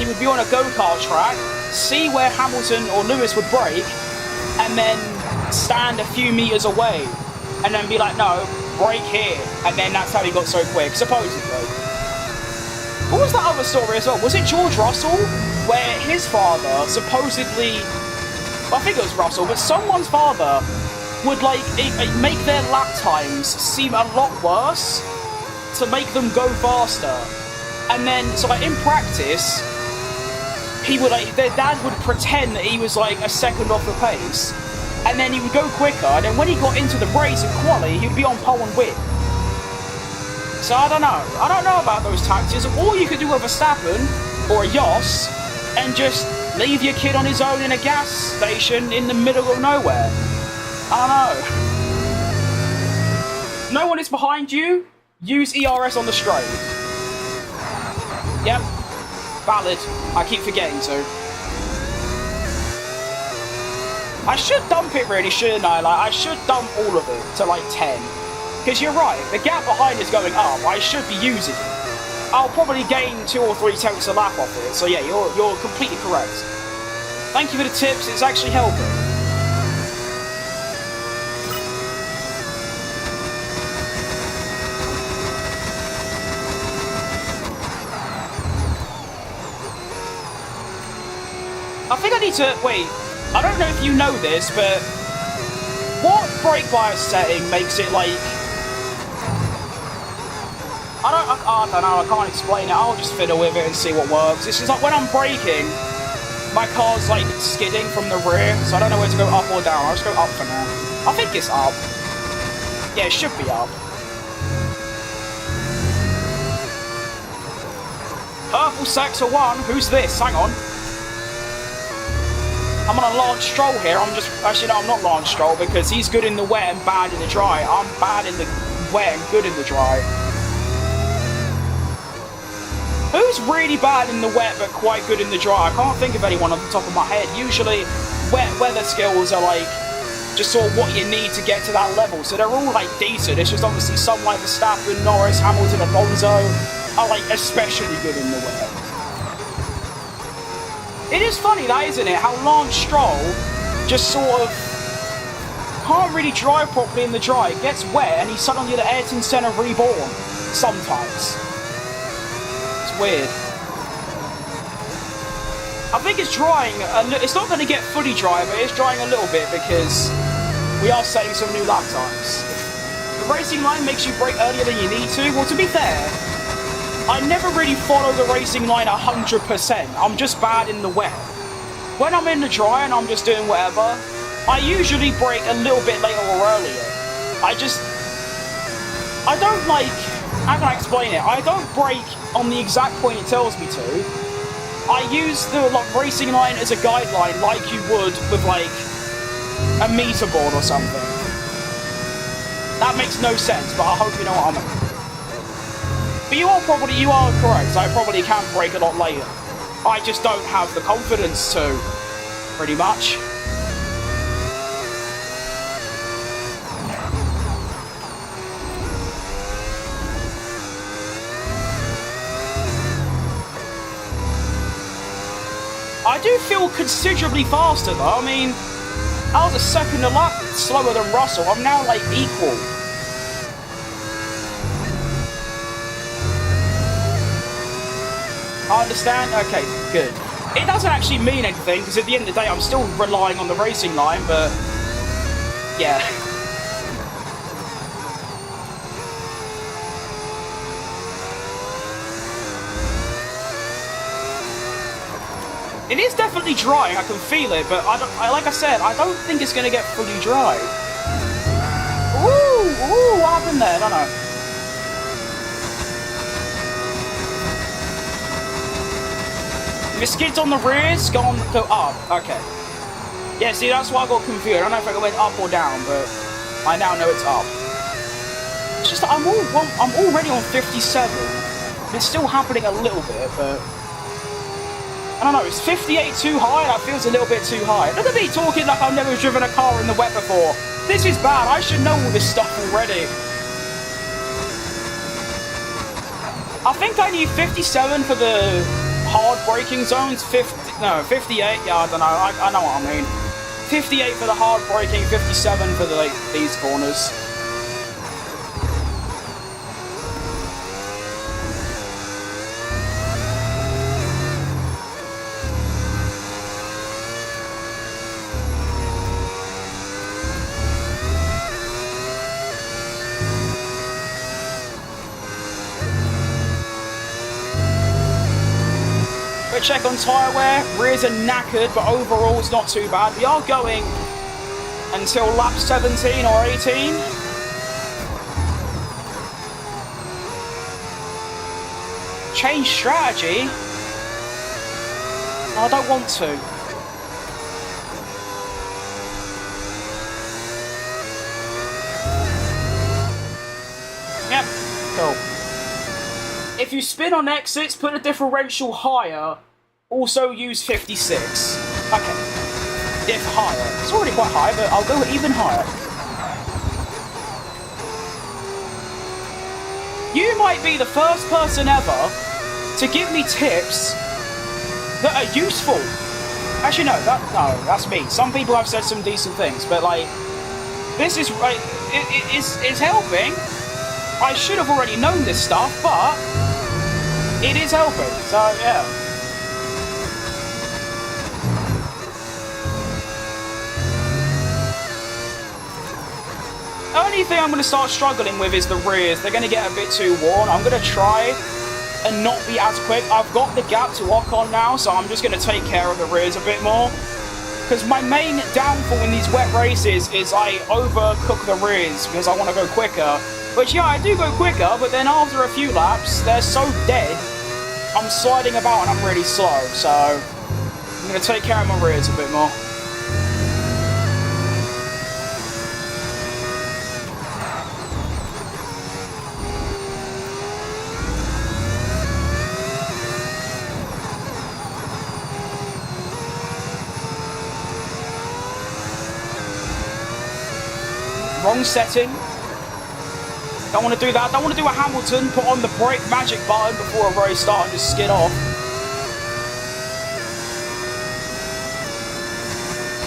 would be on a go-kart track, see where Hamilton or Lewis would brake, and then stand a few meters away, and then be like, no, brake here. And then that's how he got so quick, supposedly. What was that other story as well? Was it George Russell, where his father supposedly... I think it was Russell, but someone's father would like make their lap times seem a lot worse to make them go faster. And then, so like in practice, he would like, their dad would pretend that he was like a second off the pace, and then he would go quicker, and then when he got into the race and quali, he'd be on pole and win. So I don't know about those tactics. Or you could do a Verstappen or a Yoss and just leave your kid on his own in a gas station in the middle of nowhere. I don't know. No one is behind you. Use ERS on the straight. Yep. Valid. I keep forgetting to. I should dump it really, shouldn't I? Like, I should dump all of it to like 10. Because you're right, the gap behind is going up. I should be using it. I'll probably gain 2 or 3 tenths a lap off it. So yeah, you're completely correct. Thank you for the tips, it's actually helping. I think I need to... Wait, I don't know if you know this, but... What brake bias setting makes it, like... I don't know, I can't explain it. I'll just fiddle with it and see what works. It's just like when I'm braking, my car's, like, skidding from the rear, so I don't know where to go up or down. I'll just go up for now. I think it's up. Yeah, it should be up. Purple Sector 1, who's this? Hang on. I'm on a Lance Stroll here. I'm just... Actually, no, I'm not Lance Stroll because he's good in the wet and bad in the dry. I'm bad in the wet and good in the dry. Who's really bad in the wet but quite good in the dry? I can't think of anyone off the top of my head. Usually, wet weather skills are like just sort of what you need to get to that level. So they're all like decent. It's just obviously some like Verstappen, Norris, Hamilton, Alonso are like especially good in the wet. It is funny that, isn't it? How Lance Stroll just sort of can't really drive properly in the dry. It gets wet and he's suddenly the Ayrton Senna reborn sometimes. Weird. I think it's drying. It's not going to get fully dry, but it's drying a little bit because we are setting some new lap times. The racing line makes you brake earlier than you need to. Well, to be fair, I never really follow the racing line 100%. I'm just bad in the wet. When I'm in the dry and I'm just doing whatever, I usually brake a little bit later or earlier. I don't like... How can I explain it? I don't brake on the exact point it tells me to. I use the racing line as a guideline like you would with like a meter board or something. That makes no sense, but I hope you know what I mean. But you are correct. I probably can brake a lot later. I just don't have the confidence to, pretty much. I do feel considerably faster though. I mean, I was a second a lap slower than Russell. I'm now like equal. I understand? Okay, good. It doesn't actually mean anything because at the end of the day I'm still relying on the racing line, but yeah. It is definitely drying, I can feel it, but like I said, I don't think it's going to get fully dry. Ooh, what happened there? I don't know. If it skids on the rears, go up. Okay. Yeah, see, that's why I got confused. I don't know if I went up or down, but I now know it's up. It's just that I'm already on 57. It's still happening a little bit, but... I don't know, is 58 too high? That feels a little bit too high. Look at me talking like I've never driven a car in the wet before. This is bad. I should know all this stuff already. I think I need 57 for the hard braking zones. 58. Yeah, I don't know. I know what I mean. 58 for the hard braking, 57 for the, these corners. Check on tyre wear, rears are knackered, but overall it's not too bad. We are going until lap 17 or 18. Change strategy? No, I don't want to. Yep, cool. If you spin on exits, put a differential higher. Also use 56. Okay. Diff higher. It's already quite high, but I'll go even higher. You might be the first person ever to give me tips that are useful. Actually, no, that's me. Some people have said some decent things, but like, this is like, it's helping. I should have already known this stuff, but it is helping. So yeah. only thing I'm going to start struggling with is the rears. They're going to get a bit too worn. I'm going to try and not be as quick. I've got the gap to lock on now, so I'm just going to take care of the rears a bit more. Because my main downfall in these wet races is I overcook the rears because I want to go quicker. Which, yeah, I do go quicker, but then after a few laps, they're so dead, I'm sliding about and I'm really slow. So I'm going to take care of my rears a bit more. Wrong setting. Don't want to do that. Don't want to do a Hamilton, put on the brake magic button before a race start and just skid off.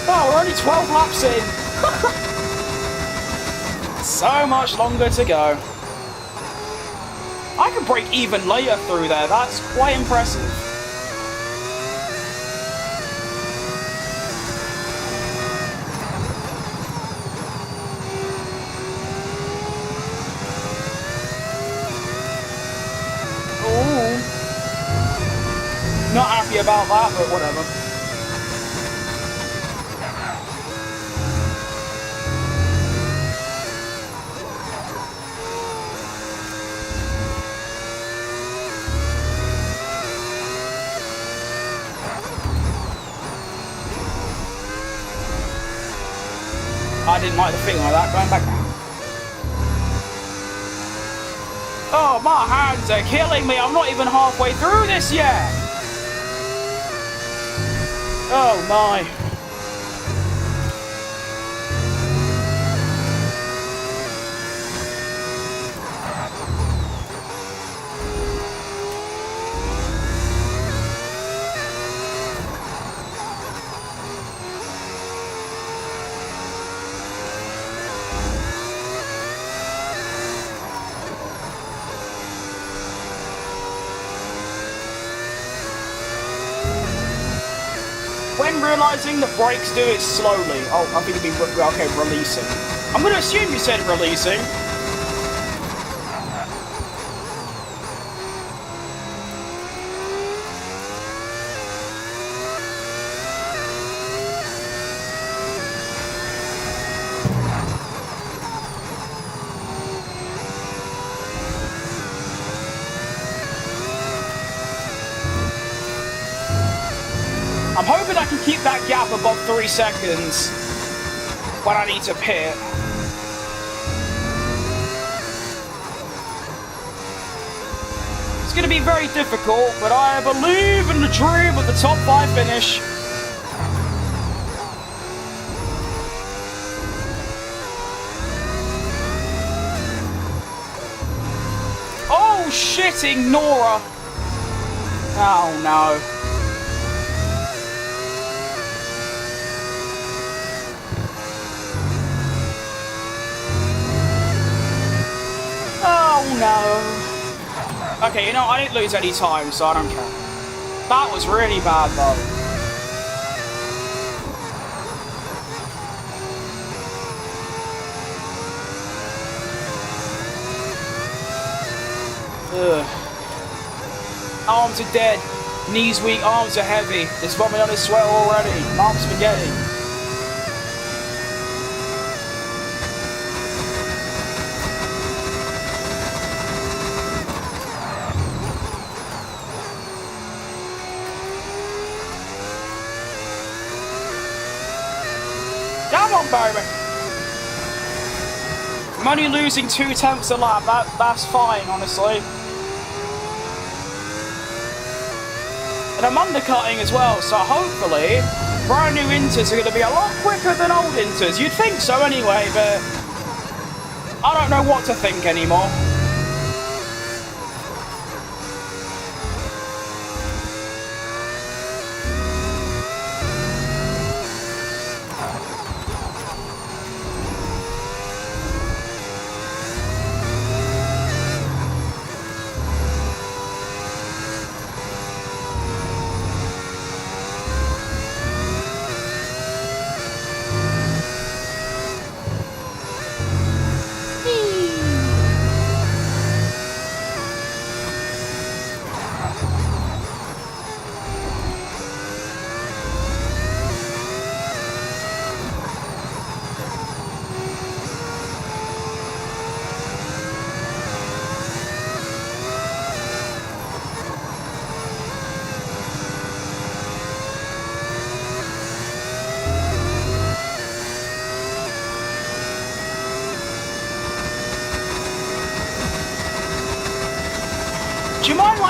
Oh, we're only 12 laps in. So much longer to go. I can brake even later through there. That's quite impressive. Not happy about that, but whatever. I didn't like the feeling like that, going back now. Oh, my hands are killing me. I'm not even halfway through this yet. Oh my. When realising the brakes do it slowly. Oh, I think it'd be, okay, releasing. I'm going to assume you said releasing. I'm hoping I can keep that gap above 3 seconds when I need to pit. It's going to be very difficult, but I believe in the dream of the top 5 finish. Oh, shitting Nora. Oh, no. Oh no. Okay, you know, I didn't lose any time, so I don't care. That was really bad, though. Ugh. Arms are dead. Knees weak, arms are heavy. There's vomit on his sweat already. Mom's spaghetti. Come on, baby. I'm only losing 0.2 a lap. That's fine, honestly. And I'm undercutting as well, so hopefully brand new Inters are going to be a lot quicker than old Inters. You'd think so anyway, but I don't know what to think anymore.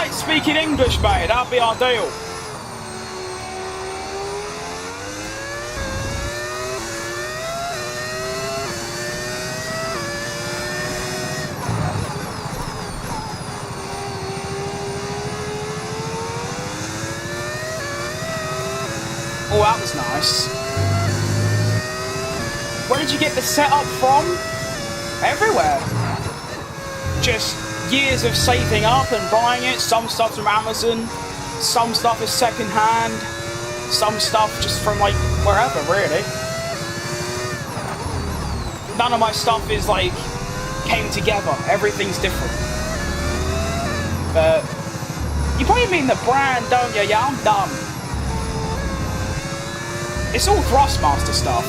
like speaking English, mate. That'd be ideal. Oh, that was nice. Where did you get the setup from? Everywhere. Just years of saving up and buying it. Some stuff's from Amazon, some stuff is second-hand, some stuff just from like wherever, really. None of my stuff is like came together. Everything's different. But you probably mean the brand, don't you? Yeah, I'm dumb. It's all Thrustmaster stuff.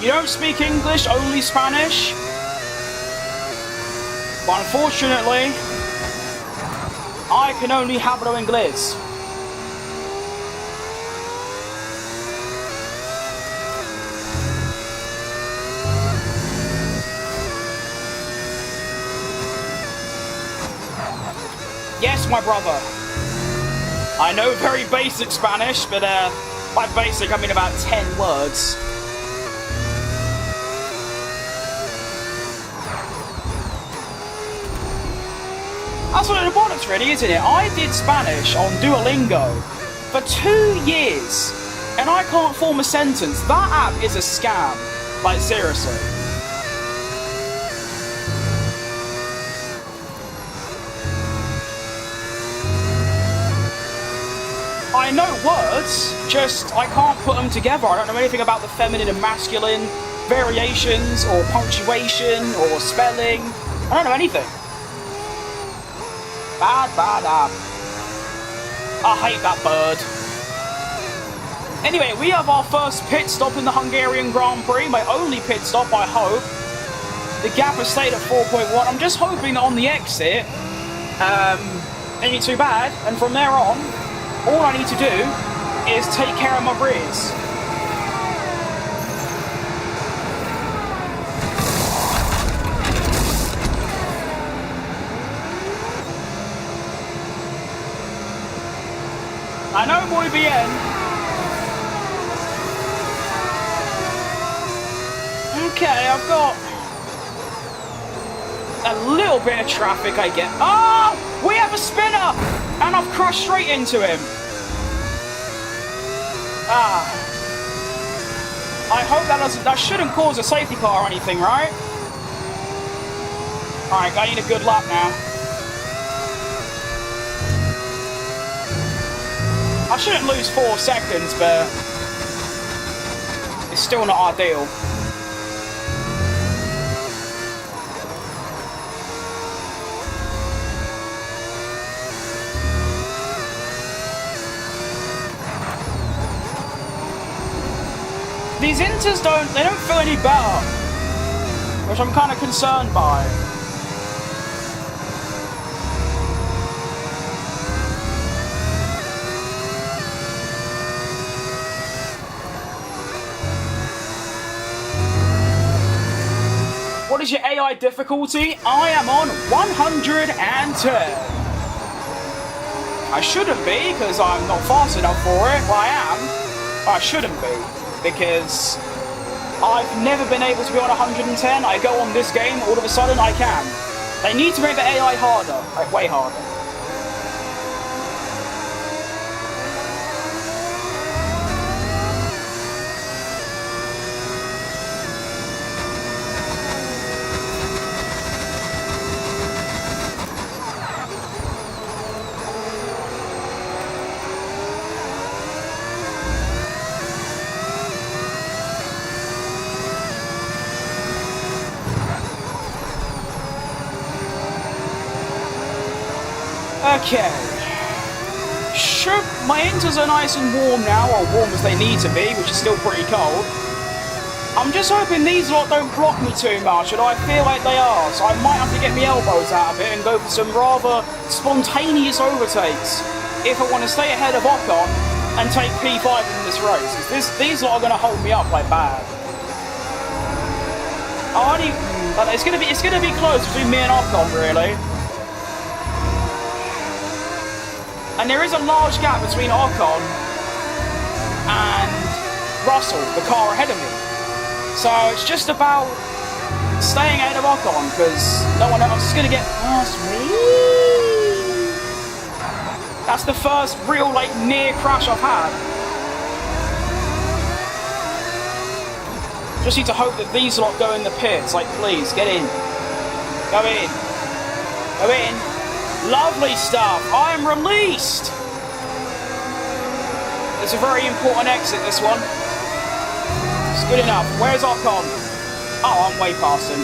You don't speak English, only Spanish? But unfortunately, I can only hablo inglés. Yes, my brother. I know very basic Spanish, but by basic I mean about 10 words. That's what it was, really, isn't it? I did Spanish on Duolingo for 2 years, and I can't form a sentence. That app is a scam. Like, seriously. I know words, just I can't put them together. I don't know anything about the feminine and masculine variations, or punctuation, or spelling. I don't know anything. Bad app. I hate that bird. Anyway, we have our first pit stop in the Hungarian Grand Prix. My only pit stop, I hope. The gap has stayed at 4.1. I'm just hoping that on the exit, it ain't too bad. And from there on, all I need to do is take care of my rears. I know muy bien. Okay, I've got a little bit of traffic, I get. Oh! We have a spinner! And I've crashed straight into him. Ah. I hope that shouldn't cause a safety car or anything, right? Alright, I need a good lap now. I shouldn't lose 4 seconds, but it's still not ideal. These Inters don't feel any better, which I'm kind of concerned by. What is your AI difficulty? I am on 110. I shouldn't be, because I'm not fast enough for it. Well, I am. I shouldn't be, because I've never been able to be on 110. I go on this game, all of a sudden I can. They need to make the AI harder, like way harder. Okay. My inters are nice and warm now, or warm as they need to be, which is still pretty cold. I'm just hoping these lot don't block me too much, and I feel like they are, so I might have to get my elbows out of it and go for some rather spontaneous overtakes if I want to stay ahead of Ocon and take P5 in this race. These lot are going to hold me up like bad. It's going to be close between me and Ocon, really. And there is a large gap between Ocon and Russell, the car ahead of me. So it's just about staying ahead of Ocon, because no one else is going to get past me. That's the first real, near crash I've had. Just need to hope that these lot go in the pits. Please, get in. Go in. Go in. Lovely stuff. I am released. It's a very important exit, this one. It's good enough. Where's Ocon? Oh, I'm way past him.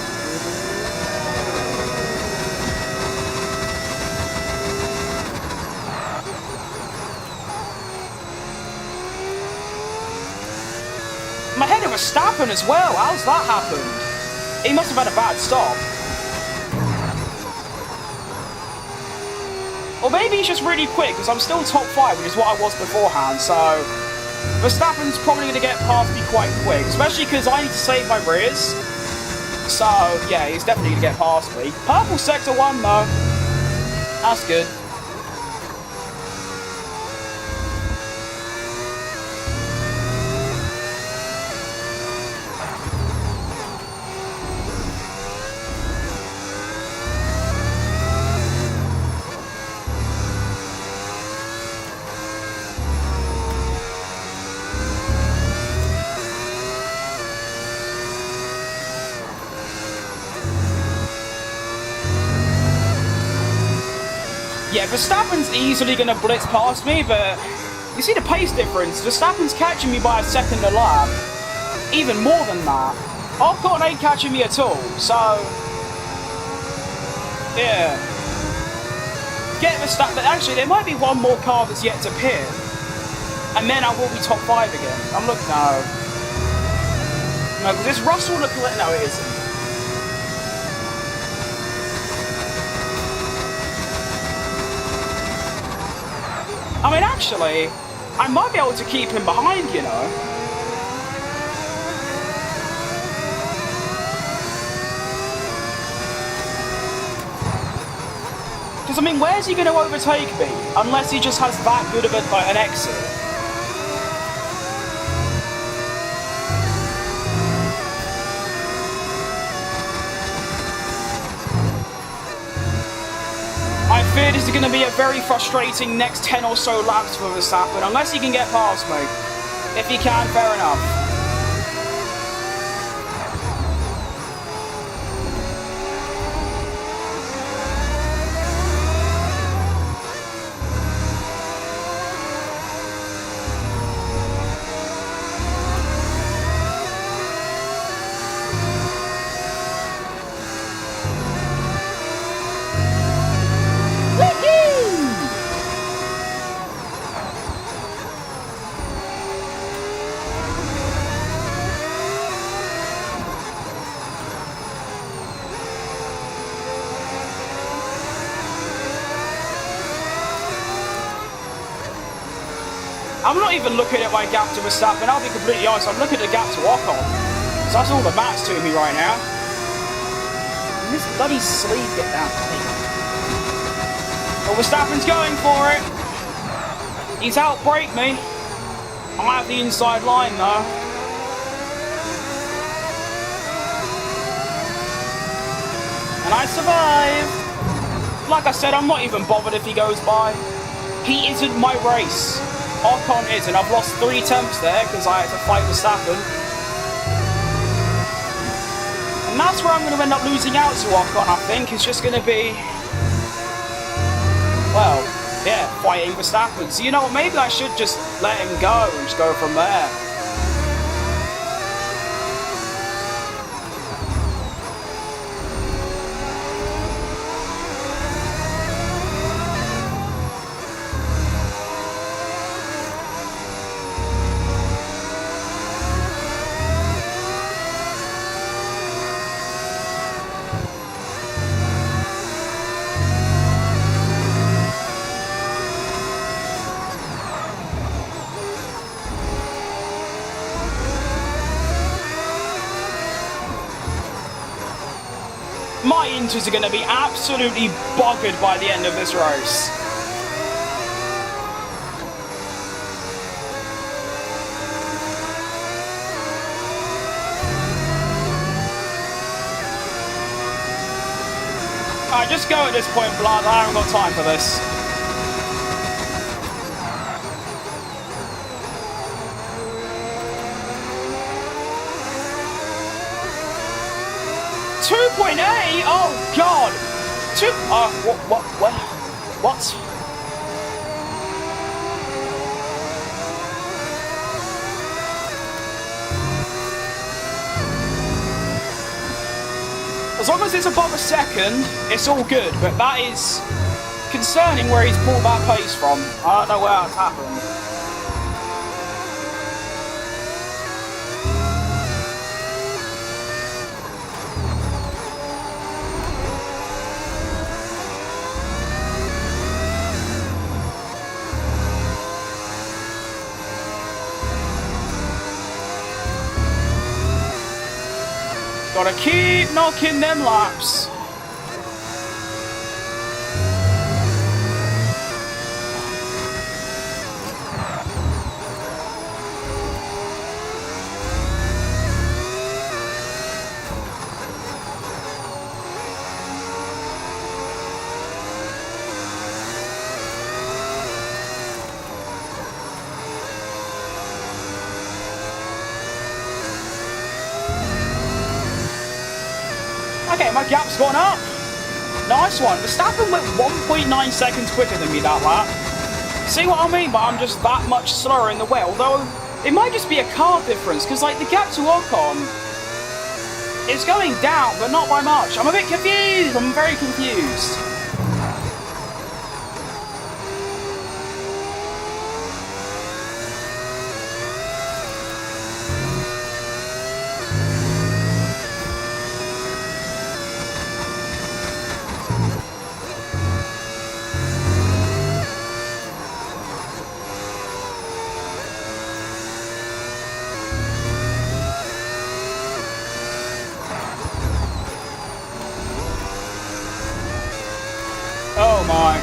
I'm ahead of Verstappen as well. How's that happened? He must have had a bad stop. Or maybe he's just really quick, because I'm still top 5, which is what I was beforehand, so Verstappen's probably going to get past me quite quick, especially because I need to save my rears. So, yeah, he's definitely going to get past me. Purple sector 1, though. That's good. Yeah, Verstappen's easily going to blitz past me, but you see the pace difference. Verstappen's catching me by a second a lap. Even more than that. Ocon ain't catching me at all, so yeah. Get Verstappen. Actually, there might be one more car that's yet to pit, and then I will be top 5 again. I'm looking. No, because this Russell looking like no, it isn't. I mean, actually, I might be able to keep him behind, you know. Because, I mean, where's he going to overtake me? Unless he just has that good of an exit. I fear this is going to be a very frustrating next 10 or so laps for Verstappen, unless he can get past me. If he can, fair enough. I'm not even looking at my gap to Verstappen, I'll be completely honest, I'm looking at the gap to Ocon. So that's all that matters to me right now. And this bloody sleeve get down. Well, Verstappen's going for it. He's outbraked me. I have the inside line though. And I survive. Like I said, I'm not even bothered if he goes by. He isn't my race. Ocon is, and I've lost 3 attempts there because I had to fight Verstappen. And that's where I'm going to end up losing out to Ocon, I think. It's just going to be, well, yeah, fighting Verstappen. So you know what, maybe I should just let him go and just go from there. My inters are going to be absolutely buggered by the end of this race. Alright, just go at this point, Blood. I haven't got time for this. .8? Oh God! What? As long as it's above a second, it's all good. But that is concerning where he's pulled that pace from. I don't know where that's happened. Gotta keep knocking them laps. Okay, my gap's gone up. Nice one. Verstappen went 1.9 seconds quicker than me that lap. See what I mean? But I'm just that much slower in the way. Although, it might just be a car difference. Because, like, the gap to Ocon is going down, but not by much. I'm a bit confused. I'm very confused. Oh my.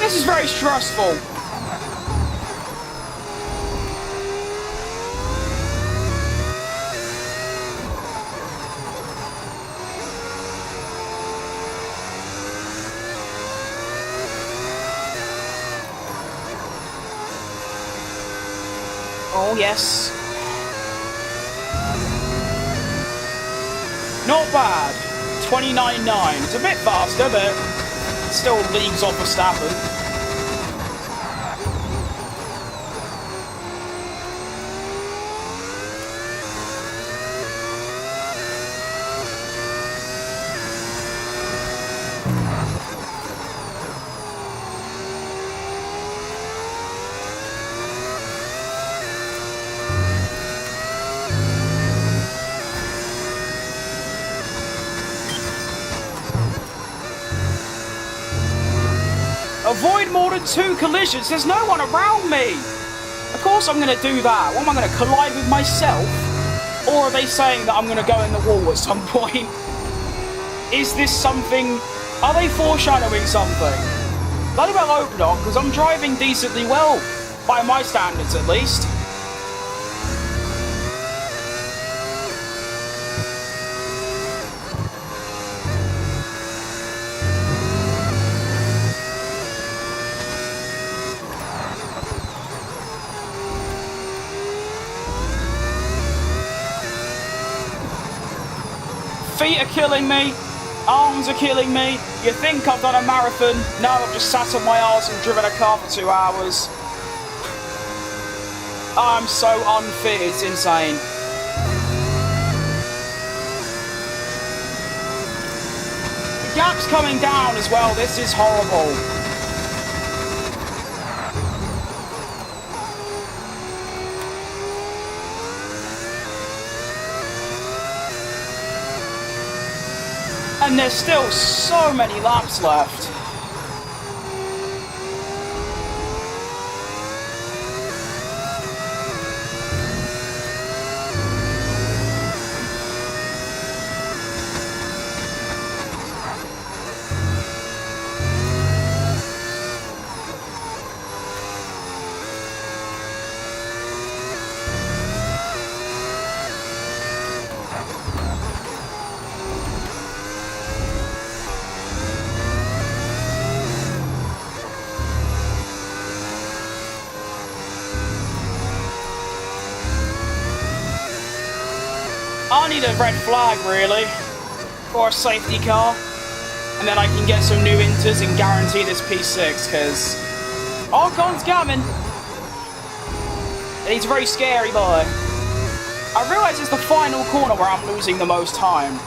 This is very stressful. Oh, yes. Not bad. 29.9. It's a bit faster, but still leagues off Verstappen. Avoid more than 2 collisions. There's no one around me. Of course I'm going to do that. What am I going to collide with myself? Or are they saying that I'm going to go in the wall at some point? Is this something... Are they foreshadowing something? Bloody well hope not, because I'm driving decently well. By my standards, at least. Feet are killing me, arms are killing me. You think I've done a marathon? No, I've just sat on my arse and driven a car for 2 hours. I'm so unfit, it's insane. The gap's coming down as well, this is horrible. And there's still so many laps left. I need a red flag, really, or a safety car, and then I can get some new inters and guarantee this P6, because Archon's coming, and he's a very scary boy. I realise it's the final corner where I'm losing the most time.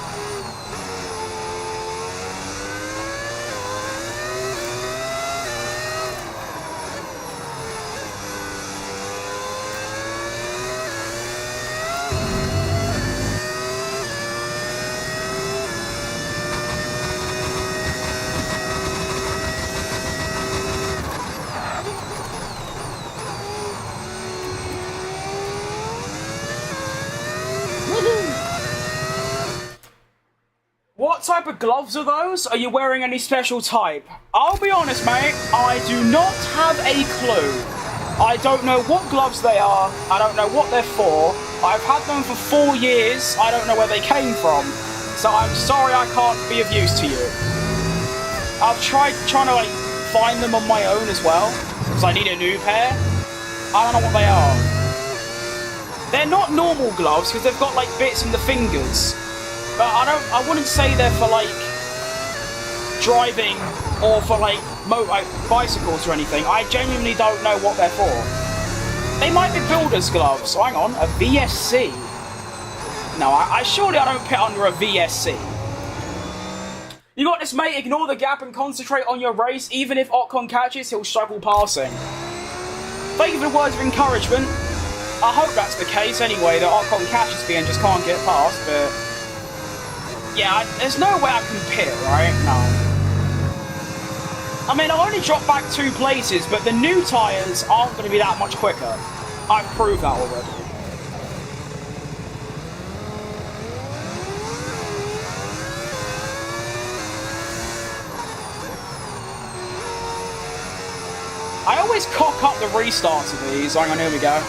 What type of gloves are those? Are you wearing any special type? I'll be honest, mate, I do not have a clue. I don't know what gloves they are, I don't know what they're for. I've had them for 4 years, I don't know where they came from. So I'm sorry I can't be of use to you. I've tried trying to like find them on my own as well, because I need a new pair. I don't know what they are. They're not normal gloves, because they've got like bits in the fingers. But I wouldn't say they're for like driving or for like bicycles or anything. I genuinely don't know what they're for. They might be builder's gloves. Oh, hang on, a VSC. No, I surely I don't put under a VSC. You got this, mate. Ignore the gap and concentrate on your race. Even if Ocon catches, he'll struggle passing. Thank you for the words of encouragement. I hope that's the case anyway, that Ocon catches me and just can't get past, but yeah, there's no way I can pit, right? No. I mean, I've only dropped back 2 places, but the new tyres aren't going to be that much quicker. I've proved that already. I always cock up the restarts of these. Hang on, here we go.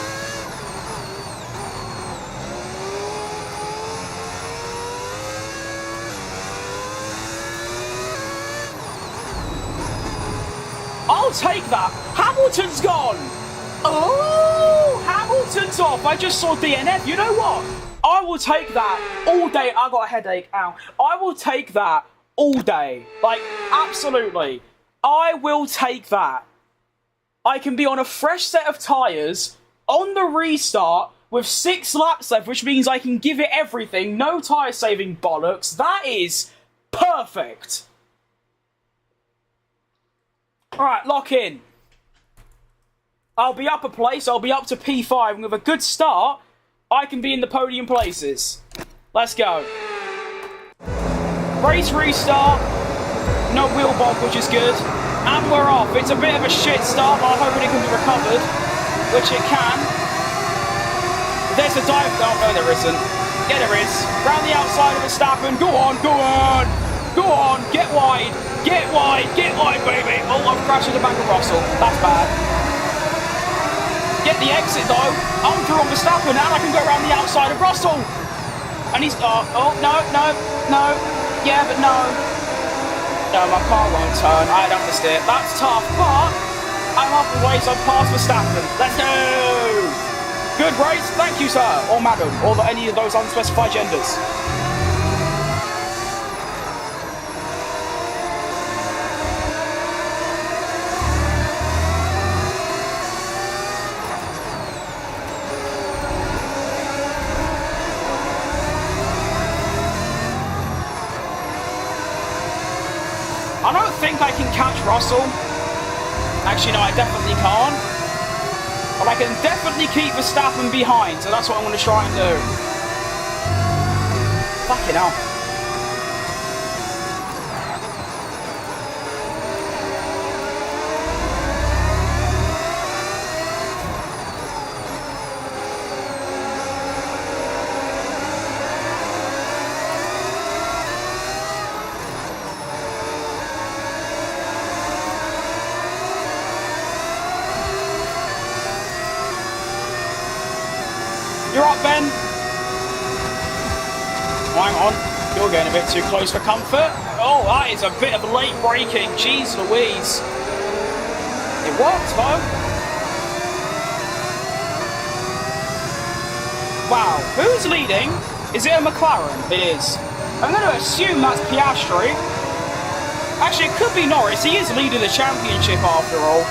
I'll take that. Hamilton's gone. Oh, Hamilton's off. I just saw DNF. You know what? I will take that all day. I got a headache. Ow. I will take that all day. Like, absolutely. I will take that. I can be on a fresh set of tyres on the restart with 6 laps left, which means I can give it everything. No tyre saving bollocks. That is perfect. Alright, lock in. I'll be up a place, I'll be up to P5, and with a good start, I can be in the podium places. Let's go. Race restart. No wheel bog, which is good. And we're off. It's a bit of a shit start, but I'm hoping it can be recovered. Which it can. There's a dive. Oh, no, there isn't. Yeah, there is. Round the outside of Verstappen. Go on, go on. Go on, get wide. Get wide, baby. Oh, I'm crashing the back of Russell. That's bad. Get the exit, though. I'm through on Verstappen, and I can go around the outside of Russell. And he's... oh, no. Yeah, but no. No, my car won't turn. I'd understand. That's tough, but I'm up the way, so I'm past Verstappen. Let's go. Good race. Thank you, sir. Or madam. Or any of those unspecified genders. I don't think I can catch Russell. Actually, no, I definitely can't. But I can definitely keep Verstappen behind, so that's what I'm going to try and do. Fucking hell. up, Ben. Hang on. You're getting a bit too close for comfort. Oh, that is a bit of late braking. Jeez Louise. It worked, though. Wow. Who's leading? Is it a McLaren? It is. I'm going to assume that's Piastri. Actually, it could be Norris. He is leading the championship after all.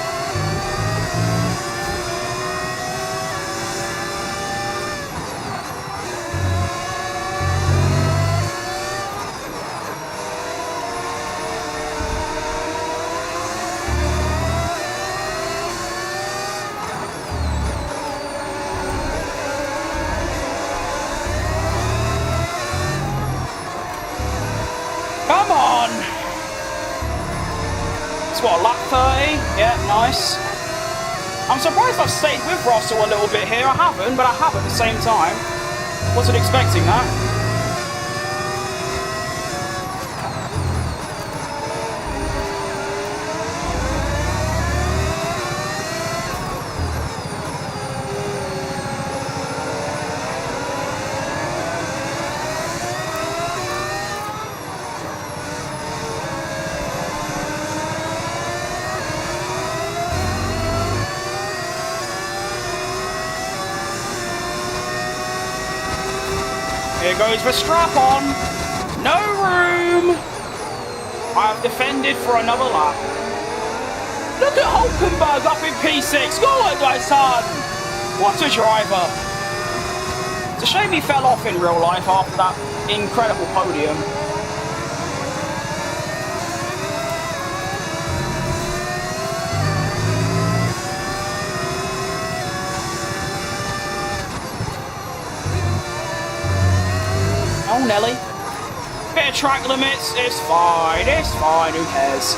Come on! It's what, lap 30? Yeah, nice. I'm surprised I've stayed with Russell a little bit here. I haven't, but I have at the same time. Wasn't expecting that. Here goes the strap on. No room. I have defended for another lap. Look at Hulkenberg up in P6. Go on, my son. What a driver. It's a shame he fell off in real life after that incredible podium. Oh, Nelly. Bit of track limits, it's fine, who cares?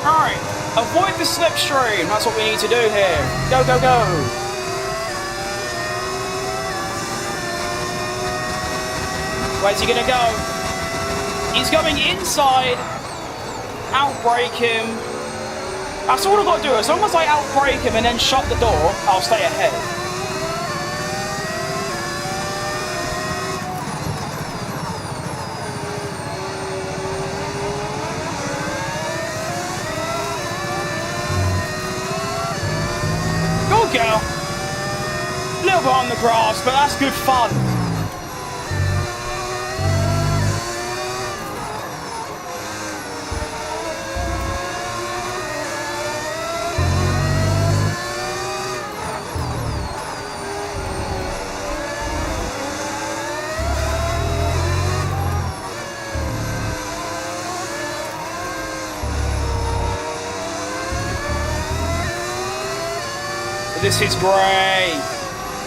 Alright, avoid the slipstream. That's what we need to do here. Go, go, go. Where's he gonna go? He's going inside. Outbrake him. That's all I've got to do. As long as I outbrake him and then shut the door, I'll stay ahead. Girl. A little bit on the grass, but that's good fun. This is great.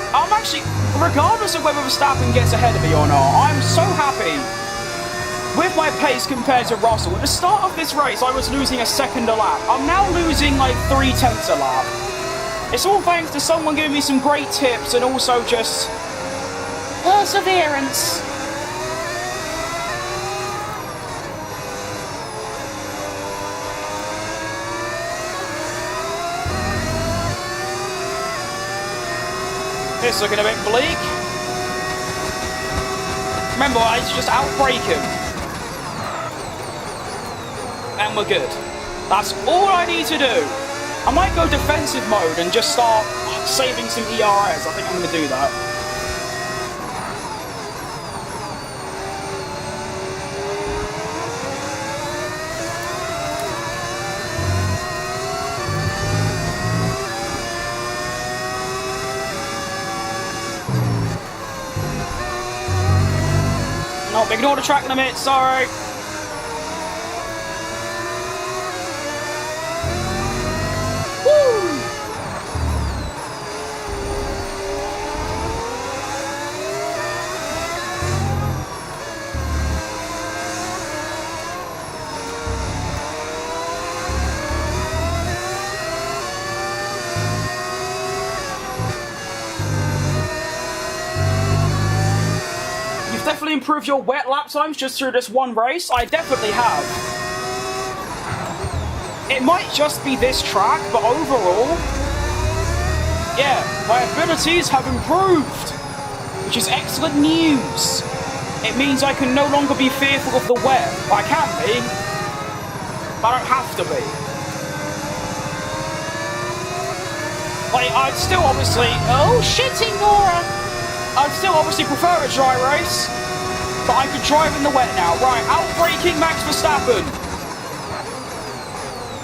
I'm actually, regardless of whether Verstappen gets ahead of me or not, I'm so happy with my pace compared to Russell. At the start of this race, I was losing a second a lap. I'm now losing like 0.3 a lap. It's all thanks to someone giving me some great tips and also just perseverance. It's looking a bit bleak. Remember, I just outbrake him. And we're good. That's all I need to do. I might go defensive mode and just start saving some ERS. I think I'm going to do that. Oh, ignore the track limit, sorry. Woo! Definitely improved your wet lap times just through this one race. I definitely have. It might just be this track, but overall, yeah, my abilities have improved, which is excellent news. It means I can no longer be fearful of the wet. I can be, but I don't have to be. Like, I'd still obviously... Oh, shitting Nora! I'd still obviously prefer a dry race, but I could drive in the wet now. Right, out-braking Max Verstappen.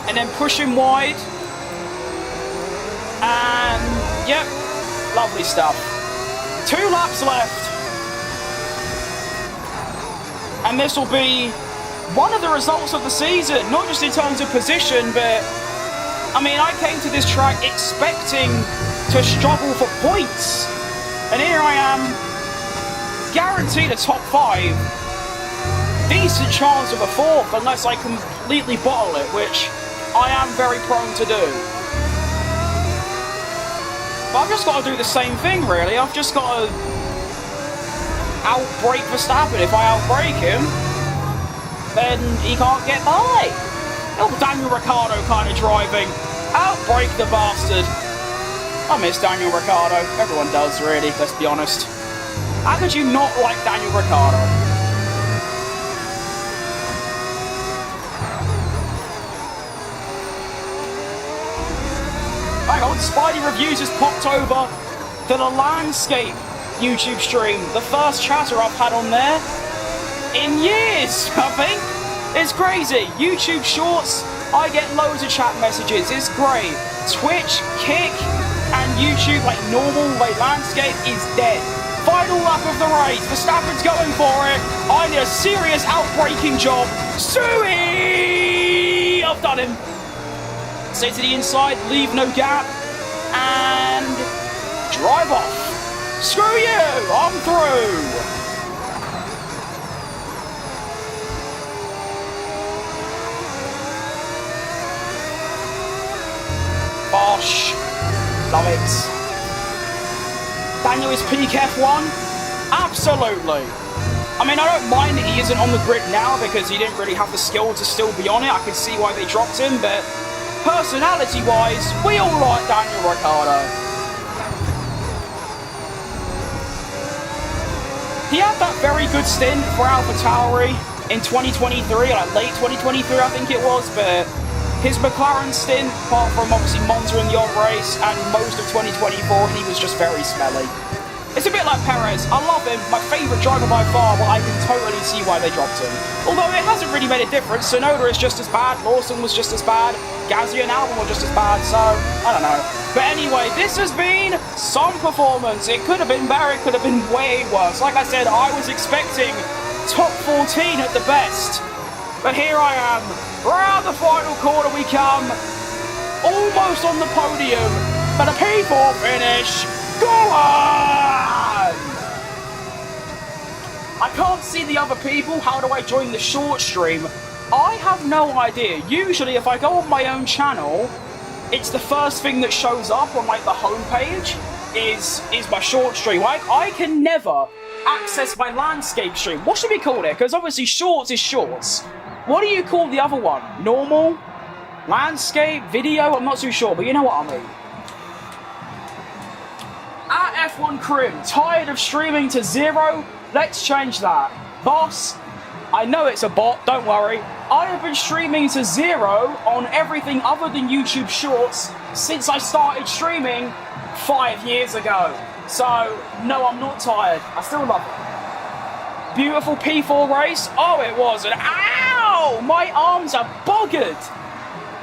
And then push him wide. And, yep, lovely stuff. 2 laps left. And this will be one of the results of the season, not just in terms of position, but, I mean, I came to this track expecting to struggle for points. And here I am, guaranteed a top 5. Decent chance of a 4th unless I completely bottle it, which I am very prone to do. But I've just got to do the same thing, really. I've just got to outbrake Verstappen. If I outbrake him, then he can't get by. Oh, Daniel Ricciardo kind of driving. Outbrake the bastard. I miss Daniel Ricciardo. Everyone does, really, let's be honest. How could you not like Daniel Ricciardo? Hang on, Spidey Reviews has popped over to the landscape YouTube stream. The first chatter I've had on there in years, I think. It's crazy. YouTube Shorts, I get loads of chat messages. It's great. Twitch, Kick, and YouTube, like normal, like landscape, is dead. Final lap of the race. Verstappen's going for it. I need a serious outbraking job. Suey! I've done him. Stay to the inside, leave no gap, and drive off. Screw you! I'm through. Bosh. Love it. Daniel is peak F1? Absolutely. I mean, I don't mind that he isn't on the grid now because he didn't really have the skill to still be on it. I can see why they dropped him, but personality-wise, we all like Daniel Ricciardo. He had that very good stint for AlphaTauri in 2023, like late 2023 I think it was, but his McLaren stint, apart from obviously Monza in the odd race, and most of 2024, he was just very smelly. It's a bit like Perez. I love him, my favourite driver by far, but I can totally see why they dropped him. Although it hasn't really made a difference. Sonoda is just as bad, Lawson was just as bad, Gasly and Albon were just as bad, so I don't know. But anyway, this has been some performance. It could have been better, it could have been way worse. Like I said, I was expecting top 14 at the best. But here I am, round the final corner we come, almost on the podium, but a P4 finish, go on! I can't see the other people, how do I join the short stream? I have no idea. Usually if I go on my own channel, it's the first thing that shows up on like the homepage is my short stream. I can never access my landscape stream. What should we call it? Because obviously shorts is shorts. What do you call the other one? Normal? Landscape? Video? I'm not too sure, but you know what I mean. At F1 Crim, tired of streaming to 0? Let's change that. Boss, I know it's a bot, don't worry. I have been streaming to 0 on everything other than YouTube Shorts since I started streaming 5 years ago. So, no, I'm not tired. I still love it. Beautiful P4 race. Oh, it was. And ow! My arms are buggered.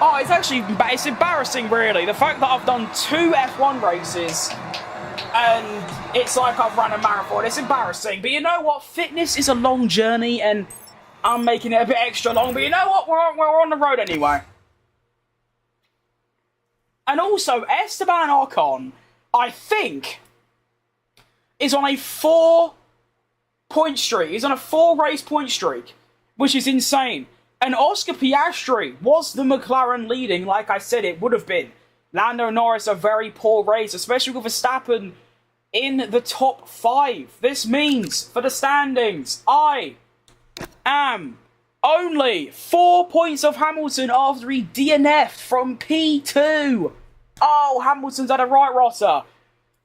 Oh, it's embarrassing, really. The fact that I've done 2 F1 races and it's like I've run a marathon. It's embarrassing, but you know what? Fitness is a long journey, and I'm making it a bit extra long, but you know what? We're on the road anyway. And also, Esteban Ocon, I think, is on a 4-point streak. He's on a 4-race point streak, which is insane. And Oscar Piastri was the McLaren leading, like I said it would have been. Lando Norris, a very poor race, especially with Verstappen in the top 5. This means, for the standings, I am only 4 points off Hamilton after he DNF'd from P2. Oh, Hamilton's had a right rotter.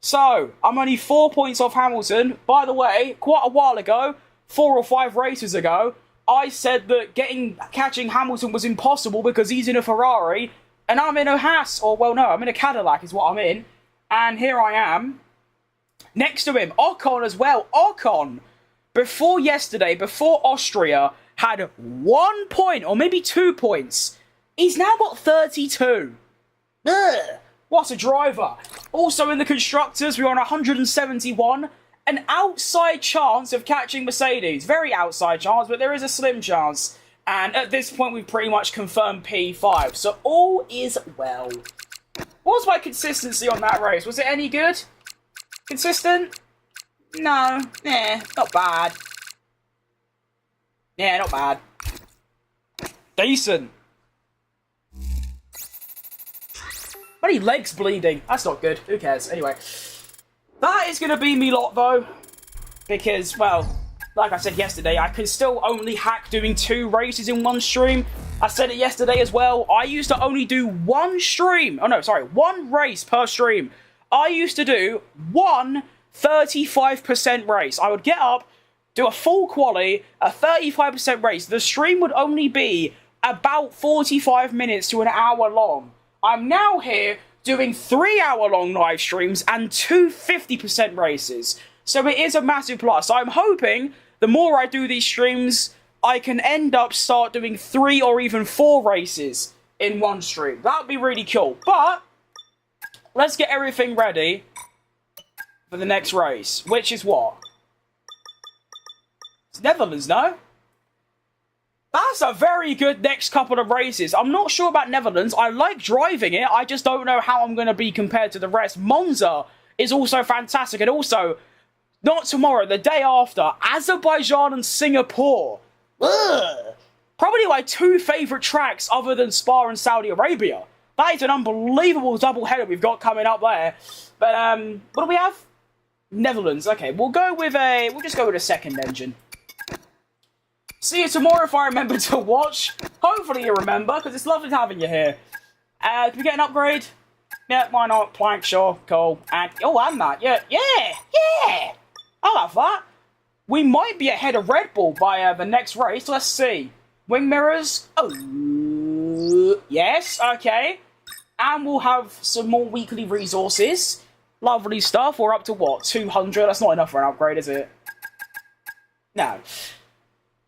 So, I'm only 4 points off Hamilton. By the way, quite a while ago, 4 or 5 races ago, I said that catching Hamilton was impossible because he's in a Ferrari, and I'm in a Haas, or well, no, I'm in a Cadillac is what I'm in. And here I am, next to him, Ocon as well. Ocon, before yesterday, before Austria, had 1 point, or maybe 2 points. He's now got 32. Ugh. What a driver. Also in the Constructors, we're on 171. An outside chance of catching Mercedes. Very outside chance, but there is a slim chance. And at this point, we've pretty much confirmed P5. So all is well. What was my consistency on that race? Was it any good? Consistent? No. Not bad. Yeah, not bad. Decent. Bloody legs bleeding. That's not good. Who cares? Anyway. That is going to be me lot, though. Because, well, like I said yesterday, I can still only hack doing 2 races in one stream. I said it yesterday as well. I used to only do 1 stream. Oh, no, sorry. 1 race per stream. I used to do 1 35% race. I would get up, do a full quali, a 35% race. The stream would only be about 45 minutes to an hour long. I'm now here doing 3-hour-long live streams and 2 50% races. So it is a massive plus. I'm hoping the more I do these streams, I can start doing 3 or even 4 races in one stream. That would be really cool. But let's get everything ready for the next race, which is what? It's Netherlands, no? That's a very good next couple of races. I'm not sure about Netherlands. I like driving it. I just don't know how I'm going to be compared to the rest. Monza is also fantastic. And also, not tomorrow, the day after, Azerbaijan and Singapore. Ugh. Probably my 2 favourite tracks other than Spa and Saudi Arabia. That is an unbelievable doubleheader we've got coming up there. But, what do we have? Netherlands. Okay, we'll just go with a second engine. See you tomorrow if I remember to watch. Hopefully you remember, because it's lovely having you here. Can we get an upgrade? Yeah, why not? Plank, sure, cool. And that. Yeah. I'll have that. We might be ahead of Red Bull by the next race. Let's see. Wing mirrors. Oh, yes, okay. And we'll have some more weekly resources. Lovely stuff. We're up to what? 200? That's not enough for an upgrade, is it? No.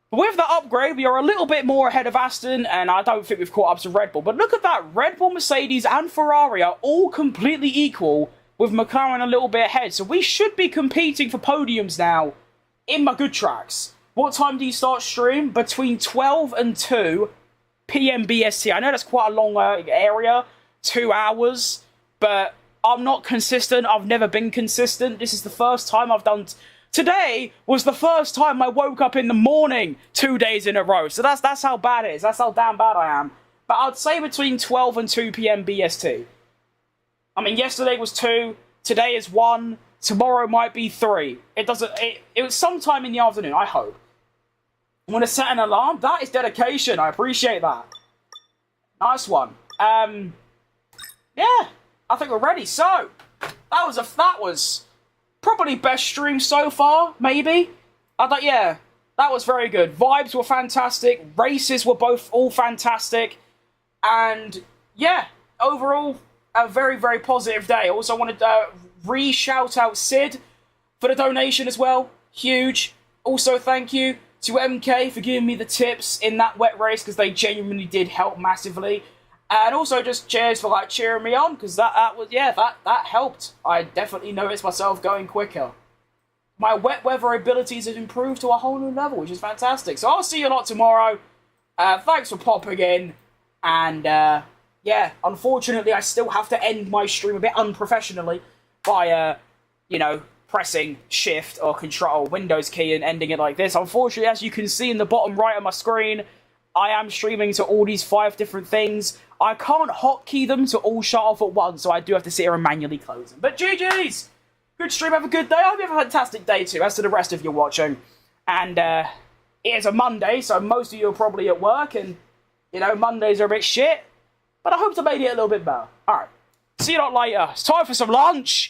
With the upgrade, we are a little bit more ahead of Aston, and I don't think we've caught up to Red Bull. But look at that. Red Bull, Mercedes, and Ferrari are all completely equal, with McLaren a little bit ahead. So we should be competing for podiums now in my good tracks. What time do you start stream? Between 12 and 2 p.m. BST. I know that's quite a long area, 2 hours, but I'm not consistent. I've never been consistent. This is the first time I've done... Today was the first time I woke up in the morning 2 days in a row. So that's how bad it is. That's how damn bad I am. But I'd say between 12 and 2 p.m. BST. I mean, yesterday was 2. Today is 1. Tomorrow might be 3. It was sometime in the afternoon, I hope. I'm going to set an alarm. That is dedication. I appreciate that. Nice one. Yeah, I think we're ready. So, that was probably best stream so far, maybe. Yeah, that was very good. Vibes were fantastic. Races were all fantastic. And, yeah, overall, a very, very positive day. Also, I wanted to re-shout out Sid for the donation as well. Huge. Also, thank you to MK for giving me the tips in that wet race, because they genuinely did help massively. And also just cheers for like cheering me on, because that was, yeah, that helped. I definitely noticed myself going quicker. My wet weather abilities have improved to a whole new level, which is fantastic. So I'll see you a lot tomorrow. Thanks for popping in. And yeah, unfortunately I still have to end my stream a bit unprofessionally by, you know, pressing Shift or Control Windows key and ending it like this. Unfortunately, as you can see in the bottom right of my screen, I am streaming to all these 5 different things. I can't hotkey them to all shut off at once, so I do have to sit here and manually close them. But GG's! Good stream, have a good day. I hope you have a fantastic day too, as to the rest of you watching. And it's a Monday, so most of you are probably at work, and, you know, Mondays are a bit shit. But I hope to make it a little bit better. Alright, see you lot later. It's time for some lunch!